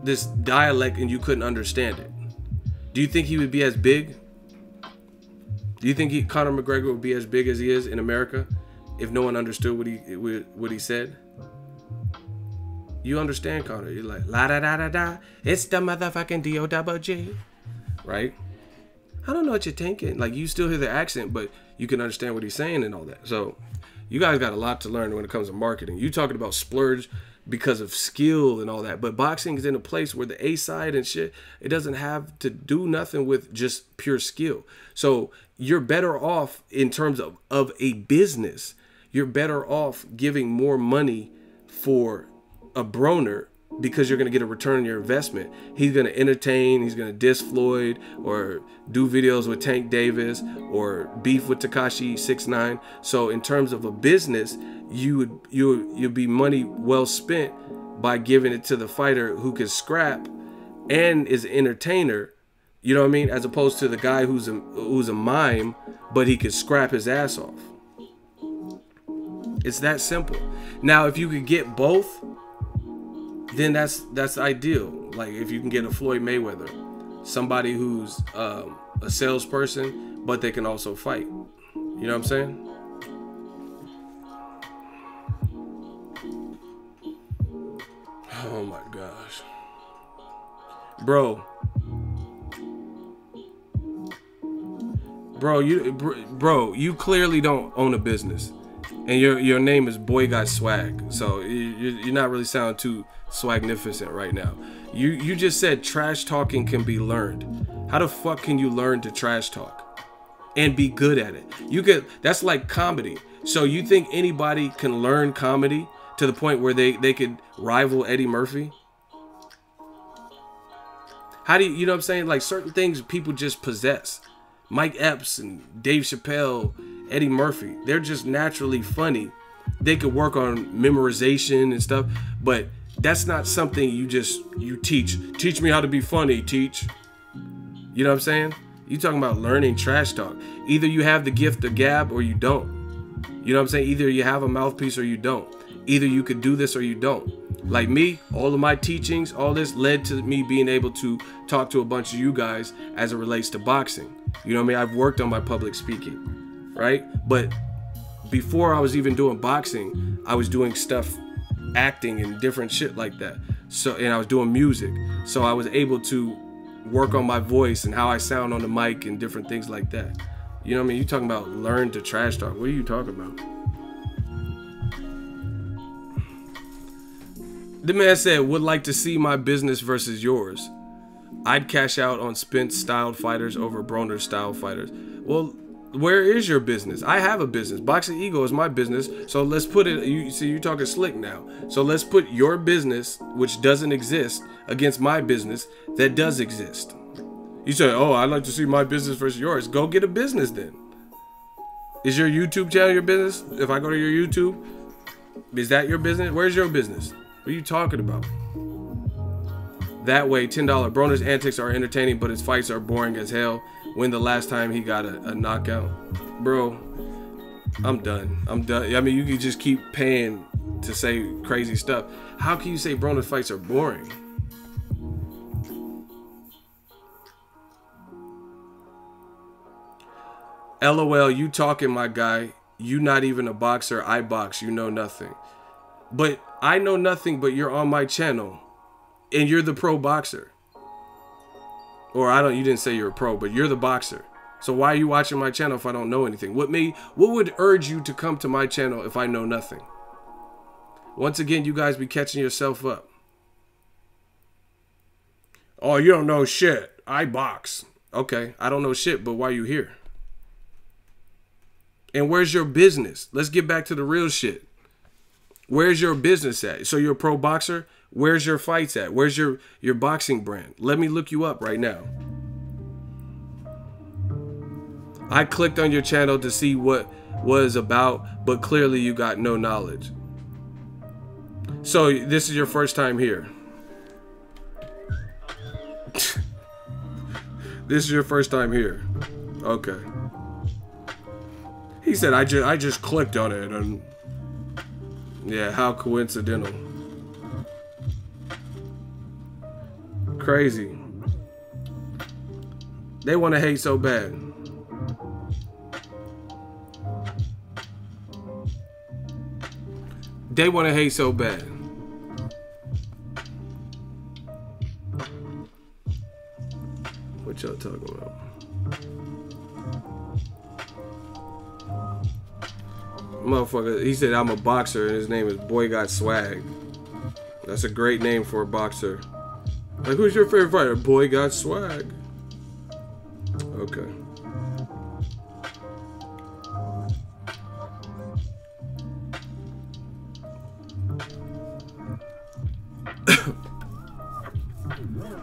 this dialect and you couldn't understand it. Do you think he would be as big? Do you think Conor McGregor would be as big as he is in America if no one understood what he said? You understand Conor. You're like, la da da da da. It's the motherfucking D-O-double-G. Right? I don't know what you're thinking. Like, you still hear the accent, but you can understand what he's saying and all that. So you guys got a lot to learn when it comes to marketing. You talking about splurge because of skill and all that, but boxing is in a place where the A side and shit, it doesn't have to do nothing with just pure skill. So you're better off in terms of a business. You're better off giving more money for a Broner because you're going to get a return on your investment. He's going to entertain, he's going to diss Floyd or do videos with Tank Davis or beef with Tekashi 6ix9ine. So in terms of a business, you'd be money well spent by giving it to the fighter who can scrap and is an entertainer, you know what I mean, as opposed to the guy who's a mime but he could scrap his ass off. It's that simple. Now if you could get both, then that's ideal. Like if you can get a Floyd Mayweather, somebody who's a salesperson, but they can also fight. You know what I'm saying? Oh my gosh, bro, you clearly don't own a business, and your name is Boy Got Swag. So you're not really sounding too swagnificent right now. You just said trash talking can be learned. How the fuck can you learn to trash talk and be good at it? You could. That's like comedy. So you think anybody can learn comedy to the point where they could rival Eddie Murphy? How do you know what I'm saying? Like certain things people just possess. Mike Epps and Dave Chappelle, Eddie Murphy, they're just naturally funny. They could work on memorization and stuff, but that's not something you teach. Teach me how to be funny, teach. You know what I'm saying? You talking about learning trash talk. Either you have the gift of gab or you don't. You know what I'm saying? Either you have a mouthpiece or you don't. Either you could do this or you don't. Like me, all of my teachings, all this led to me being able to talk to a bunch of you guys as it relates to boxing. You know what I mean? I've worked on my public speaking, right? But before I was even doing boxing, I was doing stuff, acting and different shit like that. So, and I was doing music. So I was able to work on my voice and how I sound on the mic and different things like that. You know what I mean? You talking about learn to trash talk. What are you talking about? The man said, would like to see my business versus yours. I'd cash out on Spence styled fighters over Broner style fighters. Well, where is your business? I have a business. Boxingego is my business. So let's put it, you see, you're talking slick now. So let's put your business, which doesn't exist, against my business that does exist. You say, oh, I'd like to see my business versus yours. Go get a business then. Is your YouTube channel your business? If I go to your YouTube, is that your business? Where's your business? What are you talking about? That way, $10. Broner's antics are entertaining, but his fights are boring as hell. When the last time he got a knockout? Bro, I'm done. I'm done. I mean, you can just keep paying to say crazy stuff. How can you say Broner's fights are boring? LOL, you talking, my guy. You not even a boxer. I box. You know nothing. But I know nothing, but you're on my channel and you're the pro boxer. Or you didn't say you're a pro, but you're the boxer. So why are you watching my channel if I don't know anything? What would urge you to come to my channel if I know nothing? Once again, you guys be catching yourself up. Oh, you don't know shit. I box. Okay, I don't know shit, but why are you here? And where's your business? Let's get back to the real shit. Where's your business at? So you're a pro boxer? Where's your fights at? Where's your boxing brand? Let me look you up right now. I clicked on your channel to see what was about, but clearly you got no knowledge. So this is your first time here. This is your first time here. Okay. He said I just clicked on it and yeah, how coincidental. Crazy. They want to hate so bad. They want to hate so bad. What y'all talking about? Motherfucker, he said I'm a boxer and his name is Boy Got Swag. That's a great name for a boxer. Like, who's your favorite fighter? Boy Got Swag. Okay.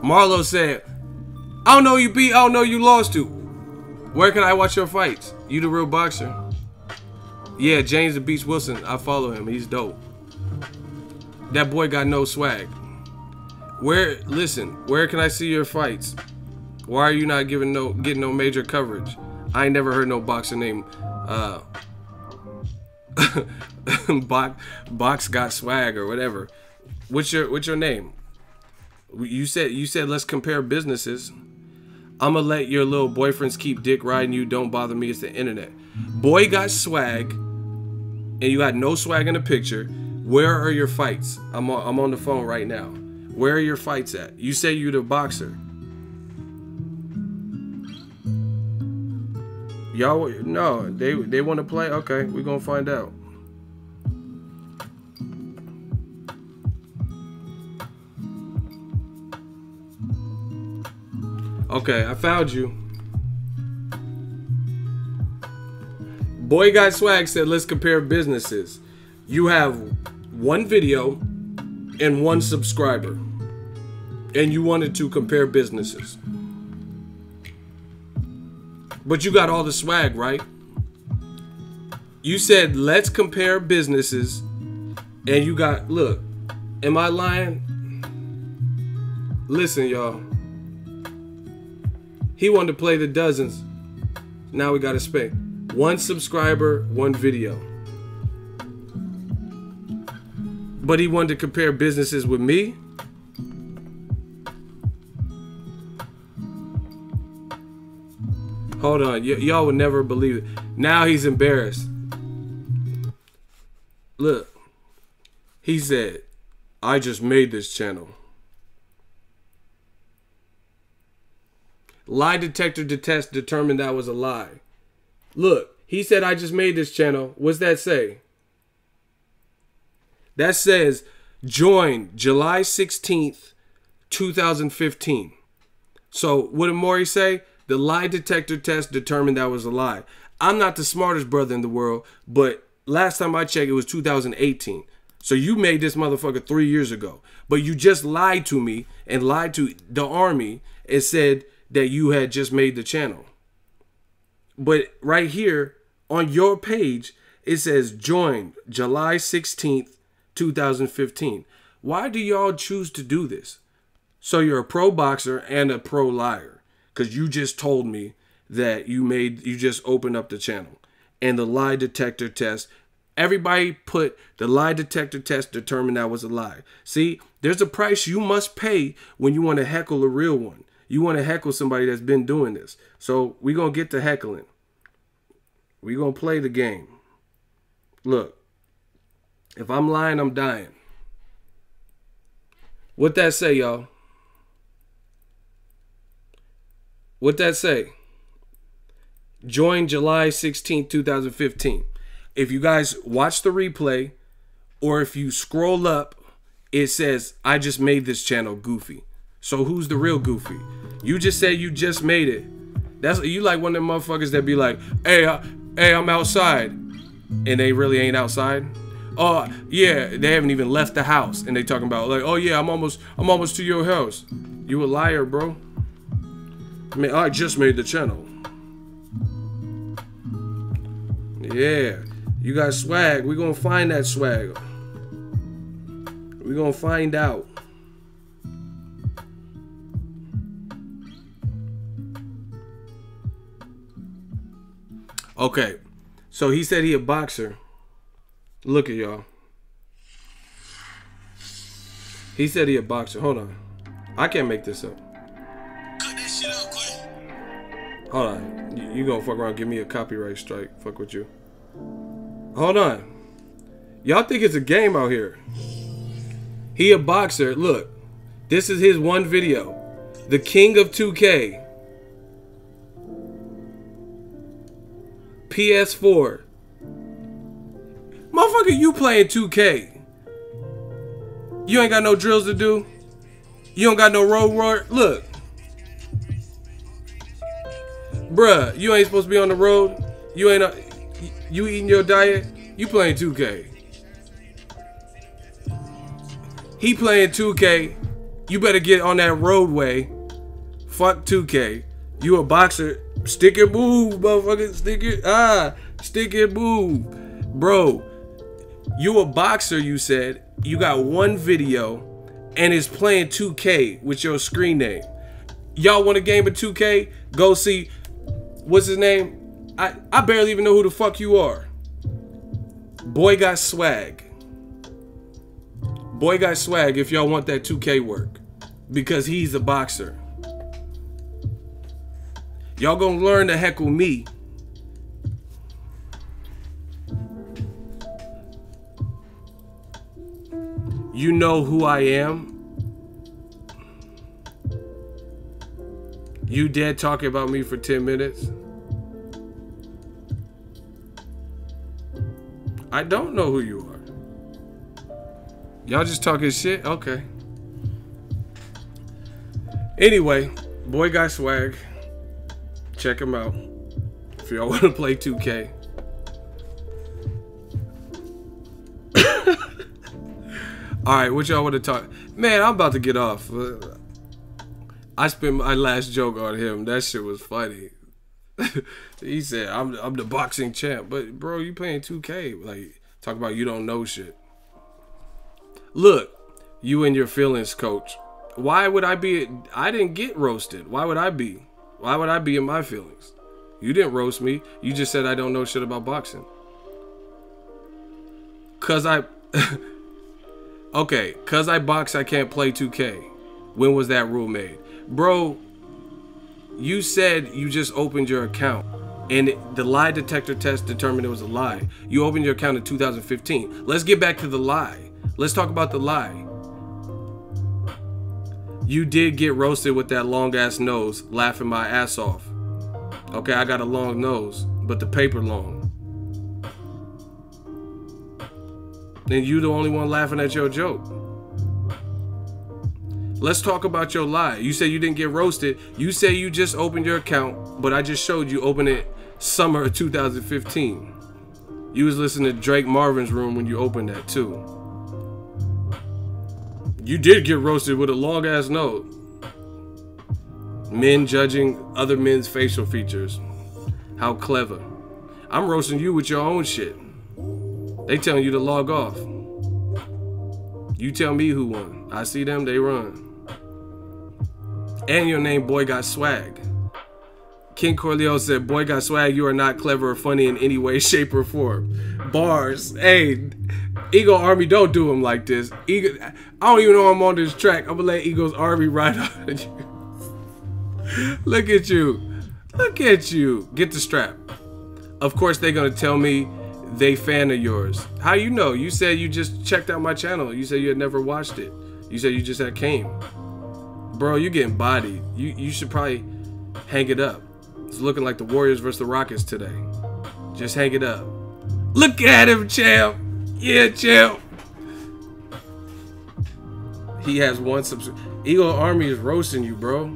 Marlo said, I don't know you beat, I don't know you lost to. Where can I watch your fights? You the real boxer? Yeah, James the Beast Wilson. I follow him. He's dope. That boy got no swag. Listen, where can I see your fights? Why are you not getting no major coverage? I ain't never heard no boxer named Box got swag or whatever. What's your name? You said let's compare businesses. I'ma let your little boyfriends keep dick riding you. Don't bother me. It's the internet. Boy got swag, and you got no swag in the picture. Where are your fights? I'm on the phone right now. Where are your fights at? You say you're the boxer. Y'all, no, they want to play? Okay, we're going to find out. Okay, I found you. Boy Got Swag said, let's compare businesses. You have one video and one subscriber. And you wanted to compare businesses. But you got all the swag, right? You said, let's compare businesses. And you got, look, am I lying? Listen, y'all. He wanted to play the dozens. Now we got to spend one subscriber, one video. But he wanted to compare businesses with me. Hold on, y'all would never believe it. Now he's embarrassed. Look, he said, I just made this channel. Lie detector test determined that was a lie. Look, he said, I just made this channel. What's that say? That says, joined July 16th, 2015. So what did Maury say? The lie detector test determined that was a lie. I'm not the smartest brother in the world, but last time I checked, it was 2018. So you made this motherfucker 3 years ago. But you just lied to me and lied to the army and said that you had just made the channel. But right here on your page, it says joined July 16th, 2015. Why do y'all choose to do this? So you're a pro boxer and a pro liar. Because you just told me that you just opened up the channel. And the lie detector test, everybody put the lie detector test determined that was a lie. See, there's a price you must pay when you want to heckle a real one. You want to heckle somebody that's been doing this. So we're going to get to heckling. We're going to play the game. Look, if I'm lying, I'm dying. What that say, y'all? What that say? Join July 16, 2015. If you guys watch the replay, or if you scroll up, it says, I just made this channel Goofy. So who's the real Goofy? You just said you just made it. That's you like one of them motherfuckers that be like, hey, I'm outside. And they really ain't outside. Oh, yeah, they haven't even left the house. And they talking about like, oh yeah, I'm almost to your house. You a liar, bro. I mean, I just made the channel. Yeah, you got swag. We're going to find that swag. We're going to find out. Okay, so he said he a boxer. Look at y'all. He said he a boxer. Hold on. I can't make this up. Hold on. You gonna fuck around, give me a copyright strike. Fuck with you. Hold on. Y'all think it's a game out here. He a boxer. Look. This is his one video. The King of 2K. PS4. Motherfucker, you playing 2K. You ain't got no drills to do. You don't got no road roar. Look. Bruh, you ain't supposed to be on the road. You ain't you eating your diet. You playing 2K. He playing 2K You better get on that roadway. Fuck 2K. You a boxer. Stick and move, motherfucker. Stick and move. Bro, you a boxer, you said. You got one video and it's playing 2K with your screen name. Y'all want a game of 2K? Go see, what's his name? I barely even know who the fuck you are. Boy Got Swag. Boy Got Swag if y'all want that 2K work. Because he's a boxer. Y'all gonna learn to heckle me. You know who I am. You dead talking about me for 10 minutes. I don't know who you are. Y'all just talking shit? Okay. Anyway, Boy Got Swag. Check him out if y'all want to play 2K. Alright, what y'all want to talk? Man, I'm about to get off. I spent my last joke on him. That shit was funny. He said, I'm the boxing champ. But, bro, you playing 2K. Like, talk about you don't know shit. Look, you and your feelings, coach. Why would I be? I didn't get roasted. Why would I be? Why would I be in my feelings? You didn't roast me. You just said I don't know shit about boxing. Cause I... Okay, cause I box, I can't play 2K. When was that rule made? Bro, you said you just opened your account and the lie detector test determined it was a lie. You opened your account in 2015. Let's get back to the lie. Let's talk about the lie. You did get roasted with that long ass nose, laughing my ass off. Okay, I got a long nose, but the paper long. Then you the only one laughing at your joke. Let's talk about your lie. You said you didn't get roasted. You say you just opened your account, but I just showed you open it summer of 2015. You was listening to Drake Marvin's Room when you opened that too. You did get roasted with a long ass nose. Men judging other men's facial features. How clever. I'm roasting you with your own shit. They telling you to log off. You tell me who won. I see them, they run. And your name, Boy Got Swag. King Corleone said, Boy Got Swag, you are not clever or funny in any way, shape, or form. Bars. Hey, Eagle Army, don't do him like this. Eagle, I don't even know I'm on this track. I'm gonna let Eagle's Army ride on you. Look at you. Look at you. Get the strap. Of course, they're gonna tell me they fan of yours. How you know? You said you just checked out my channel. You said you had never watched it. You said you just had came. Bro, you getting bodied. You should probably hang it up. It's looking like the Warriors versus the Rockets today. Just hang it up. Look at him, champ. Yeah, champ. He has one Eagle Army is roasting you, bro.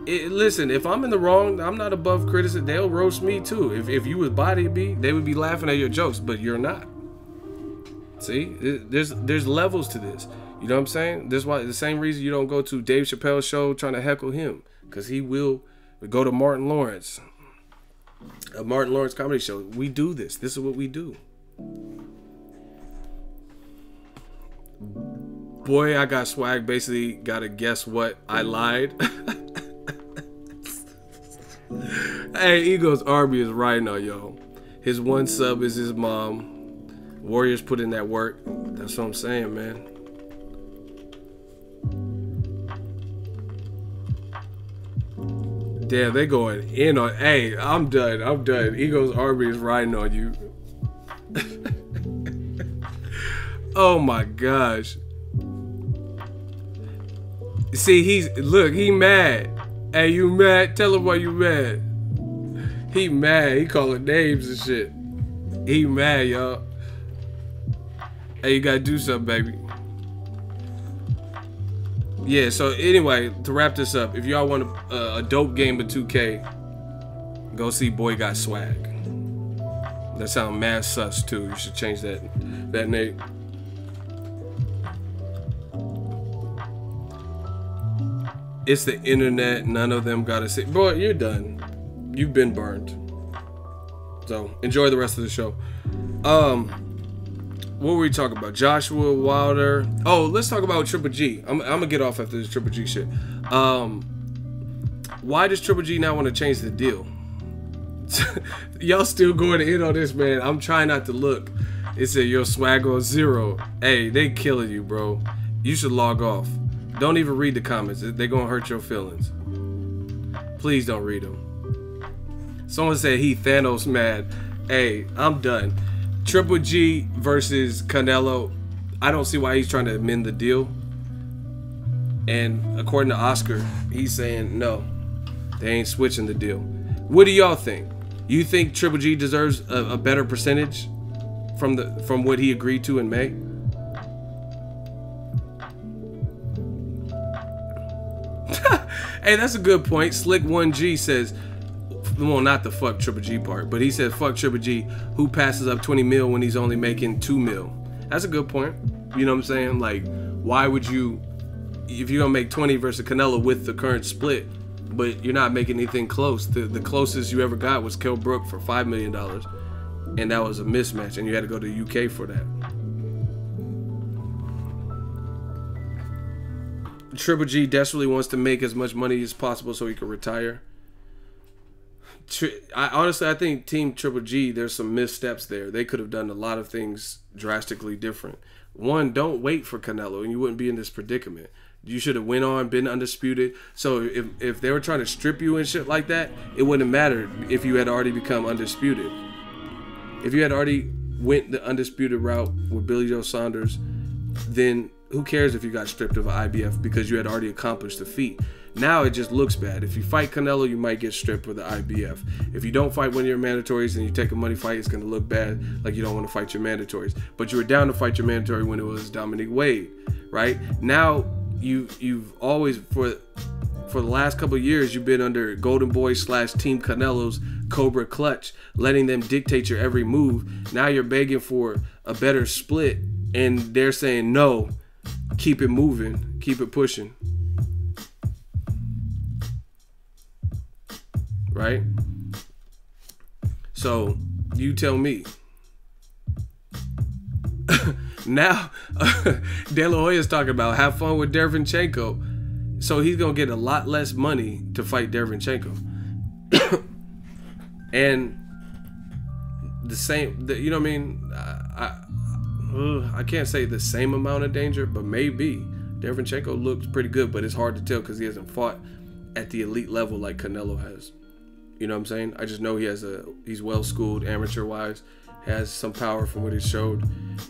Listen, if I'm in the wrong, I'm not above criticism. They'll roast me too. If you was body me, they would be laughing at your jokes, but you're not. See, there's levels to this. You know what I'm saying? This is why the same reason you don't go to Dave Chappelle's show trying to heckle him, because he will go to Martin Lawrence, a Martin Lawrence comedy show. We do this. This is what we do. Boy, I Got Swag basically got to guess what I lied. Hey, Eagle's Army is riding on y'all. His one sub is his mom. Warriors put in that work. That's what I'm saying, man. Damn, they going in on. Hey, I'm done. I'm done. Eagle's Army is riding on you. Oh my gosh. See, he mad. Hey, you mad? Tell him why you mad. He mad. He calling names and shit. He mad, y'all. Hey, you gotta do something, baby. Yeah, so anyway, to wrap this up, if y'all want a dope game of 2K, go see Boy Got Swag. That sound mad sus too. You should change that name. It's the internet. None of them got to say, bro, you're done. You've been burned. So enjoy the rest of the show. What were we talking about? Joshua Wilder. Oh, let's talk about Triple G. I'm gonna get off after this Triple G shit. Why does Triple G not want to change the deal? Y'all still going in on this, man. I'm trying not to look. It said your swag on 0. Hey, they killing you, bro. You should log off. Don't even read the comments. They're gonna hurt your feelings. Please don't read them. Someone said he Thanos mad. Hey, I'm done. Triple G versus Canelo. I don't see why he's trying to amend the deal. And according to Oscar, he's saying no, they ain't switching the deal. What do y'all think? You think Triple G deserves a better percentage from what he agreed to in May? Hey, that's a good point. Slick1G says, well, not the fuck Triple G part, but he said fuck Triple G, who passes up 20 mil when he's only making 2 mil. That's a good point. You know what I'm saying? Like, why would you, if you're gonna make 20 versus Canelo with the current split, but you're not making anything close. The closest you ever got was Kell Brook for $5 million, and that was a mismatch, and you had to go to the UK for that. Triple G desperately wants to make as much money as possible so he can retire. Honestly, I think Team Triple G, there's some missteps there. They could have done a lot of things drastically different. One, don't wait for Canelo, and you wouldn't be in this predicament. You should have went on, been undisputed. So if they were trying to strip you and shit like that, it wouldn't have mattered if you had already become undisputed. If you had already went the undisputed route with Billy Joe Saunders, then who cares if you got stripped of an IBF because you had already accomplished the feat. Now it just looks bad. If you fight Canelo, you might get stripped with the IBF. If you don't fight one of your mandatories and you take a money fight, it's going to look bad, like you don't want to fight your mandatories. But you were down to fight your mandatory when it was Dominic Wade, right? Now you've always, for the last couple of years, you've been under Golden Boy / Team Canelo's Cobra Clutch, letting them dictate your every move. Now you're begging for a better split, and they're saying no. Keep it moving, keep it pushing. Right? So, you tell me. Now, De La Hoya's talking about have fun with Derevyanchenko. So he's going to get a lot less money to fight Derevyanchenko. And the same, you know what I mean? I can't say the same amount of danger, but maybe. Derevyanchenko looks pretty good, but it's hard to tell because he hasn't fought at the elite level like Canelo has. You know what I'm saying? I just know he's well schooled amateur wise, has some power from what he showed,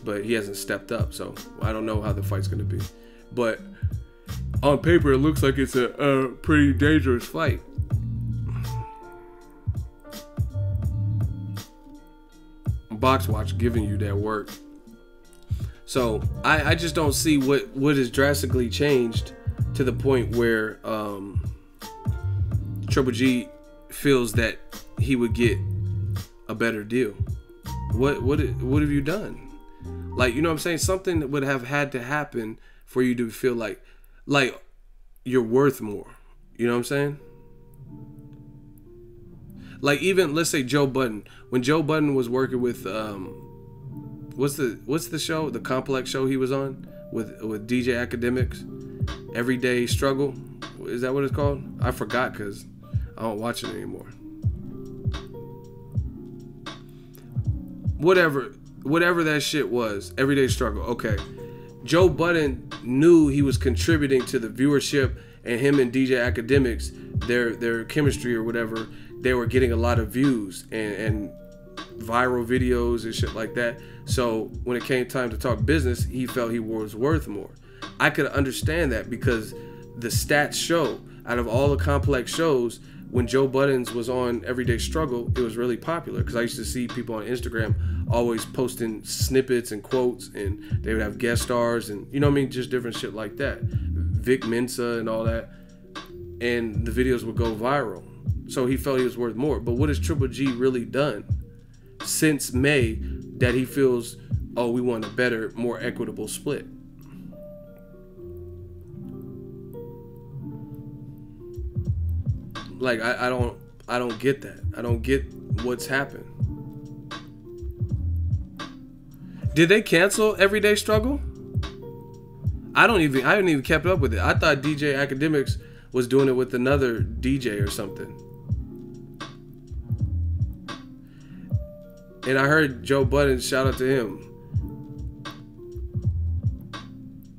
but he hasn't stepped up. So I don't know how the fight's gonna be. But on paper, it looks like it's a pretty dangerous fight. Box Watch giving you that work. So I just don't see what has drastically changed to the point where Triple G feels that he would get a better deal. What have you done? Like, you know what I'm saying? Something that would have had to happen for you to feel like you're worth more. You know what I'm saying? Like, even let's say Joe Budden. When Joe Budden was working with what's the show? The Complex show he was on with DJ Academics? Everyday Struggle. Is that what it's called? I forgot because I don't watch it anymore. Whatever that shit was, Everyday Struggle. Okay. Joe Budden knew he was contributing to the viewership, and him and DJ Academics, their chemistry or whatever, they were getting a lot of views and viral videos and shit like that. So when it came time to talk business, he felt he was worth more. I could understand that because the stats show, out of all the Complex shows, when Joe Budden's was on Everyday Struggle, it was really popular because I used to see people on Instagram always posting snippets and quotes, and they would have guest stars and, you know what I mean, just different shit like that. Vic Mensa and all that. And the videos would go viral. So he felt he was worth more. But what has Triple G really done since May that he feels, oh, we want a better, more equitable split? Like I don't get that. I don't get what's happened. Did they cancel Everyday Struggle? I haven't even kept up with it. I thought DJ Academics was doing it with another DJ or something. And I heard Joe Budden, shout out to him.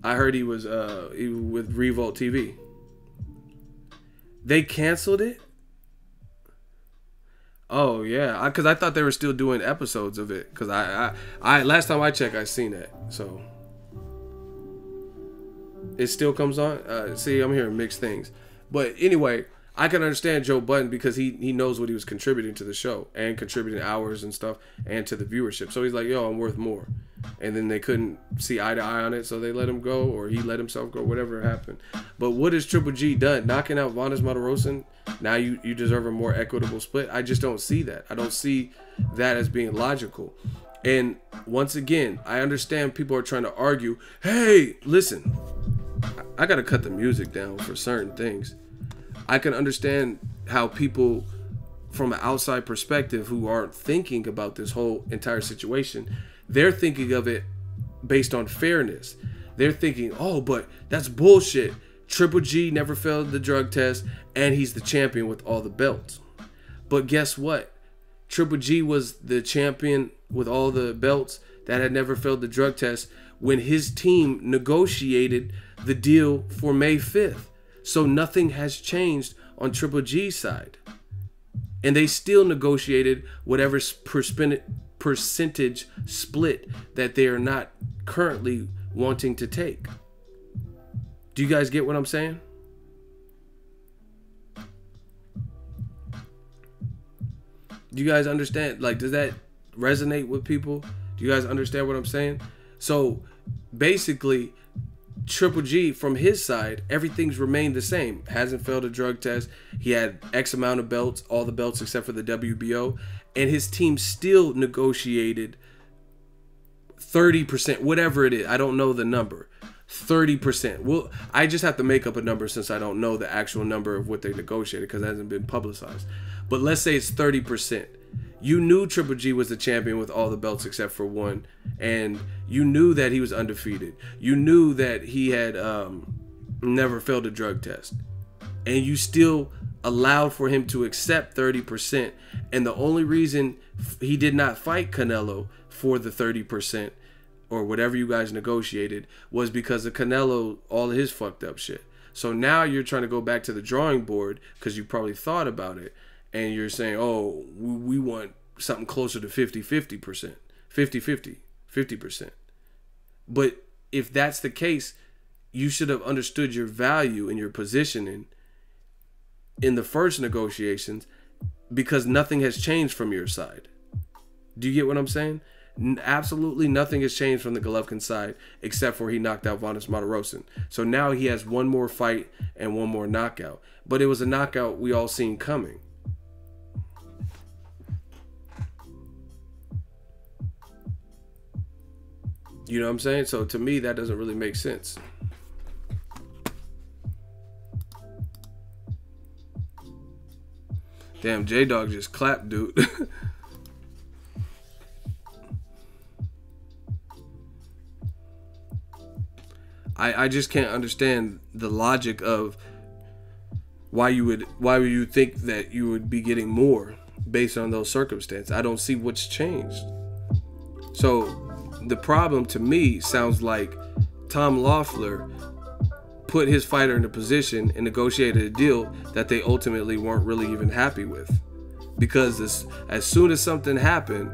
I heard he was with Revolt TV. They canceled it? Oh yeah, because I thought they were still doing episodes of it. Because I last time I checked, I seen that. So it still comes on. See, I'm hearing mixed things. But anyway, I can understand Joe Budden because he knows what he was contributing to the show and contributing hours and stuff and to the viewership. So he's like, yo, I'm worth more. And then they couldn't see eye to eye on it, so they let him go, or he let himself go, whatever happened. But what has Triple G done? Knocking out Vanes Matarosan? Now you deserve a more equitable split? I just don't see that. I don't see that as being logical. And once again, I understand people are trying to argue, hey, listen, I got to cut the music down for certain things. I can understand how people from an outside perspective who aren't thinking about this whole entire situation, they're thinking of it based on fairness. They're thinking, oh, but that's bullshit. Triple G never failed the drug test, and he's the champion with all the belts. But guess what? Triple G was the champion with all the belts that had never failed the drug test when his team negotiated the deal for May 5th. So nothing has changed on Triple G's side. And they still negotiated whatever percentage split that they are not currently wanting to take. Do you guys get what I'm saying? Do you guys understand? Like, does that resonate with people? Do you guys understand what I'm saying? So basically, Triple G, from his side, everything's remained the same. Hasn't failed a drug test. He had X amount of belts, all the belts except for the WBO. And his team still negotiated 30%, whatever it is. I don't know the number. 30%. Well, I just have to make up a number since I don't know the actual number of what they negotiated because it hasn't been publicized. But let's say it's 30%. You knew Triple G was the champion with all the belts except for one, and you knew that he was undefeated. You knew that he had never failed a drug test, and you still allowed for him to accept 30%. And the only reason he did not fight Canelo for the 30% or whatever you guys negotiated was because of Canelo, all of his fucked up shit. So now you're trying to go back to the drawing board because you probably thought about it. And you're saying, oh, we want something closer to 50%. 50%. But if that's the case, you should have understood your value and your positioning in the first negotiations because nothing has changed from your side. Do you get what I'm saying? Absolutely nothing has changed from the Golovkin side except for he knocked out Vanes Matarosan. So now he has one more fight and one more knockout. But it was a knockout we all seen coming. You know what I'm saying? So to me, that doesn't really make sense. Damn, J-Dog just clapped, dude. I just can't understand the logic of why you would think that you would be getting more based on those circumstances. I don't see what's changed. So the problem to me sounds like Tom Loeffler put his fighter in a position and negotiated a deal that they ultimately weren't really even happy with. Because as soon as something happened,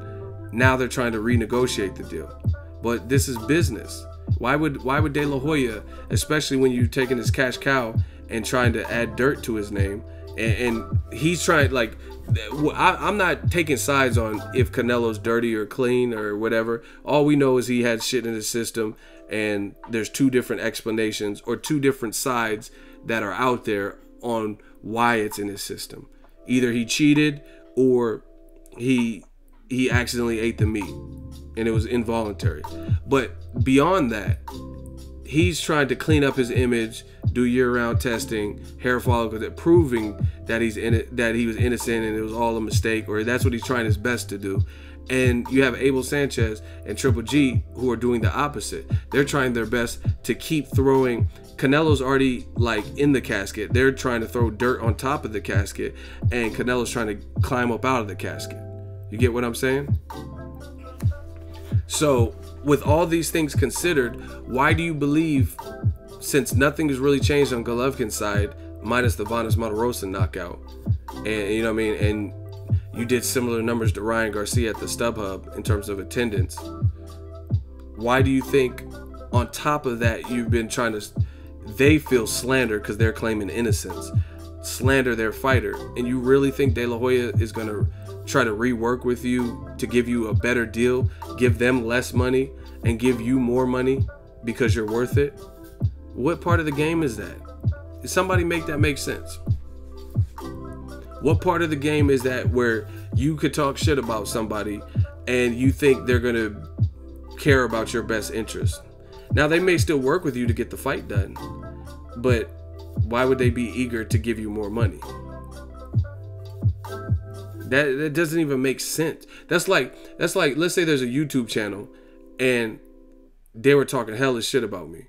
now they're trying to renegotiate the deal. But this is business. Why would De La Hoya, especially when you're taking his cash cow and trying to add dirt to his name, and he's trying, like, I'm not taking sides on if Canelo's dirty or clean or whatever. All we know is he had shit in his system, and there's two different explanations or two different sides that are out there on why it's in his system. Either he cheated or he accidentally ate the meat and it was involuntary. But beyond that, he's trying to clean up his image, do year-round testing, hair follicles, proving that that he was innocent and it was all a mistake, or that's what he's trying his best to do. And you have Abel Sanchez and Triple G who are doing the opposite. They're trying their best to keep throwing. Canelo's already like in the casket. They're trying to throw dirt on top of the casket, and Canelo's trying to climb up out of the casket. You get what I'm saying? So with all these things considered, why do you believe, since nothing has really changed on Golovkin's side, minus the Vanes Martirosyan knockout, and you know what I mean, and you did similar numbers to Ryan Garcia at the StubHub in terms of attendance, why do you think on top of that you've been trying to, they feel slandered because they're claiming innocence, slander their fighter, and you really think De La Hoya is going to try to rework with you to give you a better deal, give them less money and give you more money because you're worth it? What part of the game is that? Somebody make that make sense. What part of the game is that where you could talk shit about somebody and you think they're going to care about your best interest? Now, they may still work with you to get the fight done, but why would they be eager to give you more money? That doesn't even make sense. That's like, let's say there's a YouTube channel and they were talking hellish shit about me,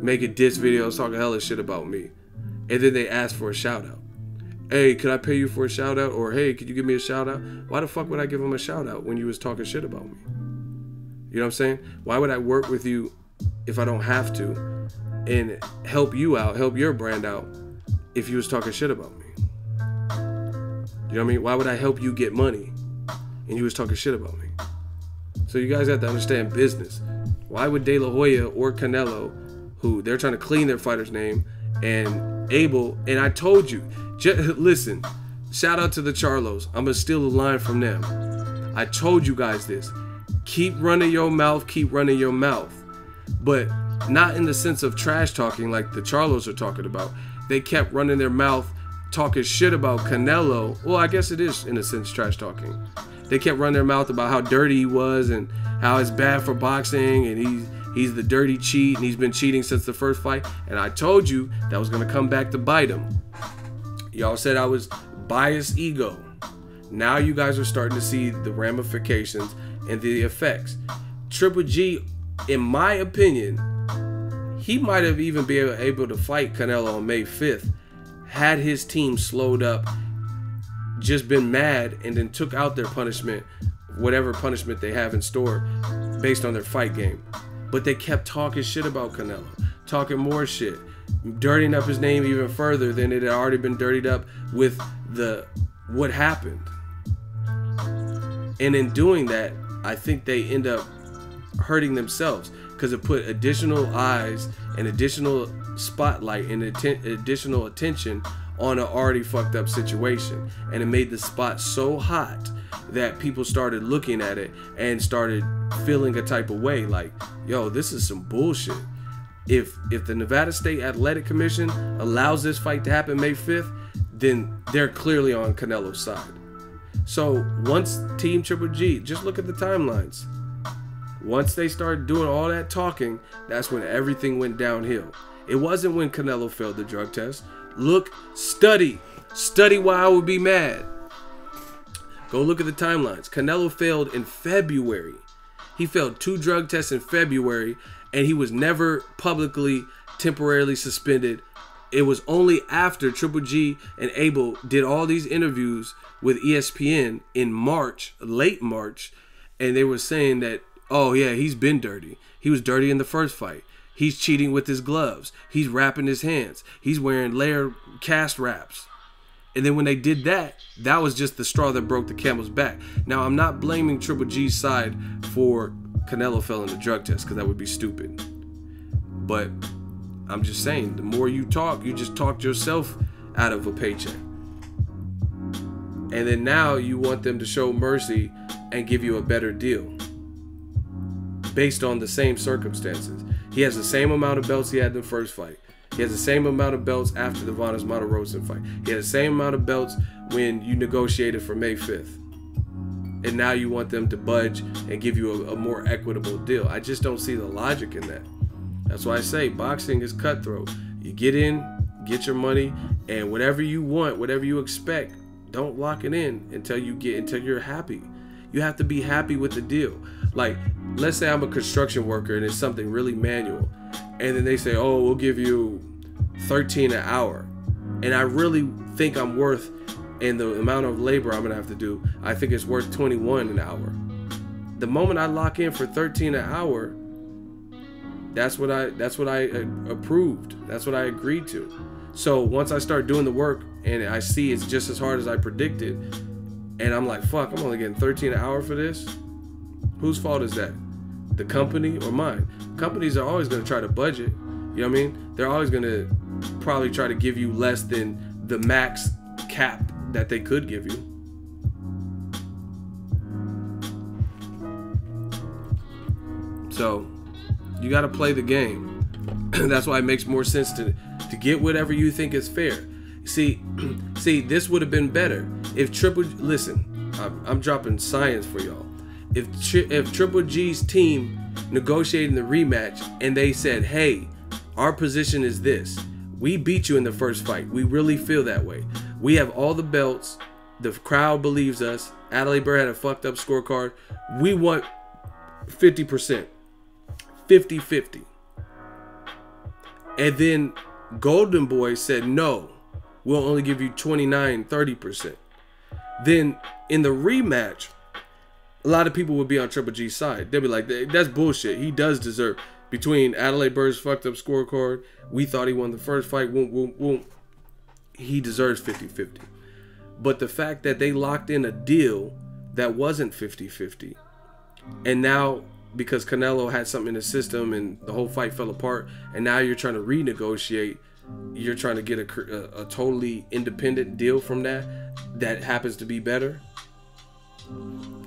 making diss videos talking hellish shit about me, and then they ask for a shout out. Hey, could I pay you for a shout out? Or hey, could you give me a shout out? Why the fuck would I give them a shout out when you was talking shit about me? You know what I'm saying? Why would I work with you if I don't have to, and help you out, help your brand out, if you was talking shit about me? You know what I mean? Why would I help you get money and you was talking shit about me? So you guys have to understand business. Why would De La Hoya or Canelo, who they're trying to clean their fighter's name, and Abel, and I told you, listen, shout out to the Charlos. I'm going to steal a line from them. I told you guys this. Keep running your mouth, keep running your mouth. But not in the sense of trash talking like the Charlos are talking about. They kept running their mouth talking shit about Canelo. Well, I guess it is in a sense trash talking. They kept running their mouth about how dirty he was and how it's bad for boxing, and he's the dirty cheat and he's been cheating since the first fight. And I told you that was going to come back to bite him. Y'all said I was biased ego. Now you guys are starting to see the ramifications and the effects. Triple G, in my opinion, he might have even been able to fight Canelo on May 5th had his team slowed up, just been mad, and then took out their punishment, whatever punishment they have in store, based on their fight game. But they kept talking shit about Canelo, talking more shit, dirtying up his name even further than it had already been dirtied up with what happened. And in doing that, I think they end up hurting themselves because it put additional eyes and additional spotlight and additional attention on an already fucked up situation, and it made the spot so hot that people started looking at it and started feeling a type of way like, yo, this is some bullshit. If the Nevada State Athletic Commission allows this fight to happen May 5th, then they're clearly on Canelo's side. So once Team Triple G, just look at the timelines. Once they started doing all that talking, that's when everything went downhill. It wasn't when Canelo failed the drug test. Look, study why I would be mad. Go look at the timelines. Canelo failed in February. He failed 2 drug tests in February, and he was never publicly temporarily suspended. It was only after Triple G and Abel did all these interviews with ESPN in March, late March, and they were saying that, oh yeah, he's been dirty. He was dirty in the first fight. He's cheating with his gloves. He's wrapping his hands. He's wearing layered cast wraps. And then when they did that, that was just the straw that broke the camel's back. Now, I'm not blaming Triple G's side for Canelo failing the drug test, because that would be stupid. But I'm just saying, the more you talk, you just talked yourself out of a paycheck. And then now you want them to show mercy and give you a better deal based on the same circumstances. He has the same amount of belts he had in the first fight. He has the same amount of belts after the Vanes Martirosyan fight. He had the same amount of belts when you negotiated for May 5th. And now you want them to budge and give you a more equitable deal. I just don't see the logic in that. That's why I say boxing is cutthroat. You get in, get your money, and whatever you want, whatever you expect, don't lock it in until you're happy. You have to be happy with the deal. Like, let's say I'm a construction worker and it's something really manual, and then they say, oh, we'll give you 13 an hour. And I really think I'm worth, and the amount of labor I'm gonna have to do, I think it's worth 21 an hour. The moment I lock in for 13 an hour, that's what I approved. That's what I agreed to. So once I start doing the work and I see it's just as hard as I predicted, and I'm like, fuck, I'm only getting 13 an hour for this. Whose fault is that? The company or mine? Companies are always gonna try to budget. You know what I mean? They're always gonna probably try to give you less than the max cap that they could give you. So you got to play the game. That's why it makes more sense to get whatever you think is fair. See, this would have been better if listen, I'm dropping science for y'all. If Triple G's team negotiated the rematch and they said, hey, our position is this. We beat you in the first fight. We really feel that way. We have all the belts. The crowd believes us. Adelaide Burr had a fucked up scorecard. We want 50%. 50-50. And then Golden Boy said, no, we'll only give you 29-30%. Then in the rematch, a lot of people would be on Triple G's side. They'd be like, that's bullshit. He does deserve. Between Adelaide Burr's fucked up scorecard, we thought he won the first fight. He deserves 50-50. But the fact that they locked in a deal that wasn't 50-50, and now because Canelo had something in the system and the whole fight fell apart, and now you're trying to renegotiate, you're trying to get a totally independent deal from that happens to be better.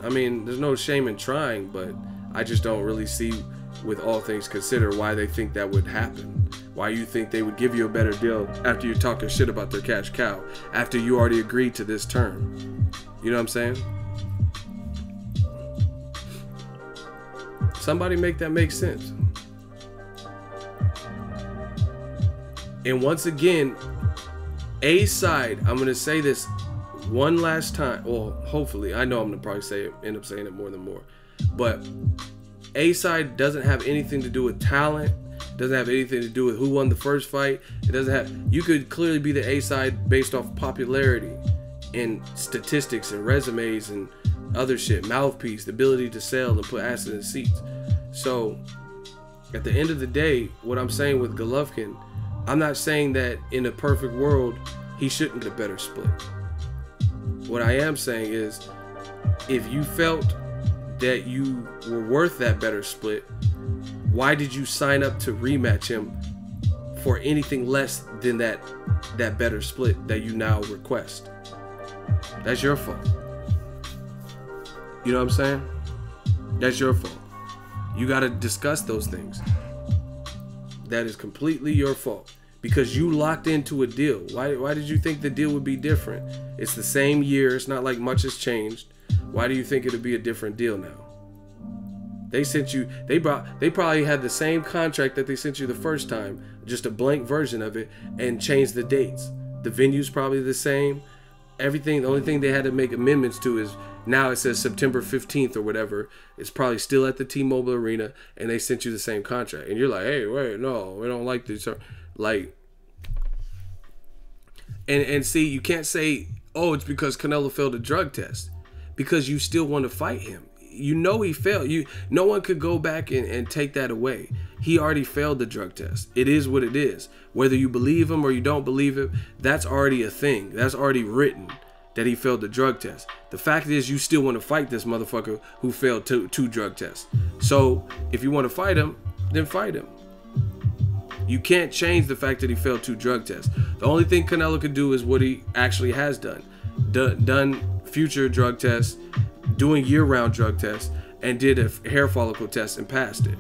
I mean, there's no shame in trying, but I just don't really see, with all things considered, why they think that would happen. Why you think they would give you a better deal after you're talking shit about their cash cow, after you already agreed to this term. You know what I'm saying? Somebody make that make sense. And once again, A side, I'm going to say this one last time. Well, hopefully. I know I'm going to probably end up saying it more than more. But A side doesn't have anything to do with talent. Doesn't have anything to do with who won the first fight. It doesn't have. You could clearly be the A side based off popularity and statistics and resumes and other shit. Mouthpiece, the ability to sell and put asses in seats. So at the end of the day, what I'm saying with Golovkin, I'm not saying that in a perfect world he shouldn't get a better split. What I am saying is, if you felt that you were worth that better split, why did you sign up to rematch him for anything less than that better split that you now request? That's your fault. You know what I'm saying? That's your fault. You got to discuss those things. That is completely your fault, because you locked into a deal. Why did you think the deal would be different? It's the same year. It's not like much has changed. Why do you think it'll be a different deal now? They sent you, they probably had the same contract that they sent you the first time, just a blank version of it, and changed the dates. The venue's probably the same. Everything, the only thing they had to make amendments to is now it says September 15th or whatever. It's probably still at the T-Mobile Arena, and they sent you the same contract. And you're like, hey, wait, no, we don't like this. Like, and see, you can't say, oh, it's because Canelo failed a drug test, because you still want to fight him. You know he failed. No one could go back and take that away. He already failed the drug test. It is what it is. Whether you believe him or you don't believe him, that's already a thing. That's already written, that he failed the drug test. The fact is, you still want to fight this motherfucker who failed two drug tests. So if you want to fight him, then fight him. You can't change the fact that he failed 2 drug tests. The only thing Canelo could do is what he actually has done. Done future drug tests, doing year-round drug tests, and did a hair follicle test and passed it.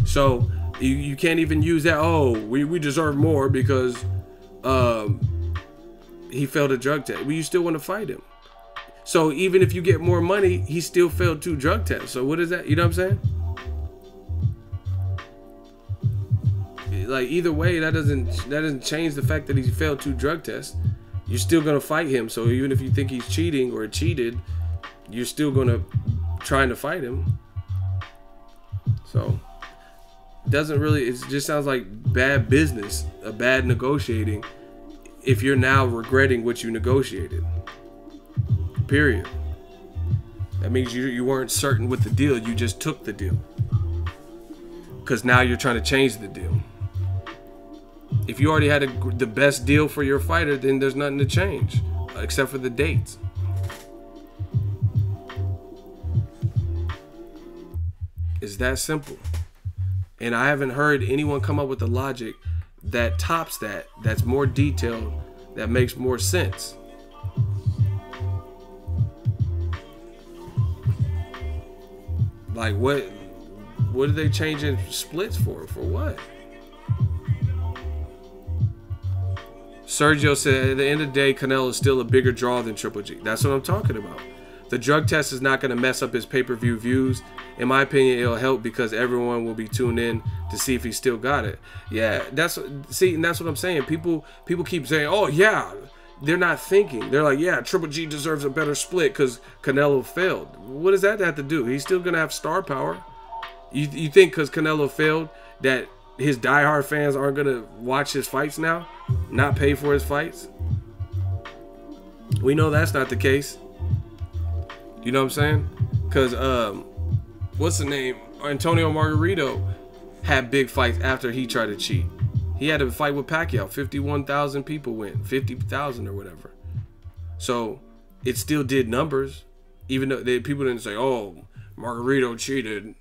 So you can't even use that, oh, we deserve more because he failed a drug test. Well, you still want to fight him. So even if you get more money, he still failed 2 drug tests. So what is that? You know what I'm saying? like either way, that doesn't change the fact that he failed 2 drug tests. You're still gonna fight him. So even if you think he's cheating or cheated, you're still gonna trying to fight him. So it just sounds like bad business, a bad negotiating. If you're now regretting what you negotiated, period. That means you weren't certain with the deal. You just took the deal. Because now you're trying to change the deal. If you already had the best deal for your fighter, then there's nothing to change except for the dates. It's that simple. And I haven't heard anyone come up with a logic that tops that, that's more detailed, that makes more sense. Like what are they changing splits for? For what? Sergio said, at the end of the day, Canelo is still a bigger draw than Triple G. That's what I'm talking about. The drug test is not going to mess up his pay-per-view views. In my opinion, it'll help because everyone will be tuned in to see if he still got it. Yeah, and that's what I'm saying. People keep saying, oh yeah, they're not thinking. They're like, yeah, Triple G deserves a better split because Canelo failed. What does that have to do? He's still going to have star power. You think because Canelo failed that his diehard fans aren't going to watch his fights now? Not pay for his fights? We know that's not the case. You know what I'm saying? Because, what's the name? Antonio Margarito had big fights after he tried to cheat. He had a fight with Pacquiao. 51,000 people went. 50,000 or whatever. So, it still did numbers. Even though people didn't say, oh, Margarito cheated,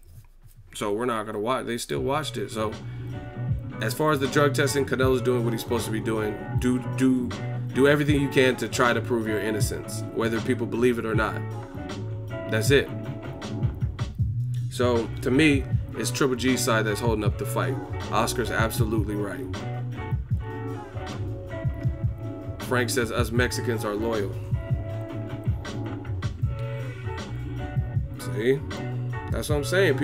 so we're not going to watch. They still watched it. So, as far as the drug testing, Canelo's doing what he's supposed to be doing. Do everything you can to try to prove your innocence, whether people believe it or not. That's it. So, to me, it's Triple G's side that's holding up the fight. Oscar's absolutely right. Frank says us Mexicans are loyal. See? That's what I'm saying.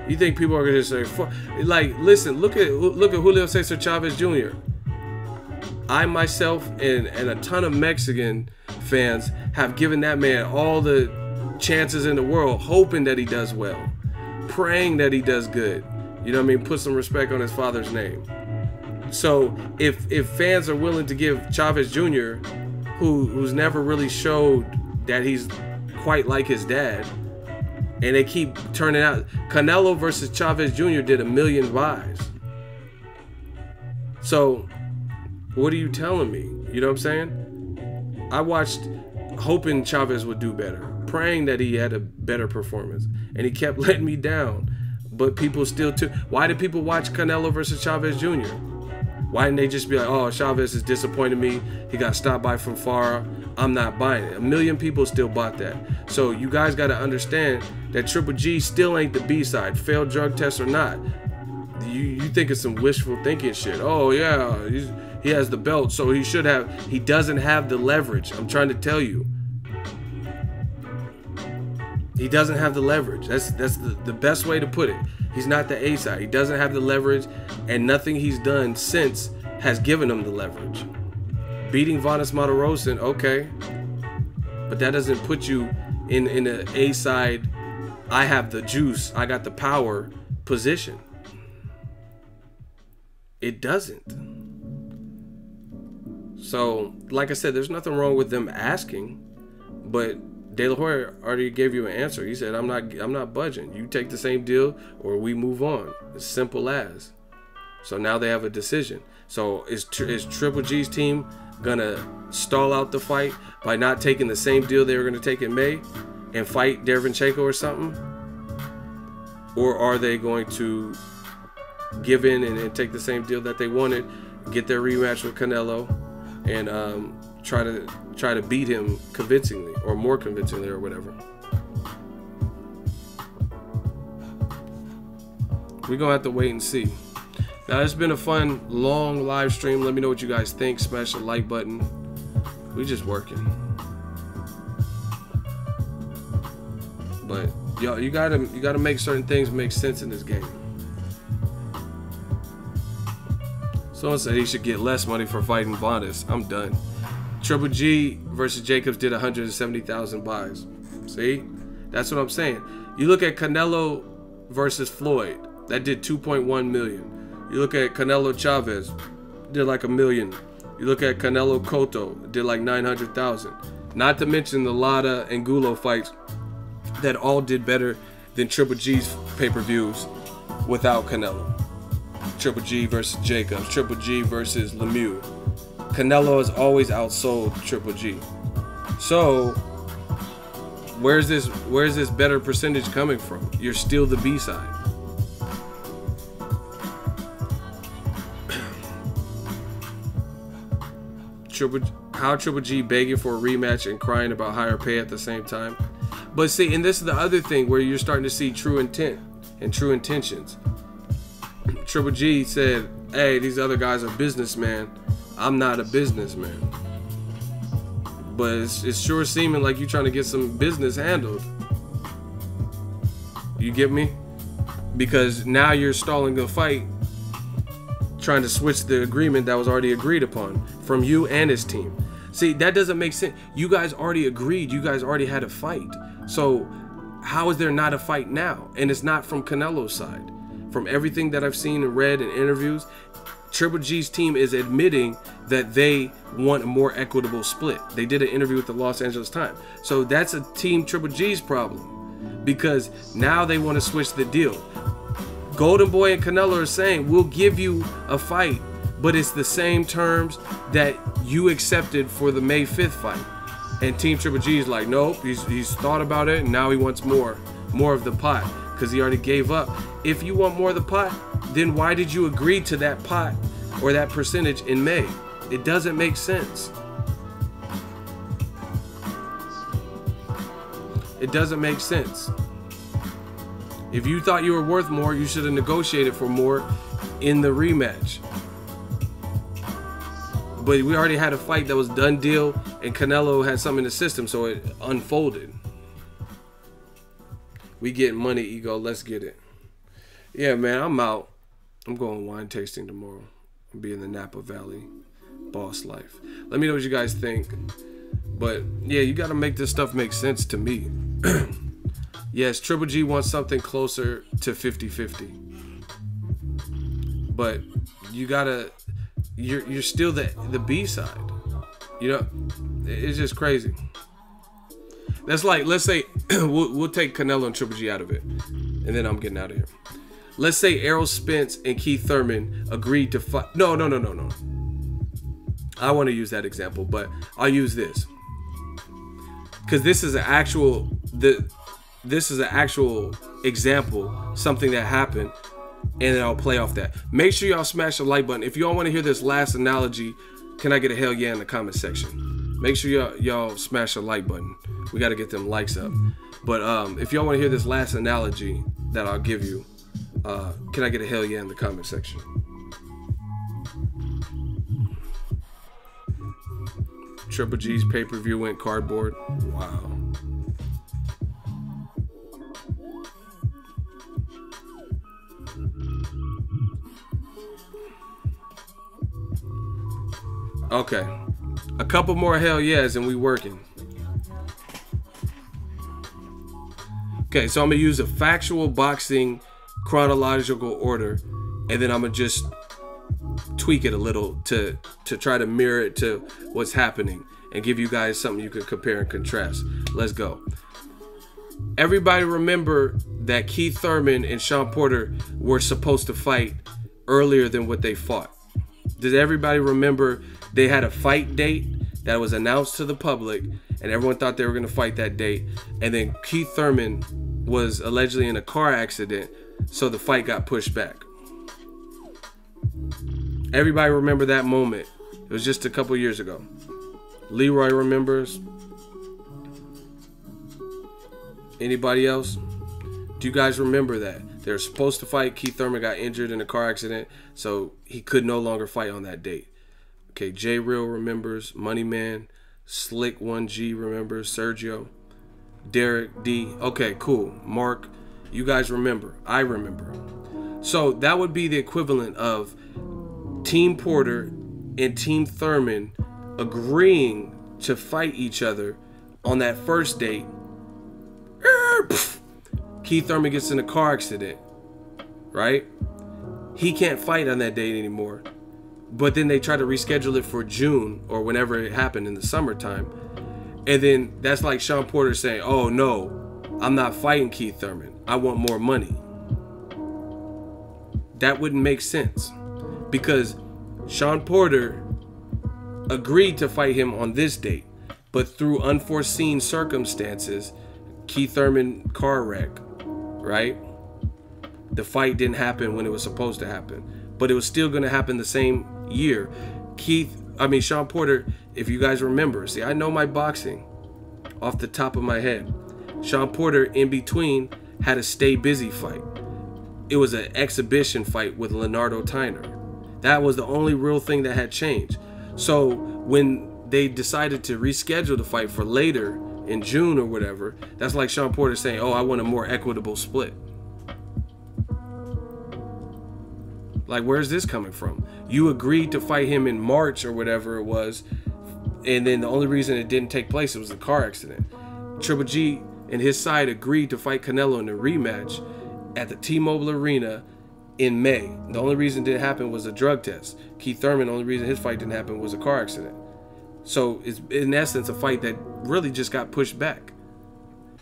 You think people are gonna say, like, listen, look at Julio Cesar Chavez Jr. I myself and a ton of Mexican fans have given that man all the chances in the world, hoping that he does well, praying that he does good. You know what I mean? Put some respect on his father's name. So if fans are willing to give Chavez Jr., who's never really showed that he's quite like his dad, and they keep turning out, Canelo versus Chavez Jr. did 1 million buys. So what are you telling me? You know what I'm saying? I watched hoping Chavez would do better, praying that he had a better performance, and he kept letting me down. But people still why did people watch Canelo versus Chavez Jr.? Why didn't they just be like, oh, Chavez has disappointed me, he got stopped by from far, I'm not buying it? 1 million people still bought that. So you guys got to understand that Triple G still ain't the B-side, failed drug test or not. You think it's some wishful thinking shit. Oh yeah, he has the belt, so he doesn't have the leverage. I'm trying to tell you. He doesn't have the leverage. That's the best way to put it. He's not the A side. He doesn't have the leverage, and nothing he's done since has given him the leverage. Beating Vanes Martirosyan, okay, but that doesn't put you in an A side. I have the juice, I got the power position. It doesn't. So, like I said, there's nothing wrong with them asking, but De La Hoya already gave you an answer. He said, I'm not budging. You take the same deal or we move on. As simple as. So now they have a decision. So is Triple G's team gonna stall out the fight by not taking the same deal they were gonna take in May and fight Derevyanchenko or something? Or are they going to give in and take the same deal that they wanted, get their rematch with Canelo, and try to beat him convincingly or more convincingly or whatever? We're gonna have to wait and see. Now, it's been a fun long live stream. Let me know what you guys think. Smash the like button. We just working, but yo, you gotta make certain things make sense in this game. Someone said he should get less money for fighting Bondis. I'm done. Triple G versus Jacobs did 170,000 buys. See? That's what I'm saying. You look at Canelo versus Floyd. That did 2.1 million. You look at Canelo Chavez. Did like 1 million. You look at Canelo Cotto. Did like 900,000. Not to mention the Lada and Gulo fights that all did better than Triple G's pay-per-views without Canelo. Triple G versus Jacobs. Triple G versus Lemieux. Canelo has always outsold Triple G. So where's this better percentage coming from? You're still the B-side. How Triple G begging for a rematch and crying about higher pay at the same time. But see, and this is the other thing where you're starting to see true intent and true intentions. Triple G said, hey, these other guys are businessmen. I'm not a businessman. But it's sure seeming like you're trying to get some business handled. You get me? Because now you're stalling the fight, trying to switch the agreement that was already agreed upon from you and his team. See, that doesn't make sense. You guys already agreed. You guys already had a fight. So how is there not a fight now? And it's not from Canelo's side. From everything that I've seen and read in interviews, Triple G's team is admitting that they want a more equitable split. They did an interview with the Los Angeles Times. So that's a team Triple G's problem, because now they want to switch the deal. Golden Boy and Canelo are saying, we'll give you a fight, but it's the same terms that you accepted for the May 5th fight. And Team Triple G is like, nope, he's thought about it, and now he wants more of the pot, because he already gave up. If you want more of the pot, then why did you agree to that pot or that percentage in May? It doesn't make sense. It doesn't make sense. If you thought you were worth more, you should have negotiated for more in the rematch. But we already had a fight that was done deal, and Canelo had something in the system, so it unfolded. We getting money, Ego. Let's get it. Yeah, man, I'm out. I'm going wine tasting tomorrow. I'll be in the Napa Valley. Boss life. Let me know what you guys think. But, yeah, you got to make this stuff make sense to me. Yes, Triple G wants something closer to 50-50. But you got to... You're still the B side. You know, it's just crazy. That's like, let's say we'll take Canelo and Triple G out of it, and then I'm getting out of here. Let's say Errol Spence and Keith Thurman agreed to fight. No. I want to use that example, but I'll use this because this is an actual example, something that happened. And then I'll play off that. Make sure y'all smash the like button. If y'all want to hear this last analogy, can I get a hell yeah in the comment section? Make sure y'all smash the like button. We got to get them likes up. But if y'all want to hear this last analogy that I'll give you, can I get a hell yeah in the comment section? Triple G's pay-per-view went cardboard. Wow. Okay, a couple more hell yes and we working. Okay, so I'm gonna use a factual boxing chronological order, and then I'm gonna just tweak it a little to try to mirror it to what's happening and give you guys something you can compare and contrast. Let's go. Everybody remember that Keith Thurman and Sean Porter were supposed to fight earlier than what they fought. Does everybody remember they had a fight date that was announced to the public, and everyone thought they were going to fight that date, and then Keith Thurman was allegedly in a car accident, so the fight got pushed back? Everybody remember that moment. It was just a couple years ago. Leroy remembers. Anybody else? Do you guys remember that? They were supposed to fight. Keith Thurman got injured in a car accident, so he could no longer fight on that date. Okay, J Real remembers. Money Man, Slick 1G remembers. Sergio, Derek D. Okay, cool. Mark, you guys remember. I remember. So that would be the equivalent of Team Porter and Team Thurman agreeing to fight each other on that first date. Keith Thurman gets in a car accident, right? He can't fight on that date anymore. But then they try to reschedule it for June or whenever it happened in the summertime. And then that's like Sean Porter saying, oh no, I'm not fighting Keith Thurman. I want more money. That wouldn't make sense because Sean Porter agreed to fight him on this date, but through unforeseen circumstances, Keith Thurman car wreck, right? The fight didn't happen when it was supposed to happen, but it was still going to happen the same year. Sean Porter, if you guys remember, see, I know my boxing off the top of my head. Sean Porter, in between, had a stay busy fight. It was an exhibition fight with Leonardo Tyner. That was the only real thing that had changed. So when they decided to reschedule the fight for later in June or whatever, that's like Sean Porter saying, oh, I want a more equitable split. Like, where's this coming from? You agreed to fight him in March or whatever it was, and then the only reason it didn't take place, it was a car accident. Triple G and his side agreed to fight Canelo in a rematch at the T-Mobile Arena in May. The only reason it didn't happen was a drug test. Keith Thurman, the only reason his fight didn't happen was a car accident. So it's in essence a fight that really just got pushed back.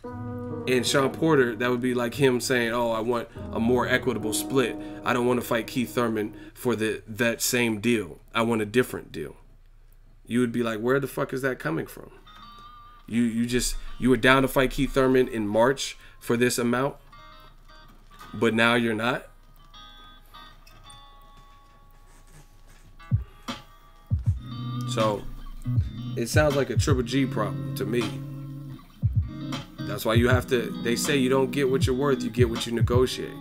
And Sean Porter, that would be like him saying, oh, I want a more equitable split. I don't want to fight Keith Thurman for that same deal. I want a different deal. You would be like, where the fuck is that coming from? You were down to fight Keith Thurman in March for this amount, but now you're not? So it sounds like a Triple G problem to me. That's why you have to, they say you don't get what you're worth, you get what you negotiate.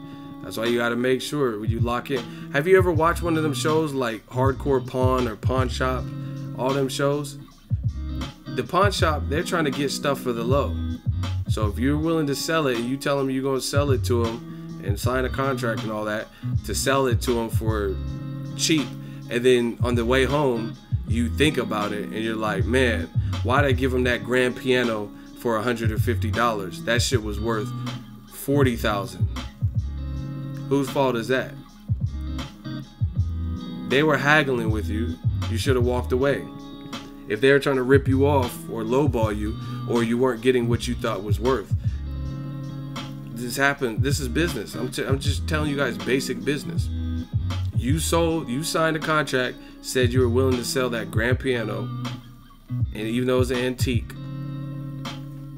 That's why you got to make sure when you lock in. Have you ever watched one of them shows like Hardcore Pawn or Pawn Shop? All them shows? The pawn shop, they're trying to get stuff for the low. So if you're willing to sell it and you tell them you're going to sell it to them and sign a contract and all that to sell it to them for cheap, and then on the way home you think about it and you're like, man, why'd I give them that grand piano for $150? That shit was worth $40,000. Whose fault is that? They were haggling with you. You should have walked away. If they were trying to rip you off or lowball you, or you weren't getting what you thought was worth, this happened. This is business. I'm just telling you guys basic business. You signed a contract, said you were willing to sell that grand piano, and even though it's an antique,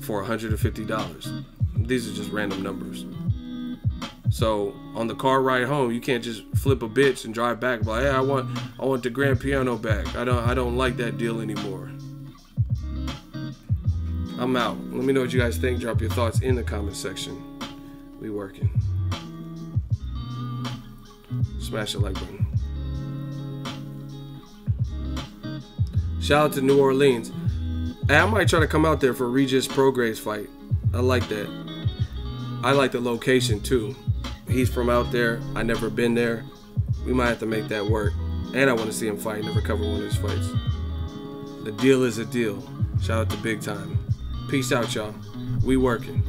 for $150. These are just random numbers. So on the car ride home, you can't just flip a bitch and drive back like, hey, I want the grand piano back. I don't like that deal anymore. I'm out. Let me know what you guys think. Drop your thoughts in the comment section. We working. Smash the like button. Shout out to New Orleans. Hey, I might try to come out there for Regis Prograves fight. I like that. I like the location too. He's from out there. I never been there. We might have to make that work. And I want to see him fight. Never cover one of his fights. The deal is a deal. Shout out to Big Time. Peace out, y'all. We working.